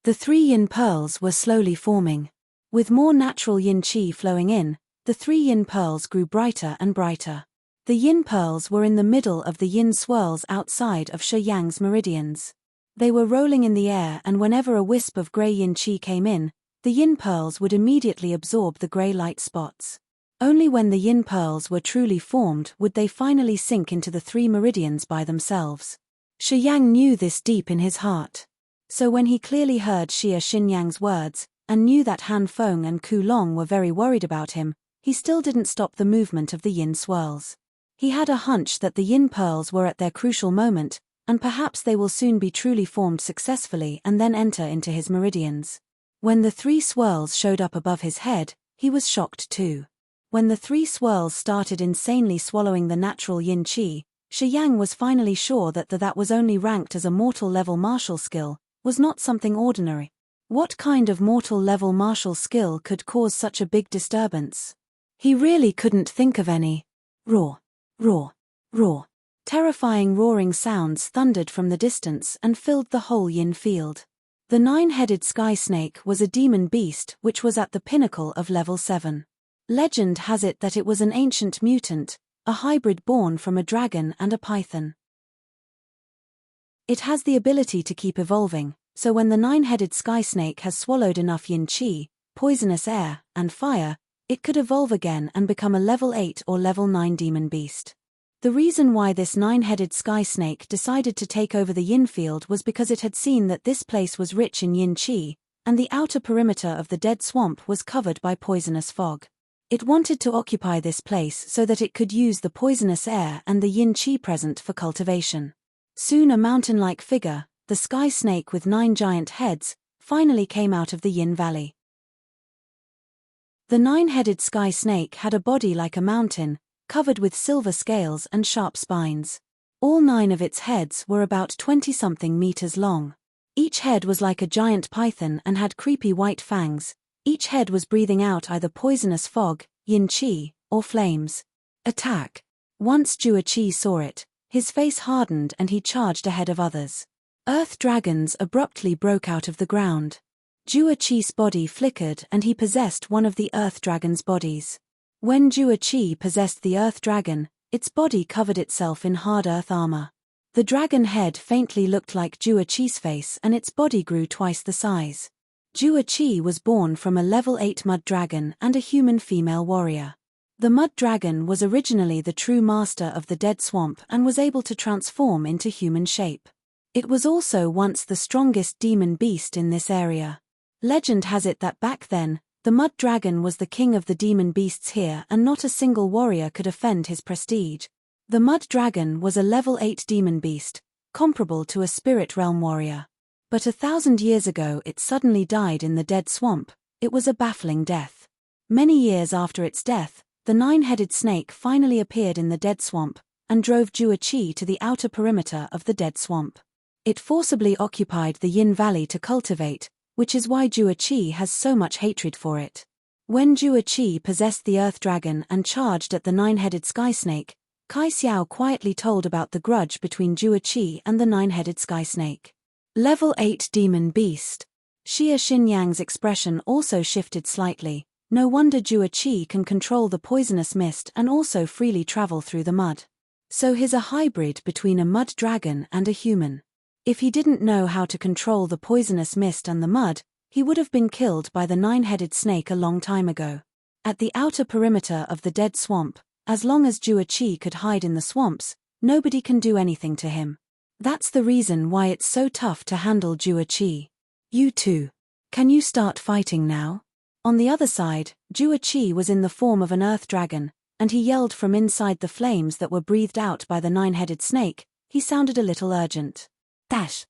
The 3 yin pearls were slowly forming. With more natural yin qi flowing in, the 3 yin pearls grew brighter and brighter. The yin pearls were in the middle of the yin swirls outside of Shi Yang's meridians. They were rolling in the air, and whenever a wisp of grey yin qi came in, the yin pearls would immediately absorb the grey light spots. Only when the yin pearls were truly formed would they finally sink into the 3 meridians by themselves. Shi Yang knew this deep in his heart. So when he clearly heard Xia Xinyang's words, and knew that Han Feng and Ku Long were very worried about him, he still didn't stop the movement of the yin swirls. He had a hunch that the yin pearls were at their crucial moment, and perhaps they will soon be truly formed successfully and then enter into his meridians. When the 3 swirls showed up above his head, he was shocked too. When the 3 swirls started insanely swallowing the natural yin qi, Shi Yang was finally sure that that was only ranked as a mortal level martial skill, was not something ordinary. What kind of mortal level martial skill could cause such a big disturbance? He really couldn't think of any. Roar, roar, roar. Terrifying roaring sounds thundered from the distance and filled the whole yin field. The 9-headed sky snake was a demon beast which was at the pinnacle of level 7. Legend has it that it was an ancient mutant, a hybrid born from a dragon and a python. It has the ability to keep evolving, so when the 9-headed sky snake has swallowed enough yin qi, poisonous air, and fire, it could evolve again and become a level 8 or level 9 demon beast. The reason why this 9-headed sky snake decided to take over the yin field was because it had seen that this place was rich in yin qi, and the outer perimeter of the dead swamp was covered by poisonous fog. It wanted to occupy this place so that it could use the poisonous air and the yin qi present for cultivation. Soon a mountain-like figure, the sky snake with 9 giant heads, finally came out of the yin valley. The 9-headed sky snake had a body like a mountain, covered with silver scales and sharp spines. All 9 of its heads were about 20-something meters long. Each head was like a giant python and had creepy white fangs. Each head was breathing out either poisonous fog, yin qi, or flames. Attack! Once Jua Qi saw it, his face hardened and he charged ahead of others. Earth dragons abruptly broke out of the ground. Jua Qi's body flickered and he possessed one of the earth dragon's bodies. When Jua Qi possessed the earth dragon, its body covered itself in hard earth armor. The dragon head faintly looked like Jua Qi's face and its body grew twice the size. Jua Qi was born from a level 8 mud dragon and a human female warrior. The mud dragon was originally the true master of the dead swamp and was able to transform into human shape. It was also once the strongest demon beast in this area. Legend has it that back then, the mud dragon was the king of the demon beasts here and not a single warrior could offend his prestige. The mud dragon was a level 8 demon beast, comparable to a spirit realm warrior. But 1,000 years ago it suddenly died in the dead swamp. It was a baffling death. Many years after its death, the 9-headed snake finally appeared in the dead swamp, and drove Jua Qi to the outer perimeter of the dead swamp. It forcibly occupied the Yin Valley to cultivate, which is why Jua Qi has so much hatred for it. When Jua Qi possessed the earth dragon and charged at the 9-headed sky snake, Kai Xiao quietly told about the grudge between Jua Qi and the 9-headed sky snake. Level 8 Demon Beast. Xia Xinyang's expression also shifted slightly. No wonder Jua Qi can control the poisonous mist and also freely travel through the mud. So he's a hybrid between a mud dragon and a human. If he didn't know how to control the poisonous mist and the mud, he would have been killed by the 9-headed snake a long time ago. At the outer perimeter of the dead swamp, as long as Jua Qi could hide in the swamps, nobody can do anything to him. That's the reason why it's so tough to handle Jua-Chi. You too. Can you start fighting now? On the other side, Jua-Chi was in the form of an earth dragon, and he yelled from inside the flames that were breathed out by the nine-headed snake. He sounded a little urgent. Dash.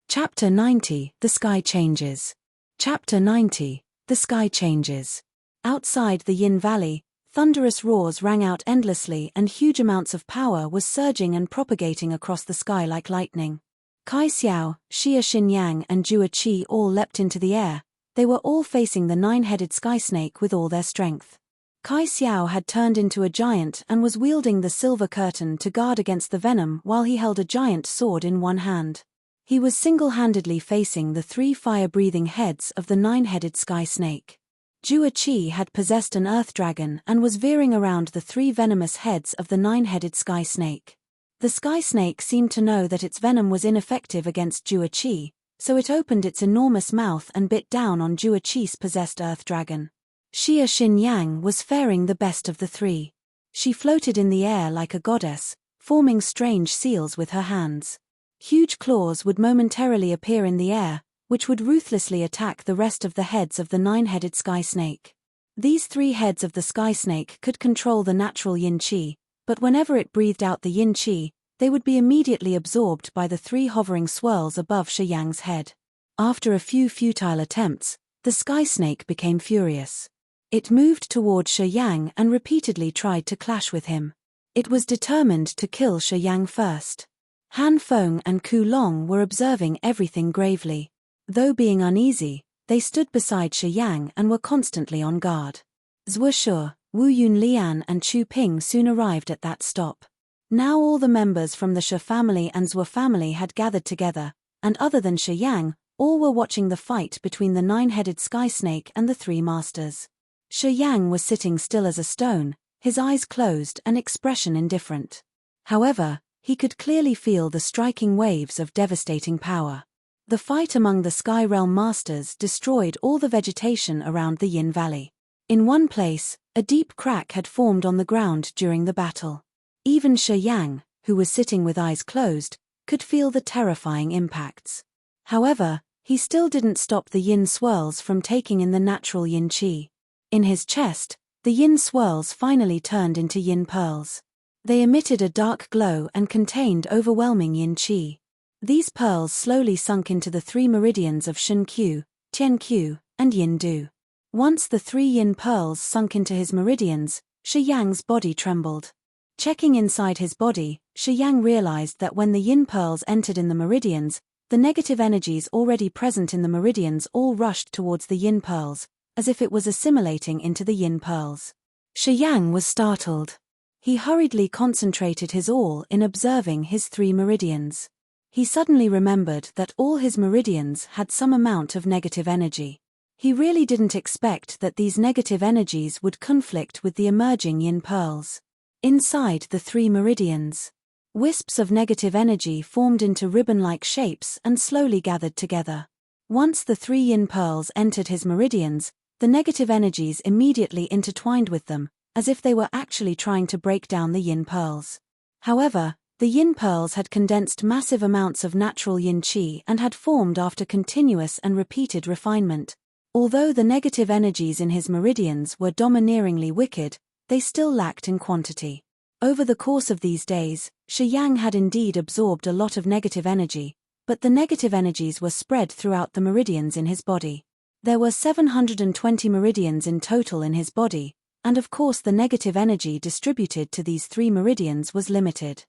Chapter 90, The Sky Changes. Chapter 90, The Sky Changes. Outside the Yin Valley, thunderous roars rang out endlessly and huge amounts of power was surging and propagating across the sky like lightning. Kai Xiao, Xia Xinyang and Jua-Chi all leapt into the air. They were all facing the nine-headed sky snake with all their strength. Kai Xiao had turned into a giant and was wielding the silver curtain to guard against the venom while he held a giant sword in one hand. He was single-handedly facing the three fire-breathing heads of the nine-headed sky snake. Jua-Chi had possessed an earth dragon and was veering around the three venomous heads of the nine-headed sky snake. The sky snake seemed to know that its venom was ineffective against Jua-Chi, so it opened its enormous mouth and bit down on Jua-Chi's possessed earth dragon. Xia Xinyang was faring the best of the three. She floated in the air like a goddess, forming strange seals with her hands. Huge claws would momentarily appear in the air, which would ruthlessly attack the rest of the heads of the nine-headed sky snake. These three heads of the sky snake could control the natural yin qi, but whenever it breathed out the yin qi, they would be immediately absorbed by the three hovering swirls above Shi Yang's head. After a few futile attempts, the sky snake became furious. It moved toward Shi Yang and repeatedly tried to clash with him. It was determined to kill Shi Yang first. Han Feng and Ku Long were observing everything gravely. Though being uneasy, they stood beside Shi Yang and were constantly on guard. Zhuo Shu, Wu Yunlian and Chu Ping soon arrived at that stop. Now all the members from the Shi family and Zhuo family had gathered together, and other than Shi Yang, all were watching the fight between the nine-headed sky snake and the three masters. Shi Yang was sitting still as a stone, his eyes closed and expression indifferent. However, he could clearly feel the striking waves of devastating power. The fight among the Sky Realm Masters destroyed all the vegetation around the Yin Valley. In one place, a deep crack had formed on the ground during the battle. Even Shi Yang, who was sitting with eyes closed, could feel the terrifying impacts. However, he still didn't stop the Yin swirls from taking in the natural Yin Qi. In his chest, the Yin swirls finally turned into Yin pearls. They emitted a dark glow and contained overwhelming Yin Qi. These pearls slowly sunk into the three meridians of Shen Q, Tian Q, and Yin Du. Once the three Yin pearls sunk into his meridians, Shi Yang's body trembled. Checking inside his body, Shi Yang realized that when the Yin pearls entered in the meridians, the negative energies already present in the meridians all rushed towards the Yin pearls, as if it was assimilating into the Yin pearls. Shi Yang was startled. He hurriedly concentrated his all in observing his three meridians. He suddenly remembered that all his meridians had some amount of negative energy. He really didn't expect that these negative energies would conflict with the emerging Yin pearls. Inside the three meridians, wisps of negative energy formed into ribbon-like shapes and slowly gathered together. Once the three Yin pearls entered his meridians, the negative energies immediately intertwined with them, as if they were actually trying to break down the Yin pearls. However, the Yin pearls had condensed massive amounts of natural Yin Qi and had formed after continuous and repeated refinement. Although the negative energies in his meridians were domineeringly wicked, they still lacked in quantity. Over the course of these days, Shi Yang had indeed absorbed a lot of negative energy, but the negative energies were spread throughout the meridians in his body. There were 720 meridians in total in his body, and of course the negative energy distributed to these three meridians was limited.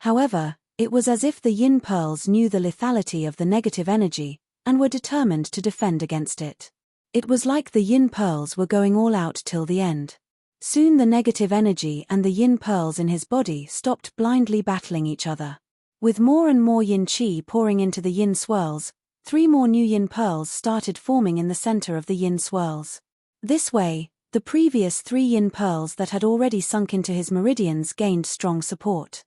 However, it was as if the Yin pearls knew the lethality of the negative energy, and were determined to defend against it. It was like the Yin pearls were going all out till the end. Soon the negative energy and the Yin pearls in his body stopped blindly battling each other. With more and more Yin Qi pouring into the Yin swirls, three more new Yin pearls started forming in the center of the Yin swirls. This way, the previous three Yin pearls that had already sunk into his meridians gained strong support.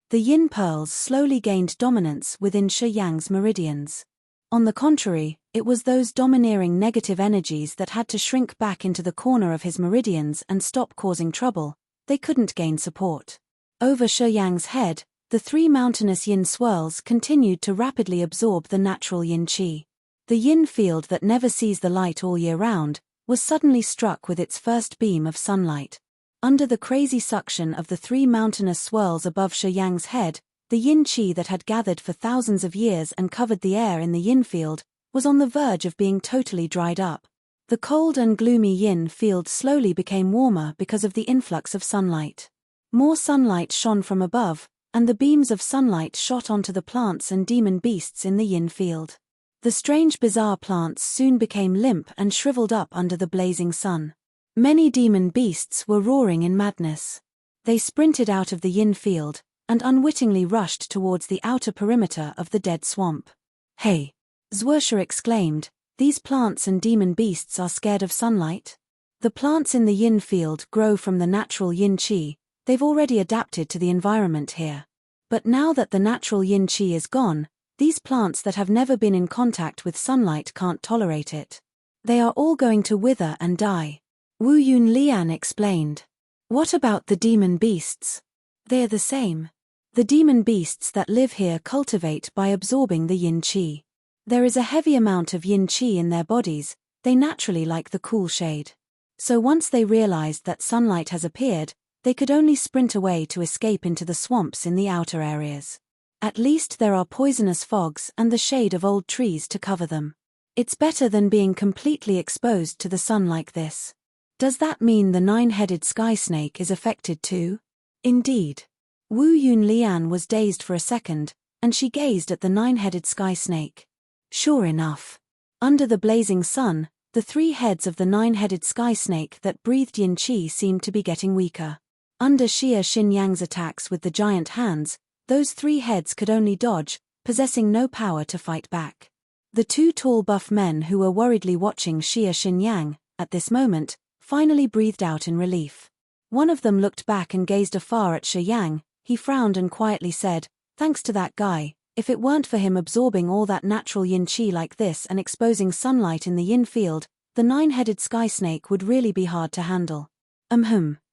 The Yin pearls slowly gained dominance within Shi Yang's meridians. On the contrary, It was those domineering negative energies that had to shrink back into the corner of his meridians and stop causing trouble. They couldn't gain support. Over Shi Yang's head, the three mountainous yin swirls continued to rapidly absorb the natural yin qi. The yin field that never sees the light all year round was suddenly struck with its first beam of sunlight. Under the crazy suction of the three mountainous swirls above Shi Yang's head, the yin qi that had gathered for thousands of years and covered the air in the yin field was on the verge of being totally dried up. The cold and gloomy yin field slowly became warmer because of the influx of sunlight. More sunlight shone from above, and the beams of sunlight shot onto the plants and demon beasts in the yin field. The strange bizarre plants soon became limp and shriveled up under the blazing sun. Many demon beasts were roaring in madness. They sprinted out of the yin field, and unwittingly rushed towards the outer perimeter of the dead swamp. "Hey!" Zhuosha exclaimed, "These plants and demon beasts are scared of sunlight?" The plants in the yin field grow from the natural yin qi. They've already adapted to the environment here. But now that the natural yin qi is gone, these plants that have never been in contact with sunlight can't tolerate it. They are all going to wither and die. Wu Yunlian explained. "What about the demon beasts?" "They're the same. The demon beasts that live here cultivate by absorbing the yin qi. There is a heavy amount of yin qi in their bodies. They naturally like the cool shade. So once they realized that sunlight has appeared, they could only sprint away to escape into the swamps in the outer areas. At least there are poisonous fogs and the shade of old trees to cover them. It's better than being completely exposed to the sun like this." "Does that mean the nine-headed sky snake is affected too?" "Indeed." Wu Yunlian was dazed for a second, and she gazed at the nine-headed sky snake. Sure enough. Under the blazing sun, the three heads of the nine-headed sky snake that breathed yin qi seemed to be getting weaker. Under Xia Xinyang's attacks with the giant hands, those three heads could only dodge, possessing no power to fight back. The two tall buff men who were worriedly watching Xia Xinyang, at this moment, finally breathed out in relief. One of them looked back and gazed afar at Shi Yang. He frowned and quietly said, "Thanks to that guy, if it weren't for him absorbing all that natural yin qi like this and exposing sunlight in the yin field, the nine-headed sky snake would really be hard to handle.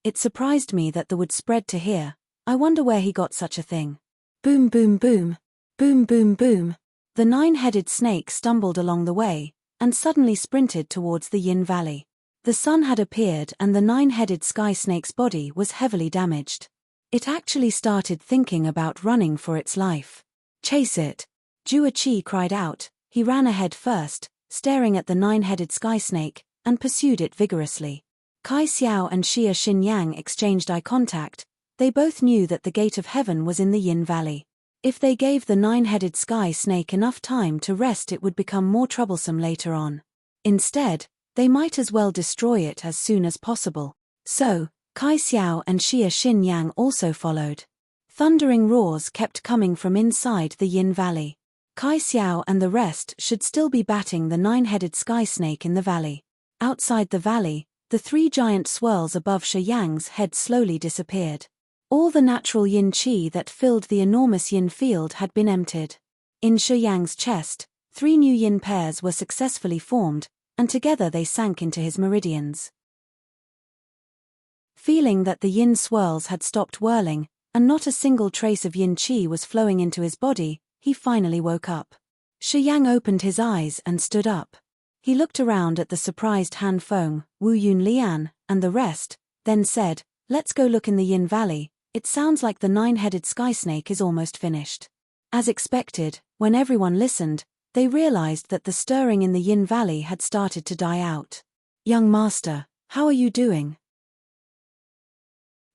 It surprised me that the would spread to here. I wonder where he got such a thing." Boom boom boom. Boom boom boom. The nine-headed snake stumbled along the way, and suddenly sprinted towards the yin valley. The sun had appeared and the nine-headed sky snake's body was heavily damaged. It actually started thinking about running for its life. "Chase it!" Jua Qi cried out. He ran ahead first, staring at the nine-headed sky snake, and pursued it vigorously. Kai Xiao and Xia Xinyang exchanged eye contact. They both knew that the gate of heaven was in the Yin Valley. If they gave the nine-headed sky snake enough time to rest, it would become more troublesome later on. Instead, they might as well destroy it as soon as possible. So, Kai Xiao and Xia Xinyang also followed. Thundering roars kept coming from inside the Yin Valley. Kai Xiao and the rest should still be batting the nine-headed sky snake in the valley. Outside the valley, the three giant swirls above Shi Yang's head slowly disappeared. All the natural yin qi that filled the enormous yin field had been emptied. In Shi Yang's chest, three new yin pairs were successfully formed, and together they sank into his meridians. Feeling that the yin swirls had stopped whirling, and not a single trace of yin qi was flowing into his body, he finally woke up. Shi Yang opened his eyes and stood up. He looked around at the surprised Han Feng, Wu Yunlian, and the rest, then said, "Let's go look in the Yin Valley. It sounds like the nine-headed sky snake is almost finished." As expected, when everyone listened, they realized that the stirring in the Yin Valley had started to die out. "Young master, how are you doing?"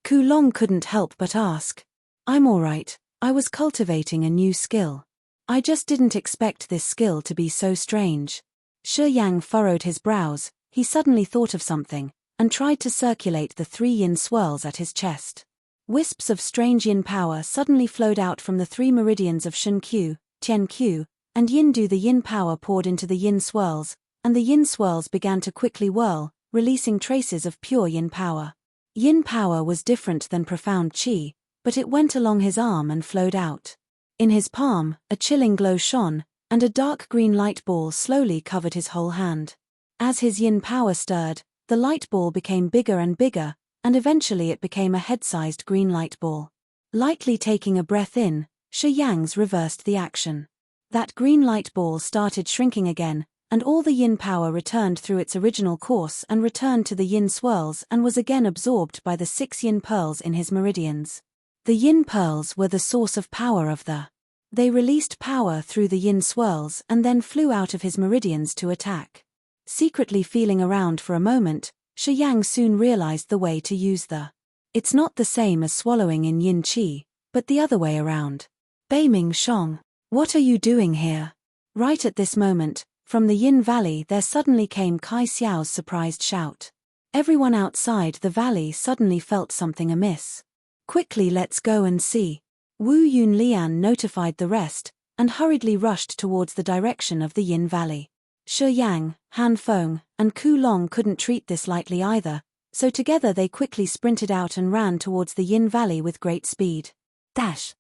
Ku Long couldn't help but ask. "I'm all right. I was cultivating a new skill. I just didn't expect this skill to be so strange." Shi Yang furrowed his brows. He suddenly thought of something, and tried to circulate the three yin swirls at his chest. Wisps of strange yin power suddenly flowed out from the three meridians of Shen Q, Tian Q, and Yin Du. The yin power poured into the yin swirls, and the yin swirls began to quickly whirl, releasing traces of pure yin power. Yin power was different than profound qi, but it went along his arm and flowed out. In his palm, a chilling glow shone, and a dark green light ball slowly covered his whole hand. As his yin power stirred, the light ball became bigger and bigger, and eventually it became a head-sized green light ball. Lightly taking a breath in, Shi Yang's reversed the action. That green light ball started shrinking again, and all the yin power returned through its original course and returned to the yin swirls and was again absorbed by the 6 yin pearls in his meridians. The yin pearls were the source of power of the. They released power through the yin swirls and then flew out of his meridians to attack. Secretly feeling around for a moment, Shi Yang soon realized the way to use the. It's not the same as swallowing in yin qi, but the other way around. Beiming Shong, what are you doing here? Right at this moment, from the Yin Valley there suddenly came Kai Xiao's surprised shout. Everyone outside the valley suddenly felt something amiss. Quickly, let's go and see. Wu Yunlian notified the rest, and hurriedly rushed towards the direction of the Yin Valley. Shi Yang, Han Feng, and Ku Long couldn't treat this lightly either, so together they quickly sprinted out and ran towards the Yin Valley with great speed. Dash!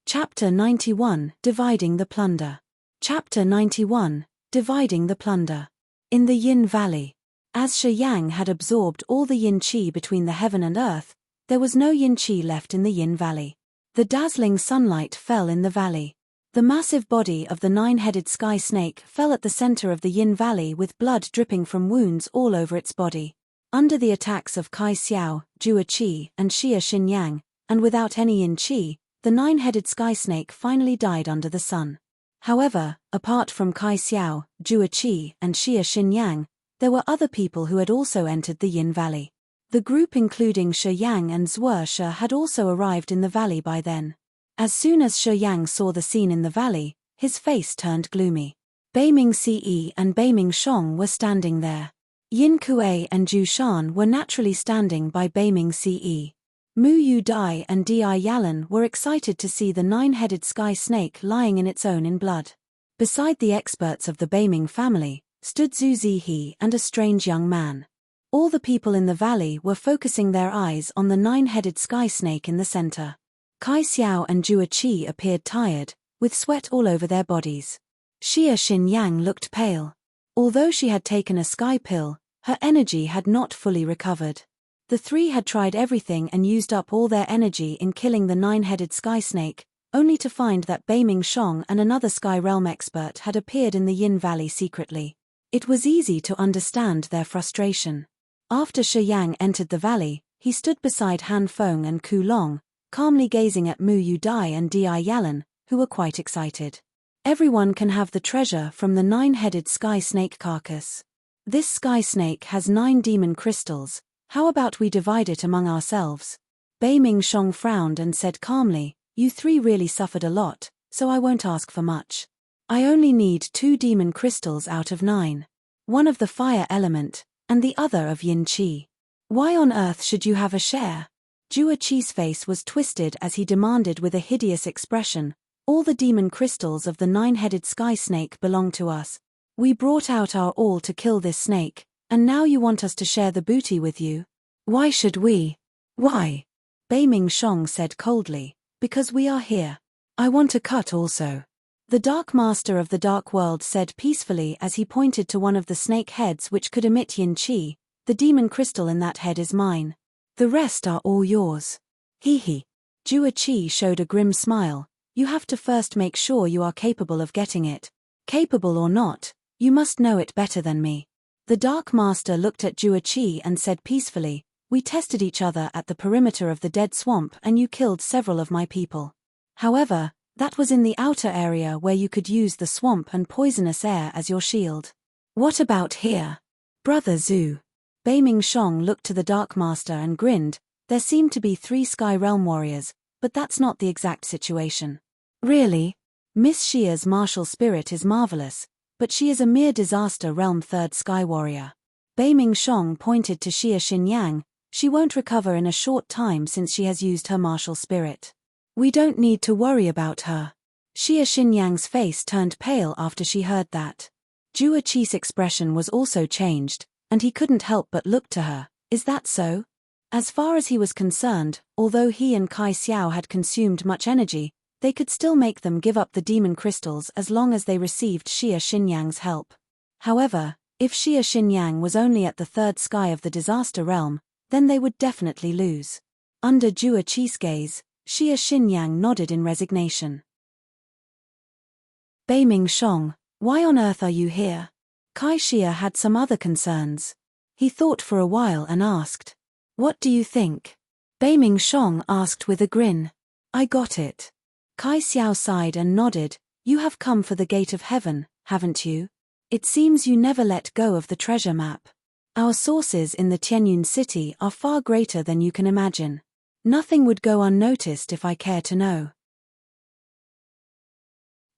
Chapter 91, Dividing the Plunder. Chapter 91, Dividing the Plunder. In the Yin Valley. As Shi Yang had absorbed all the yin qi between the heaven and earth, there was no yin qi left in the Yin Valley. The dazzling sunlight fell in the valley. The massive body of the 9-headed sky snake fell at the center of the Yin Valley with blood dripping from wounds all over its body. Under the attacks of Kai Xiao, Jua Qi, and Xia Xinyang, and without any yin qi, the 9-headed sky snake finally died under the sun. However, apart from Kai Xiao, Jua Qi, and Xia Xinyang, there were other people who had also entered the Yin Valley. The group including Shi Yang and Zhuo Shi had also arrived in the valley by then. As soon as Shi Yang saw the scene in the valley, his face turned gloomy. Beiming Ce and Beiming Shong were standing there. Yin Kuei and Zhu Shan were naturally standing by Beiming Ce. Mu Yu Dai and Di Yalan were excited to see the 9-headed sky snake lying in its own in blood. Beside the experts of the Beiming family, stood Zhu Zihe and a strange young man. All the people in the valley were focusing their eyes on the 9-headed sky snake in the center. Kai Xiao and Jua Qi appeared tired, with sweat all over their bodies. Xia Xinyang looked pale. Although she had taken a sky pill, her energy had not fully recovered. The three had tried everything and used up all their energy in killing the 9-headed sky snake, only to find that Beiming Shong and another Sky Realm expert had appeared in the Yin Valley secretly. It was easy to understand their frustration. After Shi Yang entered the valley, he stood beside Han Feng and Ku Long, calmly gazing at Mu Yu Dai and Di Yalan, who were quite excited. Everyone can have the treasure from the 9-headed sky snake carcass. This sky snake has 9 demon crystals. How about we divide it among ourselves? Beiming Shong frowned and said calmly, you 3 really suffered a lot, so I won't ask for much. I only need 2 demon crystals out of 9. One of the fire element, and the other of yin qi. Why on earth should you have a share? Jua Qi's face was twisted as he demanded with a hideous expression, all the demon crystals of the 9-headed sky snake belong to us. We brought out our all to kill this snake, and now you want us to share the booty with you? Why should we? Why? Beiming Shong said coldly, because we are here. I want a cut also. The Dark Master of the Dark World said peacefully as he pointed to one of the snake heads which could emit yin qi, the demon crystal in that head is mine. The rest are all yours. Hee hee. Jua Qi showed a grim smile, you have to first make sure you are capable of getting it. Capable or not, you must know it better than me. The Dark Master looked at Jua Qi and said peacefully, we tested each other at the perimeter of the dead swamp and you killed several of my people. However, that was in the outer area where you could use the swamp and poisonous air as your shield. What about here? Brother Zhu. Beiming Shong looked to the Dark Master and grinned, there seemed to be 3 Sky Realm warriors, but that's not the exact situation. Really? Miss Xia's martial spirit is marvelous, but she is a mere disaster realm 3rd Sky Warrior. Beiming Shong pointed to Xia Xinyang, she won't recover in a short time since she has used her martial spirit. We don't need to worry about her. Xia Xinyang's face turned pale after she heard that. Jua Qi's expression was also changed, and he couldn't help but look to her, is that so? As far as he was concerned, although he and Kai Xiao had consumed much energy, they could still make them give up the demon crystals as long as they received Xia Xinyang's help. However, if Xia Xinyang was only at the third sky of the disaster realm, then they would definitely lose. Under Jua Qi's gaze, Xia Xinyang nodded in resignation. Beiming Shong, why on earth are you here? Kai Xia had some other concerns. He thought for a while and asked, "What do you think?" Beiming Shong asked with a grin. "I got it." Kai Xiao sighed and nodded. "You have come for the gate of heaven, haven't you? It seems you never let go of the treasure map. Our sources in the Tianyun city are far greater than you can imagine. Nothing would go unnoticed if I care to know."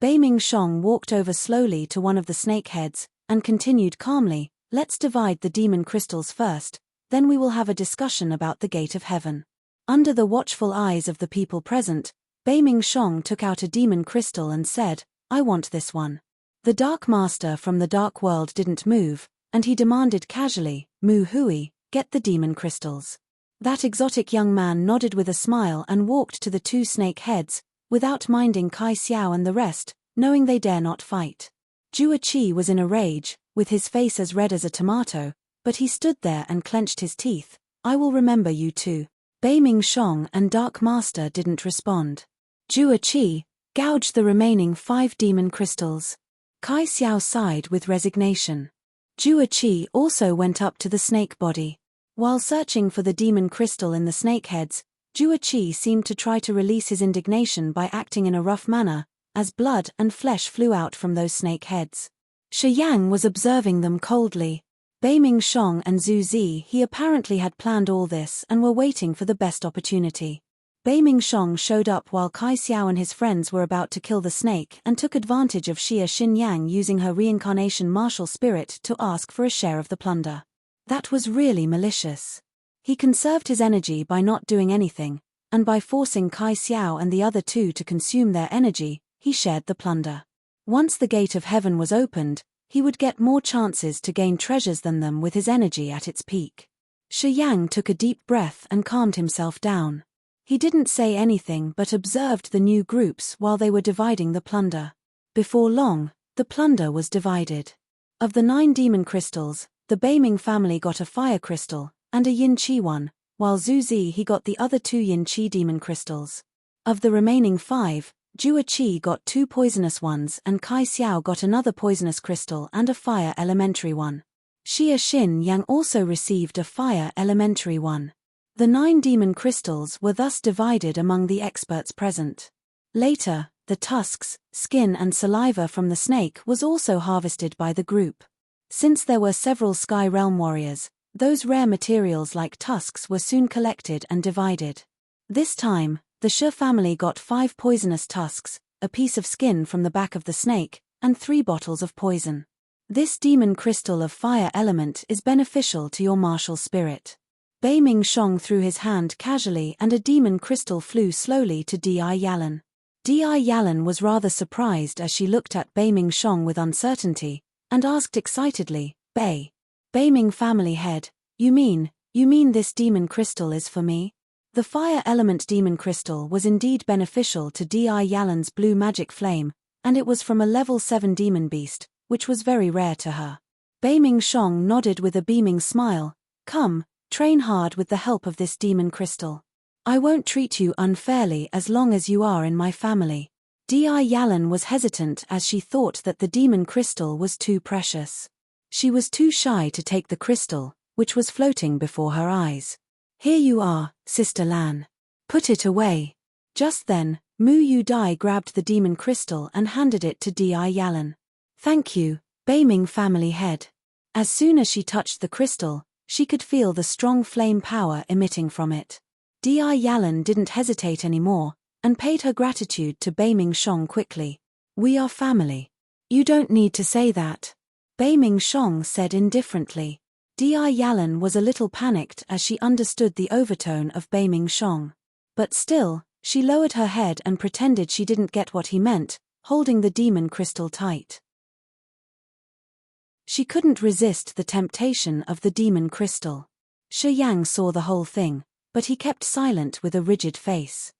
Beiming Shong walked over slowly to one of the snake heads, and continued calmly, "Let's divide the demon crystals first, then we will have a discussion about the gate of heaven." Under the watchful eyes of the people present, Beiming Shong took out a demon crystal and said, "I want this one." The Dark Master from the Dark World didn't move, and he demanded casually, "Mu Hui, get the demon crystals." That exotic young man nodded with a smile and walked to the two snake heads, without minding Kai Xiao and the rest, knowing they dare not fight. Jua Qi was in a rage, with his face as red as a tomato, but he stood there and clenched his teeth. "I will remember you too." Beiming Shong and Dark Master didn't respond. Jua Qi, gouge the remaining 5 demon crystals. Kai Xiao sighed with resignation. Jua Qi also went up to the snake body. While searching for the demon crystal in the snake heads, Jua Qi seemed to try to release his indignation by acting in a rough manner, as blood and flesh flew out from those snake heads. Shi Yang was observing them coldly. Beiming Shong and Zhu Zi he apparently had planned all this and were waiting for the best opportunity. Beiming Shong showed up while Kai Xiao and his friends were about to kill the snake and took advantage of Xia Xinyang using her reincarnation martial spirit to ask for a share of the plunder. That was really malicious. He conserved his energy by not doing anything, and by forcing Kai Xiao and the other two to consume their energy, he shared the plunder. Once the gate of heaven was opened, he would get more chances to gain treasures than them with his energy at its peak. Shi Yang took a deep breath and calmed himself down. He didn't say anything but observed the new groups while they were dividing the plunder. Before long, the plunder was divided. Of the 9 demon crystals, the Beiming family got a fire crystal, and a yin qi one, while Zhu Zi he got the other 2 yin qi demon crystals. Of the remaining 5, Jua Qi got 2 poisonous ones and Kai Xiao got another poisonous crystal and a fire elementary one. Xia Xin Yang also received a fire elementary one. The 9 demon crystals were thus divided among the experts present. Later, the tusks, skin and saliva from the snake was also harvested by the group. Since there were several Sky Realm warriors, those rare materials like tusks were soon collected and divided. This time, the Shi family got 5 poisonous tusks, a piece of skin from the back of the snake, and 3 bottles of poison. This demon crystal of fire element is beneficial to your martial spirit. Beiming Shong threw his hand casually and a demon crystal flew slowly to Di Yalan. Di Yalan was rather surprised as she looked at Beiming Shong with uncertainty, and asked excitedly, Beiming family head, you mean this demon crystal is for me? The fire element demon crystal was indeed beneficial to Di Yalan's blue magic flame, and it was from a level 7 demon beast, which was very rare to her. Beiming Shong nodded with a beaming smile. "Come, train hard with the help of this demon crystal. I won't treat you unfairly as long as you are in my family." Di Yalan was hesitant as she thought that the demon crystal was too precious. She was too shy to take the crystal, which was floating before her eyes. "Here you are, Sister Lan. Put it away." Just then, Mu Yu Dai grabbed the demon crystal and handed it to Di Yalan. "Thank you, Beiming family head." As soon as she touched the crystal, she could feel the strong flame power emitting from it. Di Yalan didn't hesitate anymore, and paid her gratitude to Beiming Shong quickly. "We are family. You don't need to say that," Beiming Shong said indifferently. Di Yalan was a little panicked as she understood the overtone of Beiming Shong. But still, she lowered her head and pretended she didn't get what he meant, holding the demon crystal tight. She couldn't resist the temptation of the demon crystal. Shi Yang saw the whole thing, but he kept silent with a rigid face.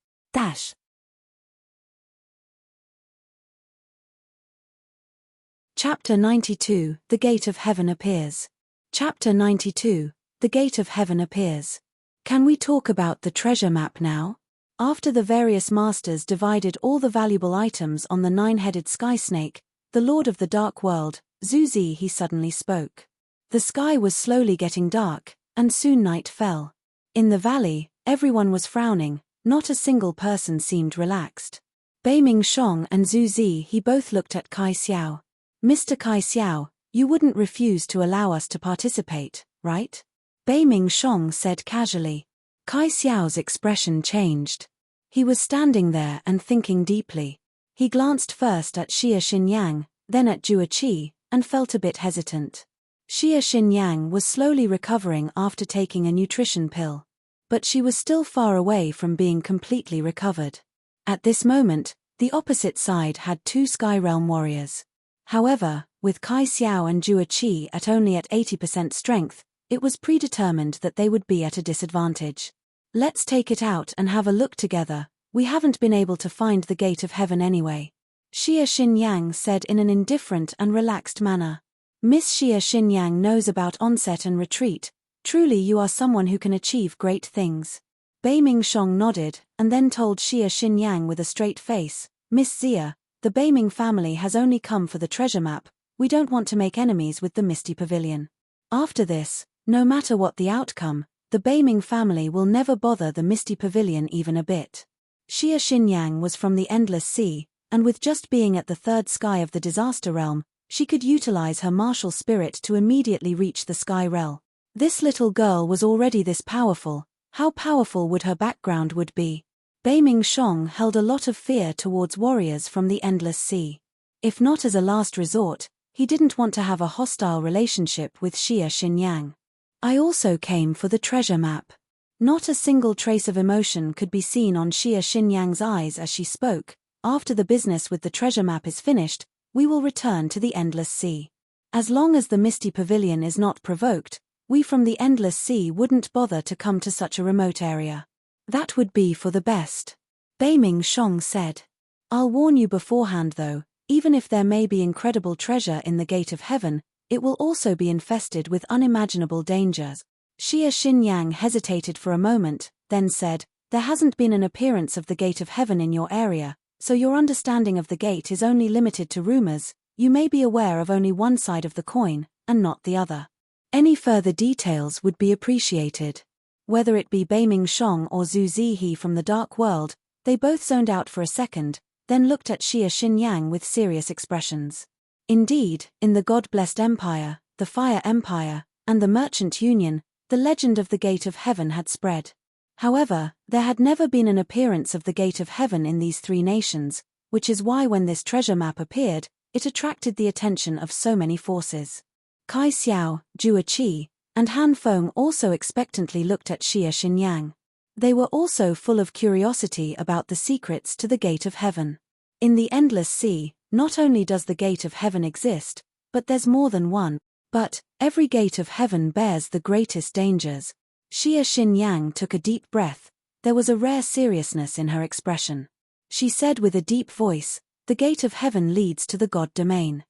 Chapter 92, The Gate of Heaven Appears. Chapter 92, The Gate of Heaven Appears. Can we talk about the treasure map now? After the various masters divided all the valuable items on the nine-headed sky snake, the lord of the dark world, Zuzi, he suddenly spoke. The sky was slowly getting dark, and soon night fell. In the valley, everyone was frowning, not a single person seemed relaxed. Bei Ming Shong and Zuzi, he both looked at Kai Xiao. Mr. Kai Xiao, you wouldn't refuse to allow us to participate, right? Bei Ming Shong said casually. Kai Xiao's expression changed. He was standing there and thinking deeply. He glanced first at Xia Xinyang, then at Jua Qi, and felt a bit hesitant. Xia Xinyang was slowly recovering after taking a nutrition pill. But she was still far away from being completely recovered. At this moment, the opposite side had two Sky Realm warriors. However, with Kai Xiao and Jua Qi at only at 80% strength, it was predetermined that they would be at a disadvantage. Let's take it out and have a look together. We haven't been able to find the gate of heaven anyway. Xia Xinyang said in an indifferent and relaxed manner. Miss Xia Xinyang knows about onset and retreat. Truly you are someone who can achieve great things. Bei Ming Shong nodded, and then told Xia Xinyang with a straight face, Miss Xia, the Bei Ming family has only come for the treasure map. We don't want to make enemies with the Misty Pavilion. After this, no matter what the outcome, the Bei Ming family will never bother the Misty Pavilion even a bit. Xia Xinyang was from the Endless Sea, and with just being at the third sky of the Disaster Realm, she could utilize her martial spirit to immediately reach the Sky Realm. This little girl was already this powerful. How powerful would her background would be? Bei Ming Shong held a lot of fear towards warriors from the Endless Sea. If not as a last resort, he didn't want to have a hostile relationship with Xia Xinyang. I also came for the treasure map. Not a single trace of emotion could be seen on Xia Xinyang's eyes as she spoke. After the business with the treasure map is finished, we will return to the Endless Sea. As long as the Misty Pavilion is not provoked, we from the Endless Sea wouldn't bother to come to such a remote area. That would be for the best. Bei Ming Shong said. I'll warn you beforehand though, even if there may be incredible treasure in the Gate of Heaven, it will also be infested with unimaginable dangers. Xia Xinyang hesitated for a moment, then said, there hasn't been an appearance of the Gate of Heaven in your area, so your understanding of the gate is only limited to rumors. You may be aware of only one side of the coin, and not the other. Any further details would be appreciated. Whether it be Bei Ming Shong or Zhu Zihe from the Dark World, they both zoned out for a second, then looked at Xia Xinyang with serious expressions. Indeed, in the God-blessed Empire, the Fire Empire, and the Merchant Union, the legend of the Gate of Heaven had spread. However, there had never been an appearance of the Gate of Heaven in these three nations, which is why when this treasure map appeared, it attracted the attention of so many forces. Kai Xiao, Jua Qi, and Han Feng also expectantly looked at Xia Xinyang. They were also full of curiosity about the secrets to the Gate of Heaven. In the Endless Sea, not only does the Gate of Heaven exist, but there's more than one. But every Gate of Heaven bears the greatest dangers. Xia Xinyang took a deep breath. There was a rare seriousness in her expression. She said with a deep voice, the Gate of Heaven leads to the God Domain.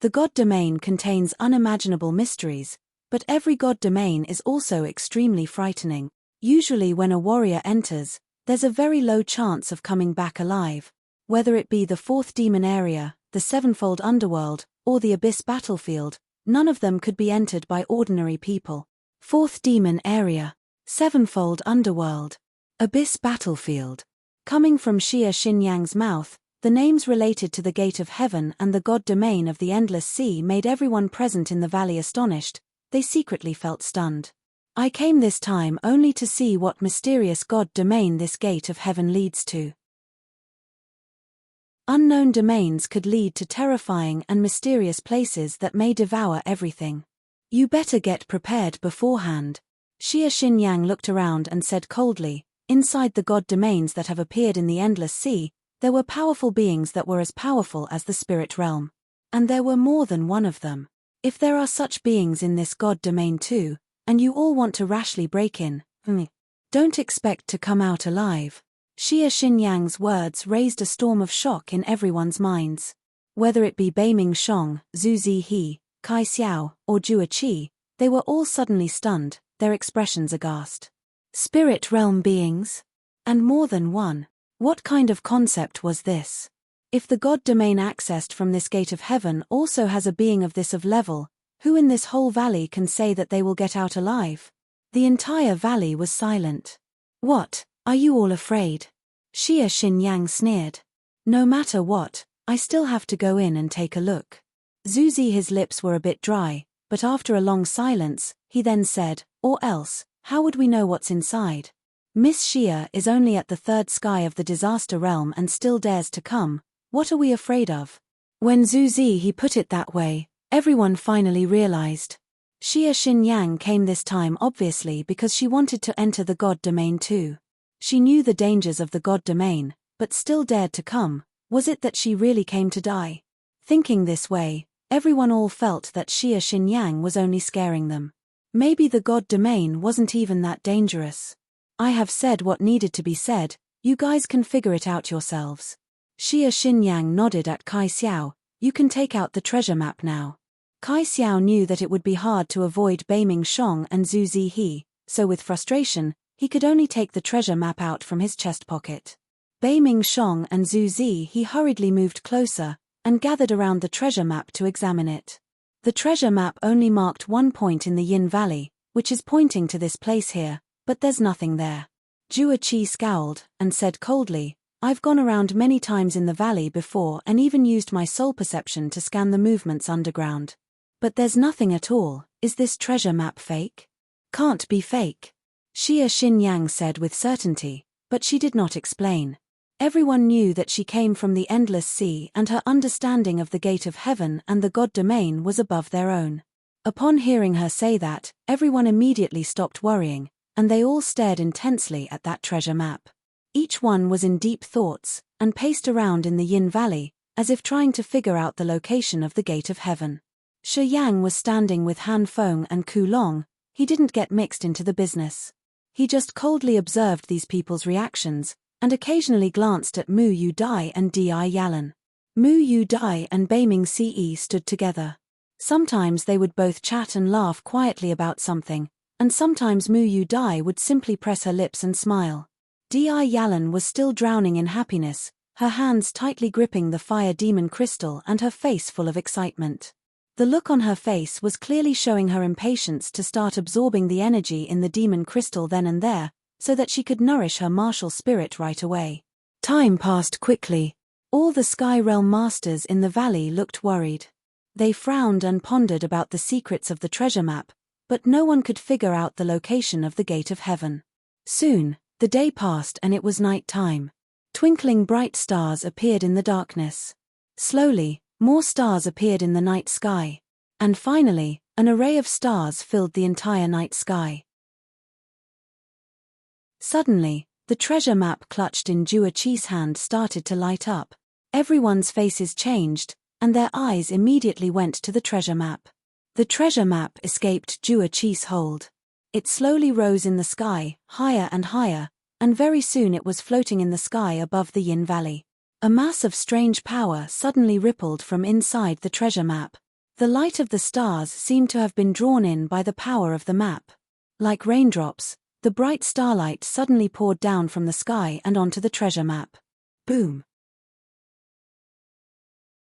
The God Domain contains unimaginable mysteries, but every God Domain is also extremely frightening. Usually when a warrior enters, there's a very low chance of coming back alive. Whether it be the fourth demon area, the sevenfold underworld, or the abyss battlefield, none of them could be entered by ordinary people. Fourth demon area, sevenfold underworld, abyss battlefield. Coming from Xia Xinyang's mouth, the names related to the Gate of Heaven and the God Domain of the Endless Sea made everyone present in the valley astonished. They secretly felt stunned. I came this time only to see what mysterious God Domain this Gate of Heaven leads to. Unknown domains could lead to terrifying and mysterious places that may devour everything. You better get prepared beforehand. Xia Xinyang looked around and said coldly, inside the God Domains that have appeared in the Endless Sea, there were powerful beings that were as powerful as the spirit realm. And there were more than one of them. If there are such beings in this god domain too, and you all want to rashly break in, don't expect to come out alive. Xia Xinyang's words raised a storm of shock in everyone's minds. Whether it be Beiming Shong, Zhu Zihe, Kai Xiao, or Jua Qi, they were all suddenly stunned, their expressions aghast. Spirit realm beings? And more than one. What kind of concept was this? If the god domain accessed from this gate of heaven also has a being of this level, who in this whole valley can say that they will get out alive? The entire valley was silent. What, are you all afraid? Xia Xinyang sneered. No matter what, I still have to go in and take a look. Zhu Zihe's lips were a bit dry, but after a long silence, he then said, or else, how would we know what's inside? Miss Xia is only at the third sky of the disaster realm and still dares to come. What are we afraid of? When Zhu Zihe put it that way, everyone finally realized. Xia Xinyang came this time obviously because she wanted to enter the god domain too. She knew the dangers of the god domain, but still dared to come. Was it that she really came to die? Thinking this way, everyone all felt that Xia Xinyang was only scaring them. Maybe the god domain wasn't even that dangerous. I have said what needed to be said, you guys can figure it out yourselves. Xia Xinyang nodded at Kai Xiao. You can take out the treasure map now. Kai Xiao knew that it would be hard to avoid Beiming Shong and Zhu Zihe, so with frustration, he could only take the treasure map out from his chest pocket. Beiming Shong and Zhu Zihe hurriedly moved closer, and gathered around the treasure map to examine it. The treasure map only marked one point in the Yin Valley, which is pointing to this place here, but there's nothing there. Jua Qi scowled, and said coldly, I've gone around many times in the valley before and even used my soul perception to scan the movements underground. But there's nothing at all. Is this treasure map fake? Can't be fake. Xia Xinyang said with certainty, but she did not explain. Everyone knew that she came from the endless sea and her understanding of the gate of heaven and the god domain was above their own. Upon hearing her say that, everyone immediately stopped worrying, and they all stared intensely at that treasure map. Each one was in deep thoughts, and paced around in the Yin Valley, as if trying to figure out the location of the gate of heaven. Shi Yang was standing with Han Feng and Ku Long. He didn't get mixed into the business. He just coldly observed these people's reactions, and occasionally glanced at Mu Yu Dai and Di Yalan. Mu Yu Dai and Beiming Ce stood together. Sometimes they would both chat and laugh quietly about something, and sometimes Mu Yu Dai would simply press her lips and smile. Di Yalan was still drowning in happiness, her hands tightly gripping the fire demon crystal and her face full of excitement. The look on her face was clearly showing her impatience to start absorbing the energy in the demon crystal then and there, so that she could nourish her martial spirit right away. Time passed quickly. All the Sky Realm masters in the valley looked worried. They frowned and pondered about the secrets of the treasure map, but no one could figure out the location of the gate of heaven. Soon, the day passed and it was night time. Twinkling bright stars appeared in the darkness. Slowly, more stars appeared in the night sky. And finally, an array of stars filled the entire night sky. Suddenly, the treasure map clutched in Jua Qi's hand started to light up. Everyone's faces changed, and their eyes immediately went to the treasure map. The treasure map escaped Jua Qi's hold. It slowly rose in the sky, higher and higher, and very soon it was floating in the sky above the Yin Valley. A mass of strange power suddenly rippled from inside the treasure map. The light of the stars seemed to have been drawn in by the power of the map. Like raindrops, the bright starlight suddenly poured down from the sky and onto the treasure map. Boom!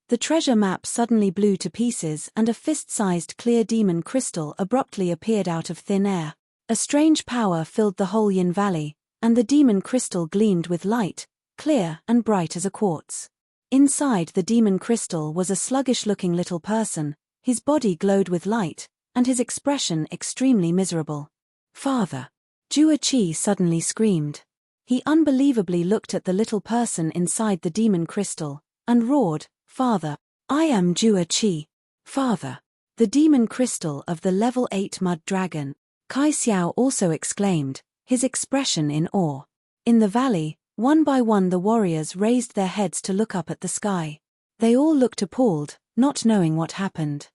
The treasure map suddenly blew to pieces and a fist-sized clear demon crystal abruptly appeared out of thin air. A strange power filled the whole Yin Valley, and the demon crystal gleamed with light, clear and bright as a quartz. Inside the demon crystal was a sluggish-looking little person, his body glowed with light, and his expression extremely miserable. Father! Jua Qi suddenly screamed. He unbelievably looked at the little person inside the demon crystal, and roared, Father, I am Jua Qi. Father! The demon crystal of the level 8 mud dragon. Kai Xiao also exclaimed, his expression in awe. In the valley, one by one the warriors raised their heads to look up at the sky. They all looked appalled, not knowing what happened.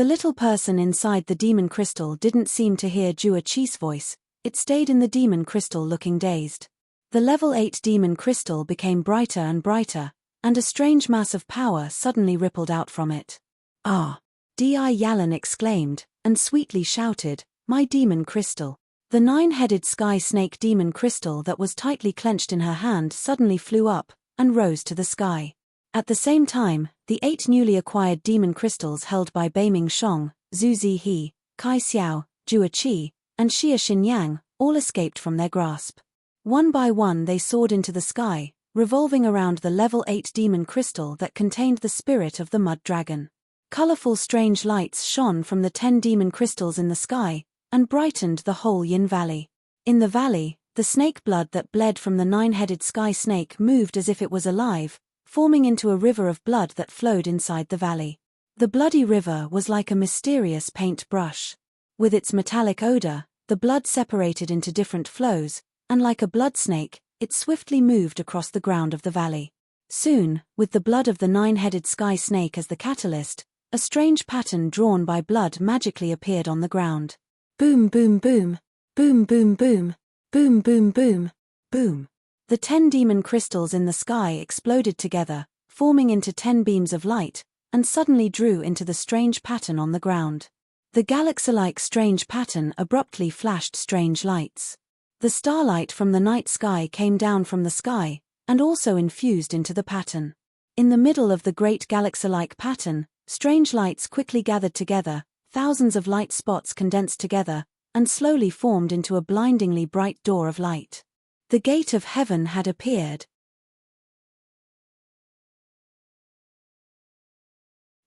The little person inside the demon crystal didn't seem to hear Jua Chi's voice, it stayed in the demon crystal looking dazed. The level 8 demon crystal became brighter and brighter, and a strange mass of power suddenly rippled out from it. "Ah!" Di Yalan exclaimed, and sweetly shouted, "My demon crystal." The 9-headed sky snake demon crystal that was tightly clenched in her hand suddenly flew up, and rose to the sky. At the same time, the 8 newly acquired demon crystals held by Beiming Shong, Zhu Zihe, Kai Xiao, Jua Qi, and Xia Xinyang, all escaped from their grasp. One by one they soared into the sky, revolving around the level 8 demon crystal that contained the spirit of the mud dragon. Colorful strange lights shone from the 10 demon crystals in the sky, and brightened the whole Yin Valley. In the valley, the snake blood that bled from the 9-headed sky snake moved as if it was alive, forming into a river of blood that flowed inside the valley. The bloody river was like a mysterious paint brush. With its metallic odor, the blood separated into different flows, and like a blood snake, it swiftly moved across the ground of the valley. Soon, with the blood of the 9-headed sky snake as the catalyst, a strange pattern drawn by blood magically appeared on the ground. Boom boom boom, boom boom boom, boom boom boom, boom. The 10 demon crystals in the sky exploded together, forming into 10 beams of light, and suddenly drew into the strange pattern on the ground. The galaxy-like strange pattern abruptly flashed strange lights. The starlight from the night sky came down from the sky, and also infused into the pattern. In the middle of the great galaxy-like pattern, strange lights quickly gathered together, thousands of light spots condensed together, and slowly formed into a blindingly bright door of light. The gate of heaven had appeared.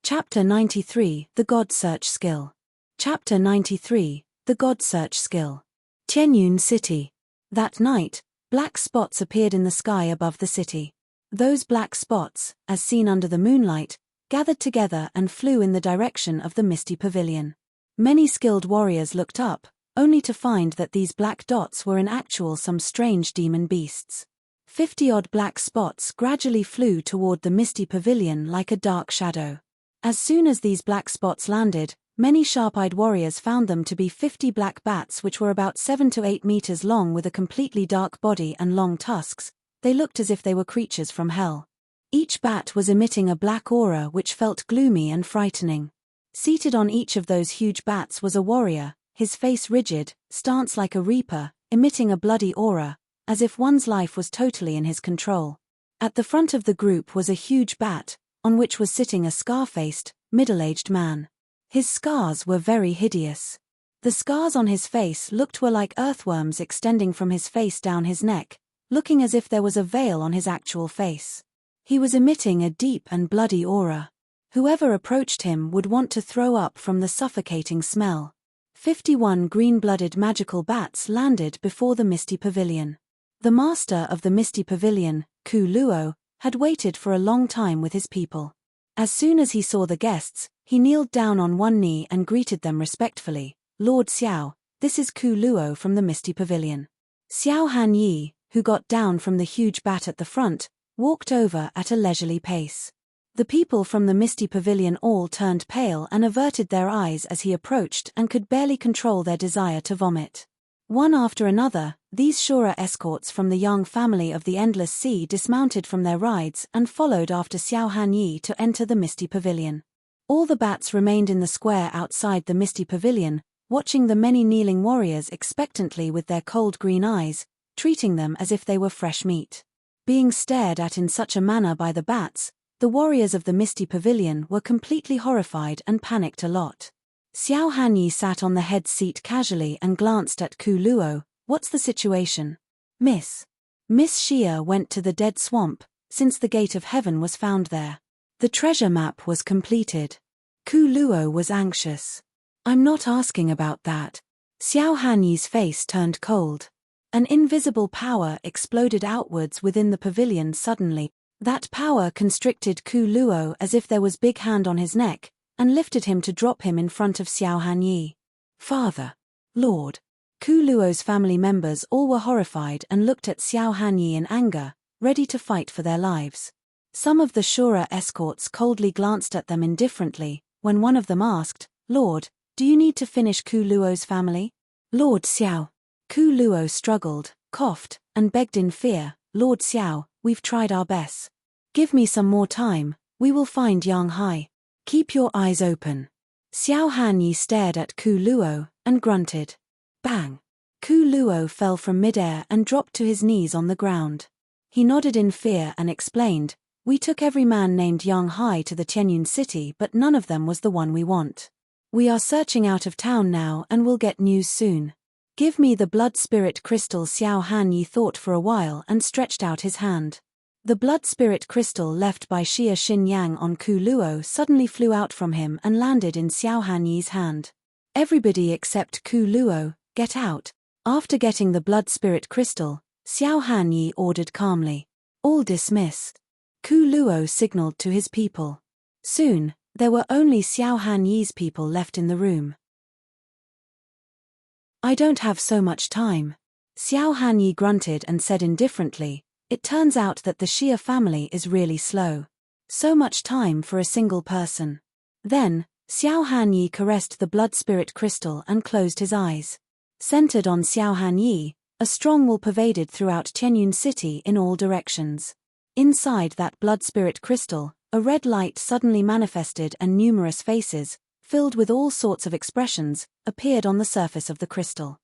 Chapter 93, The God Search Skill. Chapter 93, The God Search Skill. Tianyun City. That night, black spots appeared in the sky above the city. Those black spots, as seen under the moonlight, gathered together and flew in the direction of the misty pavilion. Many skilled warriors looked up, only to find that these black dots were in actual some strange demon beasts. 50-odd black spots gradually flew toward the misty pavilion like a dark shadow. As soon as these black spots landed, many sharp-eyed warriors found them to be 50 black bats which were about 7 to 8 meters long with a completely dark body and long tusks. They looked as if they were creatures from hell. Each bat was emitting a black aura which felt gloomy and frightening. Seated on each of those huge bats was a warrior, his face rigid, stance like a reaper, emitting a bloody aura, as if one's life was totally in his control. At the front of the group was a huge bat, on which was sitting a scar-faced, middle-aged man. His scars were very hideous. The scars on his face were like earthworms extending from his face down his neck, looking as if there was a veil on his actual face. He was emitting a deep and bloody aura. Whoever approached him would want to throw up from the suffocating smell. 51 green-blooded magical bats landed before the misty pavilion. The master of the misty pavilion, Ku Luo, had waited for a long time with his people. As soon as he saw the guests, he kneeled down on one knee and greeted them respectfully. "Lord Xiao, this is Ku Luo from the misty pavilion." Xiao Hanyi, who got down from the huge bat at the front, walked over at a leisurely pace. The people from the misty pavilion all turned pale and averted their eyes as he approached and could barely control their desire to vomit. One after another, these Shura escorts from the Yang family of the Endless Sea dismounted from their rides and followed after Xiao Hanyi to enter the misty pavilion. All the bats remained in the square outside the misty pavilion, watching the many kneeling warriors expectantly with their cold green eyes, treating them as if they were fresh meat. Being stared at in such a manner by the bats, the warriors of the misty pavilion were completely horrified and panicked a lot. Xiao Hanyi sat on the head seat casually and glanced at Ku Luo. "What's the situation?" Miss Xia went to the dead swamp, since the gate of heaven was found there. The treasure map was completed. Ku Luo was anxious. "I'm not asking about that." Xiao Hanyi's face turned cold. An invisible power exploded outwards within the pavilion suddenly. That power constricted Ku Luo as if there was big hand on his neck, and lifted him to drop him in front of Xiao Hanyi. "Father! Lord!" Ku Luo's family members all were horrified and looked at Xiao Hanyi in anger, ready to fight for their lives. Some of the Shura escorts coldly glanced at them indifferently, when one of them asked, "Lord, do you need to finish Ku Luo's family?" "Lord Xiao." Ku Luo struggled, coughed, and begged in fear, "Lord Xiao, we've tried our best. Give me some more time, we will find Yang Hai. Keep your eyes open." Xiao Hanyi stared at Ku Luo, and grunted. Bang! Ku Luo fell from midair and dropped to his knees on the ground. He nodded in fear and explained, "We took every man named Yang Hai to the Tianyun city, but none of them was the one we want. We are searching out of town now and will get news soon. Give me the blood spirit crystal." Xiao Hanyi thought for a while and stretched out his hand. The blood spirit crystal left by Xia Xinyang on Ku Luo suddenly flew out from him and landed in Xiao Hanyi's hand. "Everybody except Ku Luo, get out." After getting the blood spirit crystal, Xiao Hanyi ordered calmly. "All dismissed." Ku Luo signaled to his people. Soon, there were only Xiao Hanyi's people left in the room. "I don't have so much time." Xiao Hanyi grunted and said indifferently, "It turns out that the Xia family is really slow. So much time for a single person." Then, Xiao Hanyi caressed the blood spirit crystal and closed his eyes. Centered on Xiao Hanyi, a strong will pervaded throughout Tianyun city in all directions. Inside that blood spirit crystal, a red light suddenly manifested and numerous faces, filled with all sorts of expressions, appeared on the surface of the crystal.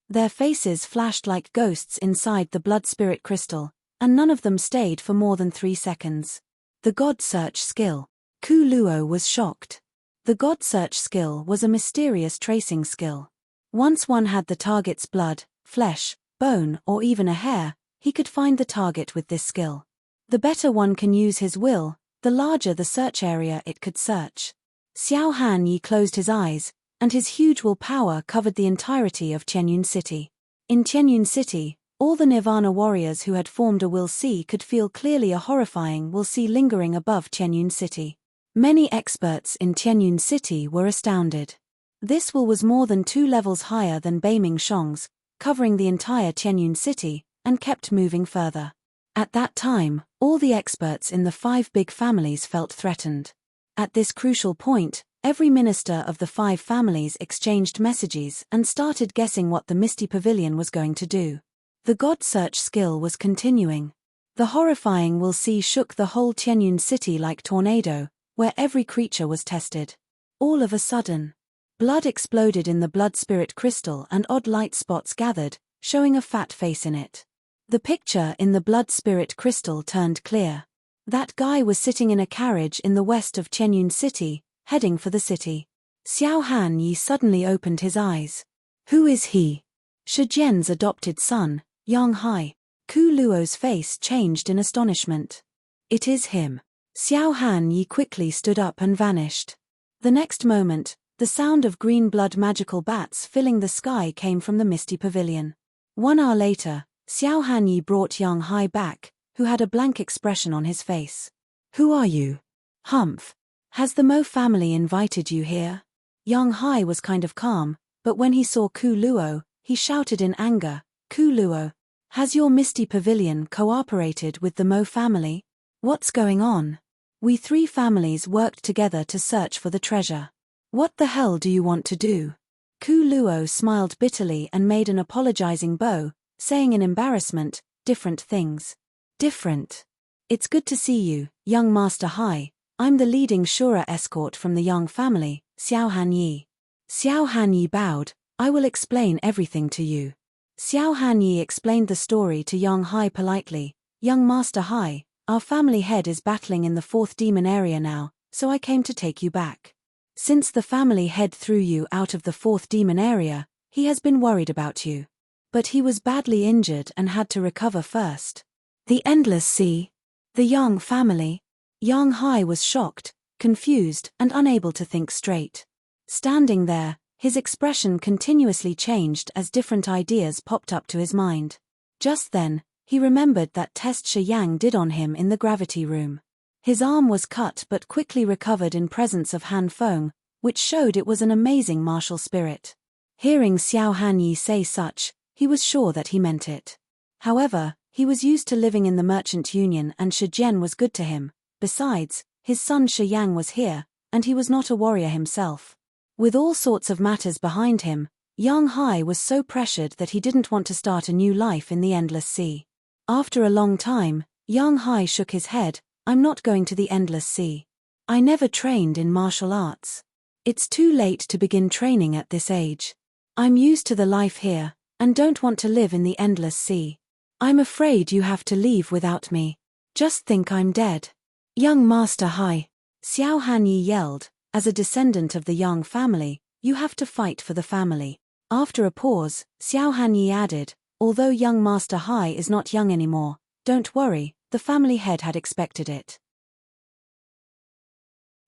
Their faces flashed like ghosts inside the blood spirit crystal, and none of them stayed for more than 3 seconds. The God Search skill. Ku Luo was shocked. The God Search skill was a mysterious tracing skill. Once one had the target's blood, flesh, bone, or even a hair, he could find the target with this skill. The better one can use his will, the larger the search area it could search. Xiao Hanyi closed his eyes, and his huge willpower covered the entirety of Tianyun city. In Tianyun city, all the Nirvana warriors who had formed a will see could feel clearly a horrifying will see lingering above Tianyun city. Many experts in Tianyun city were astounded. This will was more than 2 levels higher than Beiming Shong's, covering the entire Tianyun city, and kept moving further. At that time, all the experts in the 5 big families felt threatened. At this crucial point, every minister of the 5 families exchanged messages and started guessing what the Misty Pavilion was going to do. The God Search skill was continuing. The horrifying will see shook the whole Tianyun city like tornado, where every creature was tested. All of a sudden, blood exploded in the blood spirit crystal and odd light spots gathered, showing a fat face in it. The picture in the blood spirit crystal turned clear. That guy was sitting in a carriage in the west of Tianyun city, heading for the city. Xiao Hanyi suddenly opened his eyes. Who is he? Shi Jian's adopted son, Yang Hai. Ku Luo's face changed in astonishment. It is him. Xiao Hanyi quickly stood up and vanished. The next moment, the sound of green blood magical bats filling the sky came from the Misty Pavilion. 1 hour later, Xiao Hanyi brought Yang Hai back, who had a blank expression on his face. Who are you? Humph. Has the Mo family invited you here? Yang Hai was kind of calm, but when he saw Ku Luo, he shouted in anger, Ku Luo, has your Misty Pavilion cooperated with the Mo family? What's going on? We 3 families worked together to search for the treasure. What the hell do you want to do? Ku Luo smiled bitterly and made an apologizing bow, saying in embarrassment, different things. Different. It's good to see you, young Master Hai. I'm the leading Shura escort from the Yang family, Xiao Hanyi. Xiao Hanyi bowed, I will explain everything to you. Xiao Hanyi explained the story to Yang Hai politely. Young Master Hai, our family head is battling in the 4th demon area now, so I came to take you back. Since the family head threw you out of the 4th demon area, he has been worried about you. But he was badly injured and had to recover first. The Endless Sea. The Yang family. Yang Hai was shocked, confused, and unable to think straight. Standing there, his expression continuously changed as different ideas popped up to his mind. Just then, he remembered that test Shi Yang did on him in the gravity room. His arm was cut but quickly recovered in presence of Han Feng, which showed it was an amazing martial spirit. Hearing Xiao Hanyi say such, he was sure that he meant it. However, he was used to living in the Merchant Union and Shi Jian was good to him. Besides, his son Shi Yang was here, and he was not a warrior himself. With all sorts of matters behind him, young Hai was so pressured that he didn't want to start a new life in the endless sea. After a long time, young Hai shook his head. I'm not going to the endless sea. I never trained in martial arts. It's too late to begin training at this age. I'm used to the life here, and don't want to live in the endless sea. I'm afraid you have to leave without me. Just think I'm dead. Young Master Hai, Xiao Hanyi yelled, as a descendant of the Yang family, you have to fight for the family. After a pause, Xiao Hanyi added, although young Master Hai is not young anymore, don't worry, the family head had expected it.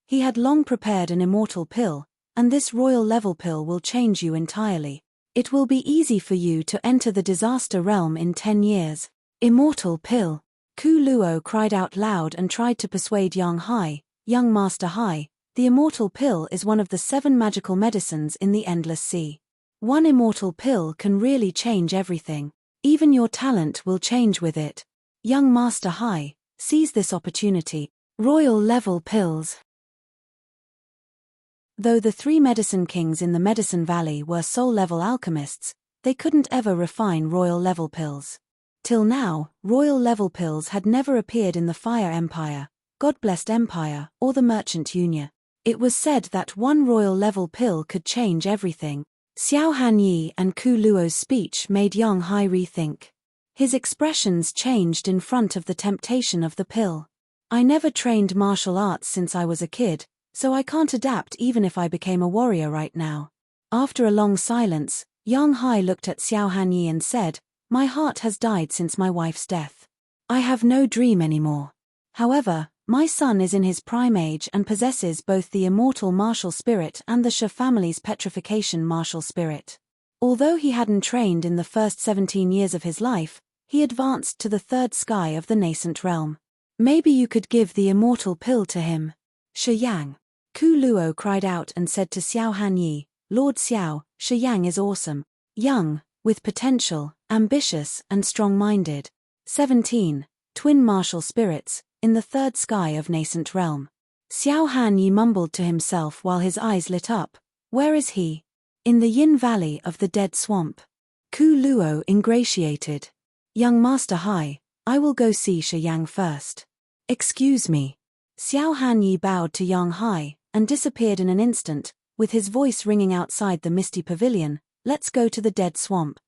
He had long prepared an immortal pill, and this royal level pill will change you entirely. It will be easy for you to enter the disaster realm in 10 years. Immortal pill. Ku Luo cried out loud and tried to persuade young Master Hai, the immortal pill is one of the 7 magical medicines in the endless sea. One immortal pill can really change everything. Even your talent will change with it. Young Master Hai, seize this opportunity. Royal level pills. Though the 3 medicine kings in the Medicine Valley were soul-level alchemists, they couldn't ever refine royal-level pills. Till now, royal-level pills had never appeared in the Fire Empire, God-blessed Empire, or the Merchant Union. It was said that one royal-level pill could change everything. Xiao Hanyi and Ku Luo's speech made young Hai rethink. His expressions changed in front of the temptation of the pill. I never trained martial arts since I was a kid, so I can't adapt even if I became a warrior right now. After a long silence, young Hai looked at Xiao Hanyi and said, my heart has died since my wife's death. I have no dream anymore. However, my son is in his prime age and possesses both the immortal martial spirit and the Shi family's petrification martial spirit. Although he hadn't trained in the first 17 years of his life, he advanced to the 3rd sky of the nascent realm. Maybe you could give the immortal pill to him. Shi Yang. Ku Luo cried out and said to Xiao Hanyi, Lord Xiao, Shi Yang is awesome. Young, with potential, ambitious and strong-minded. 17. Twin martial spirits, in the 3rd sky of nascent realm. Xiao Hanyi mumbled to himself while his eyes lit up. Where is he? In the Yin Valley of the Dead Swamp. Ku Luo ingratiated. Young Master Hai, I will go see Shi Yang first. Excuse me. Xiao Hanyi bowed to young Hai, and disappeared in an instant, with his voice ringing outside the misty pavilion, let's go to the Dead Swamp.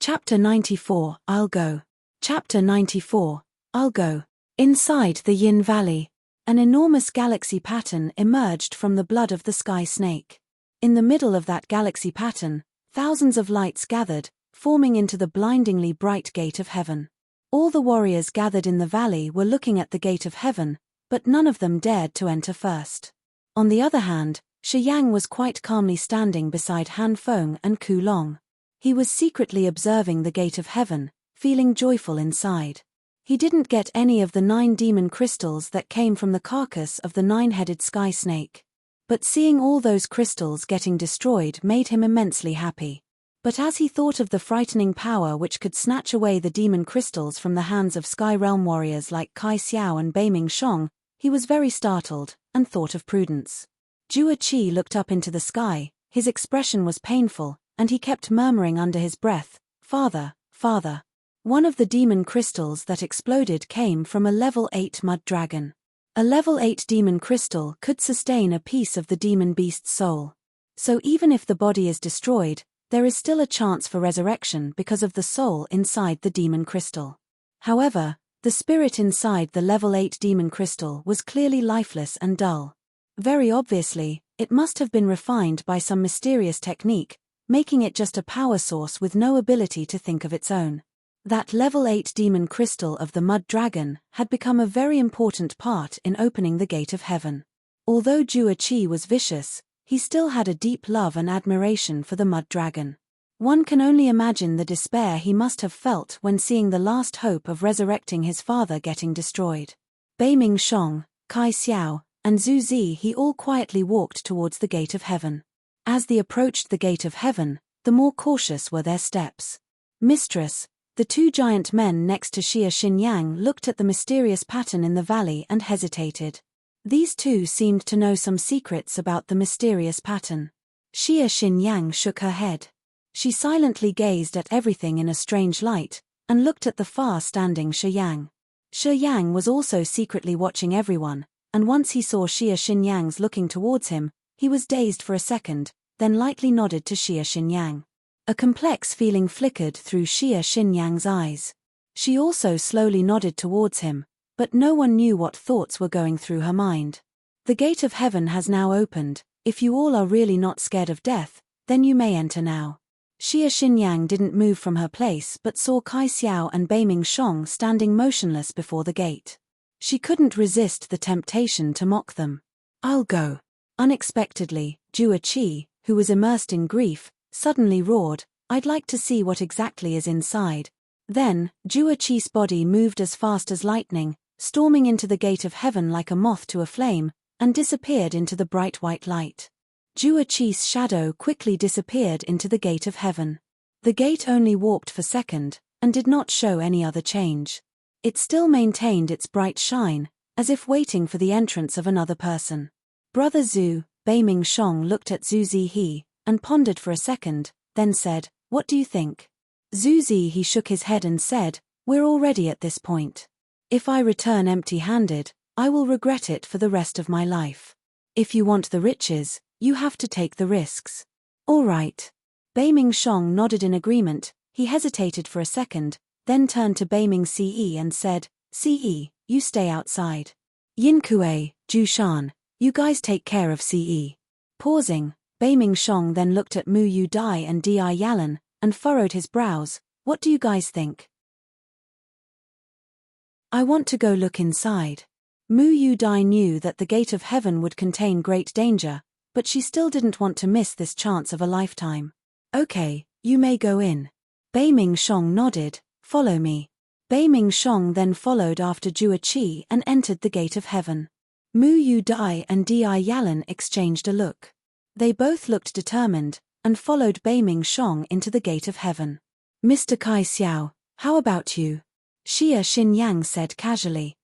Chapter 94, I'll go. Chapter 94, I'll go. Inside the Yin Valley, an enormous galaxy pattern emerged from the blood of the sky snake. In the middle of that galaxy pattern, thousands of lights gathered, forming into the blindingly bright gate of heaven. All the warriors gathered in the valley were looking at the gate of heaven, but none of them dared to enter first. On the other hand, Shi Yang was quite calmly standing beside Han Feng and Ku Long. He was secretly observing the gate of heaven, feeling joyful inside. He didn't get any of the 9 demon crystals that came from the carcass of the 9-headed sky snake. But seeing all those crystals getting destroyed made him immensely happy. But as he thought of the frightening power which could snatch away the demon crystals from the hands of Sky Realm warriors like Kai Xiao and Beiming Shong, he was very startled, and thought of prudence. Jua Qi looked up into the sky, his expression was painful, and he kept murmuring under his breath, Father, Father. One of the demon crystals that exploded came from a level 8 mud dragon. A level 8 demon crystal could sustain a piece of the demon beast's soul. So even if the body is destroyed, there is still a chance for resurrection because of the soul inside the demon crystal. However, the spirit inside the level 8 demon crystal was clearly lifeless and dull. Very obviously, it must have been refined by some mysterious technique, making it just a power source with no ability to think of its own. That level 8 demon crystal of the mud dragon had become a very important part in opening the gate of heaven. Although Jua Qi was vicious, he still had a deep love and admiration for the mud dragon. One can only imagine the despair he must have felt when seeing the last hope of resurrecting his father getting destroyed. Beiming Shong, Kai Xiao, and Zhu Zi he all quietly walked towards the gate of heaven. As they approached the gate of heaven, the more cautious were their steps. Mistress, The two giant men next to Xia Xinyang looked at the mysterious pattern in the valley and hesitated. These two seemed to know some secrets about the mysterious pattern. Xia Xinyang shook her head. She silently gazed at everything in a strange light, and looked at the far-standing Shi Yang. Shi Yang was also secretly watching everyone, and once he saw Xia Xinyang's looking towards him, he was dazed for a second, then lightly nodded to Xia Xinyang. A complex feeling flickered through Xia Xinyang's eyes. She also slowly nodded towards him, but no one knew what thoughts were going through her mind. The gate of heaven has now opened. If you all are really not scared of death, then you may enter now. Xia Xinyang didn't move from her place but saw Kai Xiao and Beiming Shong standing motionless before the gate. She couldn't resist the temptation to mock them. I'll go. Unexpectedly, Jua Qi, who was immersed in grief, suddenly roared, I'd like to see what exactly is inside. Then, Jua Qi's body moved as fast as lightning, storming into the gate of heaven like a moth to a flame, and disappeared into the bright white light. Jua Qi's shadow quickly disappeared into the gate of heaven. The gate only warped for a second, and did not show any other change. It still maintained its bright shine, as if waiting for the entrance of another person. Brother Zhu, Beiming Shong looked at Zhu Zihe, and pondered for a second, then said, What do you think? Zhu Zihe shook his head and said, We're already at this point. If I return empty-handed, I will regret it for the rest of my life. If you want the riches, you have to take the risks. All right. Beiming Shong nodded in agreement. He hesitated for a second, then turned to Beiming Ce and said, Ce, you stay outside. Yin Kuei, Zhu Shan, you guys take care of Ce. Pausing, Beiming Shong then looked at Mu Yu Dai and Di Yalan, and furrowed his brows. What do you guys think? I want to go look inside. Mu Yu Dai knew that the gate of heaven would contain great danger, but she still didn't want to miss this chance of a lifetime. Okay, you may go in. Beiming Shong nodded, follow me. Beiming Shong then followed after Jua Qi and entered the gate of heaven. Mu Yu Dai and Di Yalan exchanged a look. They both looked determined, and followed Beiming Shong into the gate of heaven. Mr. Kai Xiao, how about you? Xia Xinyang said casually.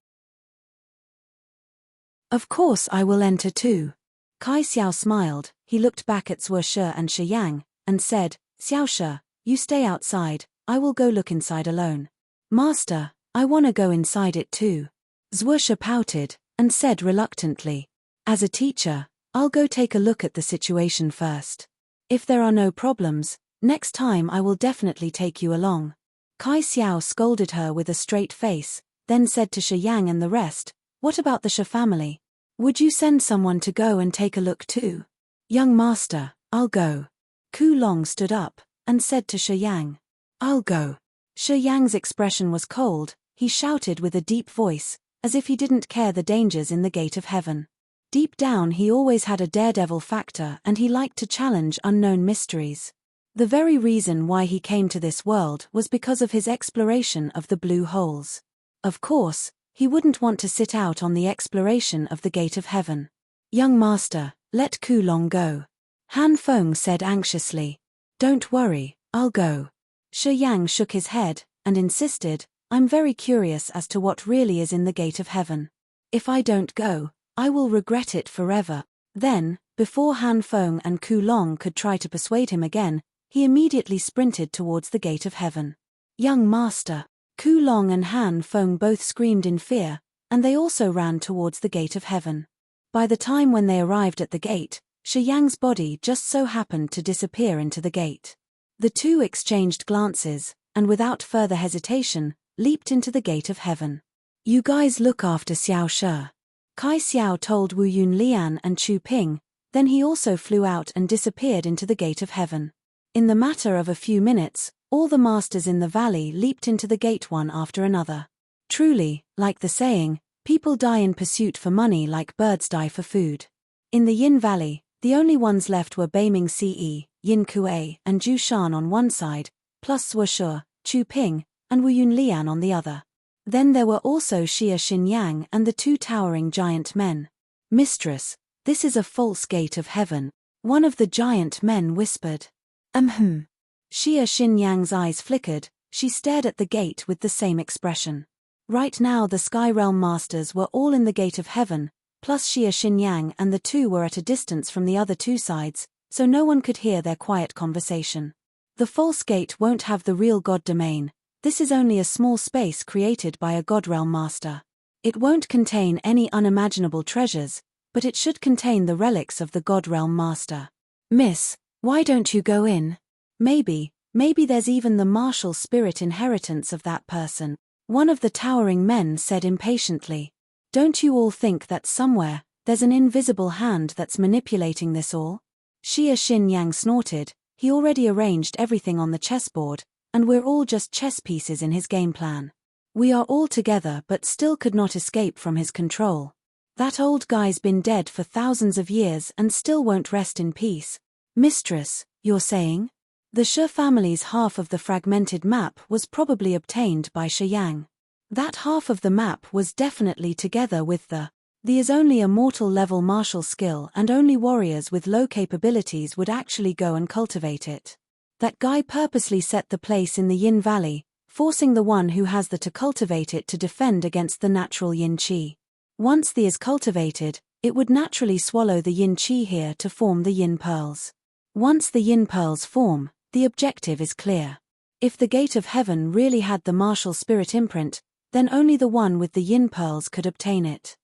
Of course I will enter too. Kai Xiao smiled. He looked back at Zhuo Shi and Shi Yang, and said, Xiao Shi, you stay outside, I will go look inside alone. Master, I wanna go inside it too. Zhuo Shi pouted, and said reluctantly, as a teacher, I'll go take a look at the situation first. If there are no problems, next time I will definitely take you along. Kai Xiao scolded her with a straight face, then said to Shi Yang and the rest, what about the Shi family? Would you send someone to go and take a look too? Young master, I'll go. Ku Long stood up, and said to Shi Yang, I'll go. Shi Yang's expression was cold. He shouted with a deep voice, as if he didn't care the dangers in the gate of heaven. Deep down he always had a daredevil factor and he liked to challenge unknown mysteries. The very reason why he came to this world was because of his exploration of the blue holes. Of course, he wouldn't want to sit out on the exploration of the gate of heaven. Young master, let Ku Long go. Han Feng said anxiously. Don't worry, I'll go. Shi Yang shook his head, and insisted, I'm very curious as to what really is in the gate of heaven. If I don't go, I will regret it forever. Then, before Han Feng and Ku Long could try to persuade him again, he immediately sprinted towards the gate of heaven. Young master. Ku Long and Han Feng both screamed in fear, and they also ran towards the gate of heaven. By the time when they arrived at the gate, Shi Yang's body just so happened to disappear into the gate. The two exchanged glances, and without further hesitation, leaped into the gate of heaven. You guys look after Xiao Shi. Kai Xiao told Wu Yunlian and Chu Ping, then he also flew out and disappeared into the gate of heaven. In the matter of a few minutes, all the masters in the valley leaped into the gate one after another. Truly, like the saying, people die in pursuit for money like birds die for food. In the Yin Valley, the only ones left were Beiming Ce, Yin Kuei and Zhu Shan on one side, plus Zhuo Shi, Chu Ping, and Wu Yunlian on the other. Then there were also Xia Xinyang and the two towering giant men. Mistress, this is a false gate of heaven, one of the giant men whispered. Xia Xinyang's eyes flickered, She stared at the gate with the same expression. Right now the Sky Realm Masters were all in the Gate of Heaven, plus Xia Xinyang, and the two were at a distance from the other two sides, so no one could hear their quiet conversation. The false gate won't have the real God domain. This is only a small space created by a God Realm Master. It won't contain any unimaginable treasures, but it should contain the relics of the God Realm Master. Miss, why don't you go in? Maybe there's even the martial spirit inheritance of that person. One of the towering men said impatiently. Don't you all think that somewhere, there's an invisible hand that's manipulating this all? Xia Xinyang snorted. He already arranged everything on the chessboard, and we're all just chess pieces in his game plan. We are all together but still could not escape from his control. That old guy's been dead for thousands of years and still won't rest in peace. Mistress, you're saying? The Shi family's half of the fragmented map was probably obtained by Shi Yang. That half of the map was definitely together with the is only a mortal level martial skill, and only warriors with low capabilities would actually go and cultivate it. That guy purposely set the place in the Yin Valley, forcing the one who has the to cultivate it to defend against the natural Yin Qi. Once the is cultivated, it would naturally swallow the Yin Qi here to form the Yin Pearls. Once the Yin Pearls form, the objective is clear. If the Gate of Heaven really had the martial spirit imprint, then only the one with the Yin Pearls could obtain it.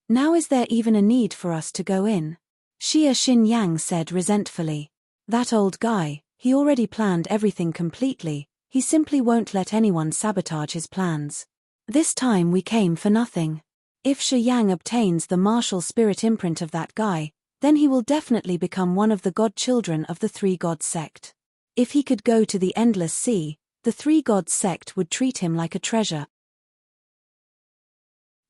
Now is there even a need for us to go in? Xia Xinyang said resentfully. That old guy, he already planned everything completely, he simply won't let anyone sabotage his plans. This time we came for nothing. If Shi Yang obtains the martial spirit imprint of that guy, then he will definitely become one of the godchildren of the Three Gods sect. If he could go to the Endless Sea, the Three Gods sect would treat him like a treasure.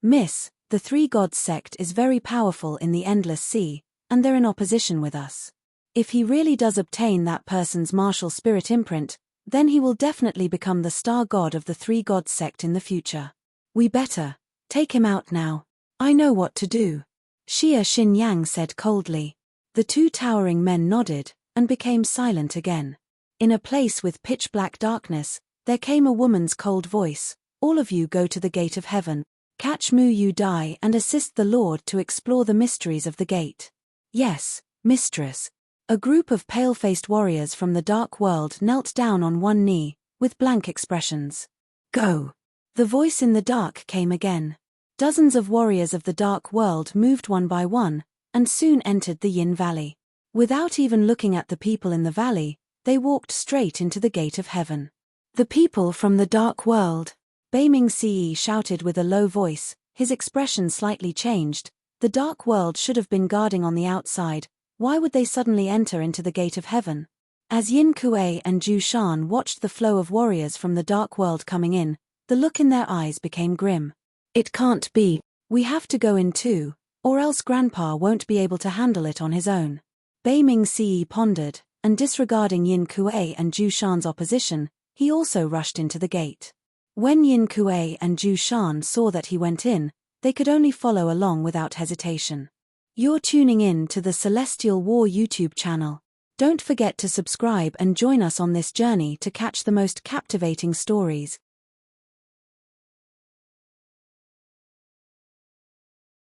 Miss, the Three Gods sect is very powerful in the Endless Sea, and they're in opposition with us. If he really does obtain that person's martial spirit imprint, then he will definitely become the star god of the Three Gods sect in the future. We better take him out now. I know what to do. Xia Xinyang said coldly. The two towering men nodded, and became silent again. In a place with pitch-black darkness, there came a woman's cold voice. All of you go to the Gate of Heaven. Catch Mu Yu Dai and assist the Lord to explore the mysteries of the gate. Yes, mistress. A group of pale-faced warriors from the dark world knelt down on one knee, with blank expressions. Go! The voice in the dark came again. Dozens of warriors of the dark world moved one by one, and soon entered the Yin Valley. Without even looking at the people in the valley, they walked straight into the Gate of Heaven. The people from the dark world. Beiming Ce shouted with a low voice, his expression slightly changed. The dark world should have been guarding on the outside. Why would they suddenly enter into the Gate of Heaven? As Yin Kuei and Zhu Shan watched the flow of warriors from the dark world coming in, the look in their eyes became grim. It can't be. We have to go in too, or else Grandpa won't be able to handle it on his own. Beiming Ce pondered, and disregarding Yin Kuei and Zhu Shan's opposition, he also rushed into the gate. When Yin Kuei and Zhu Shan saw that he went in, they could only follow along without hesitation. You're tuning in to the Celestial War YouTube channel. Don't forget to subscribe and join us on this journey to catch the most captivating stories.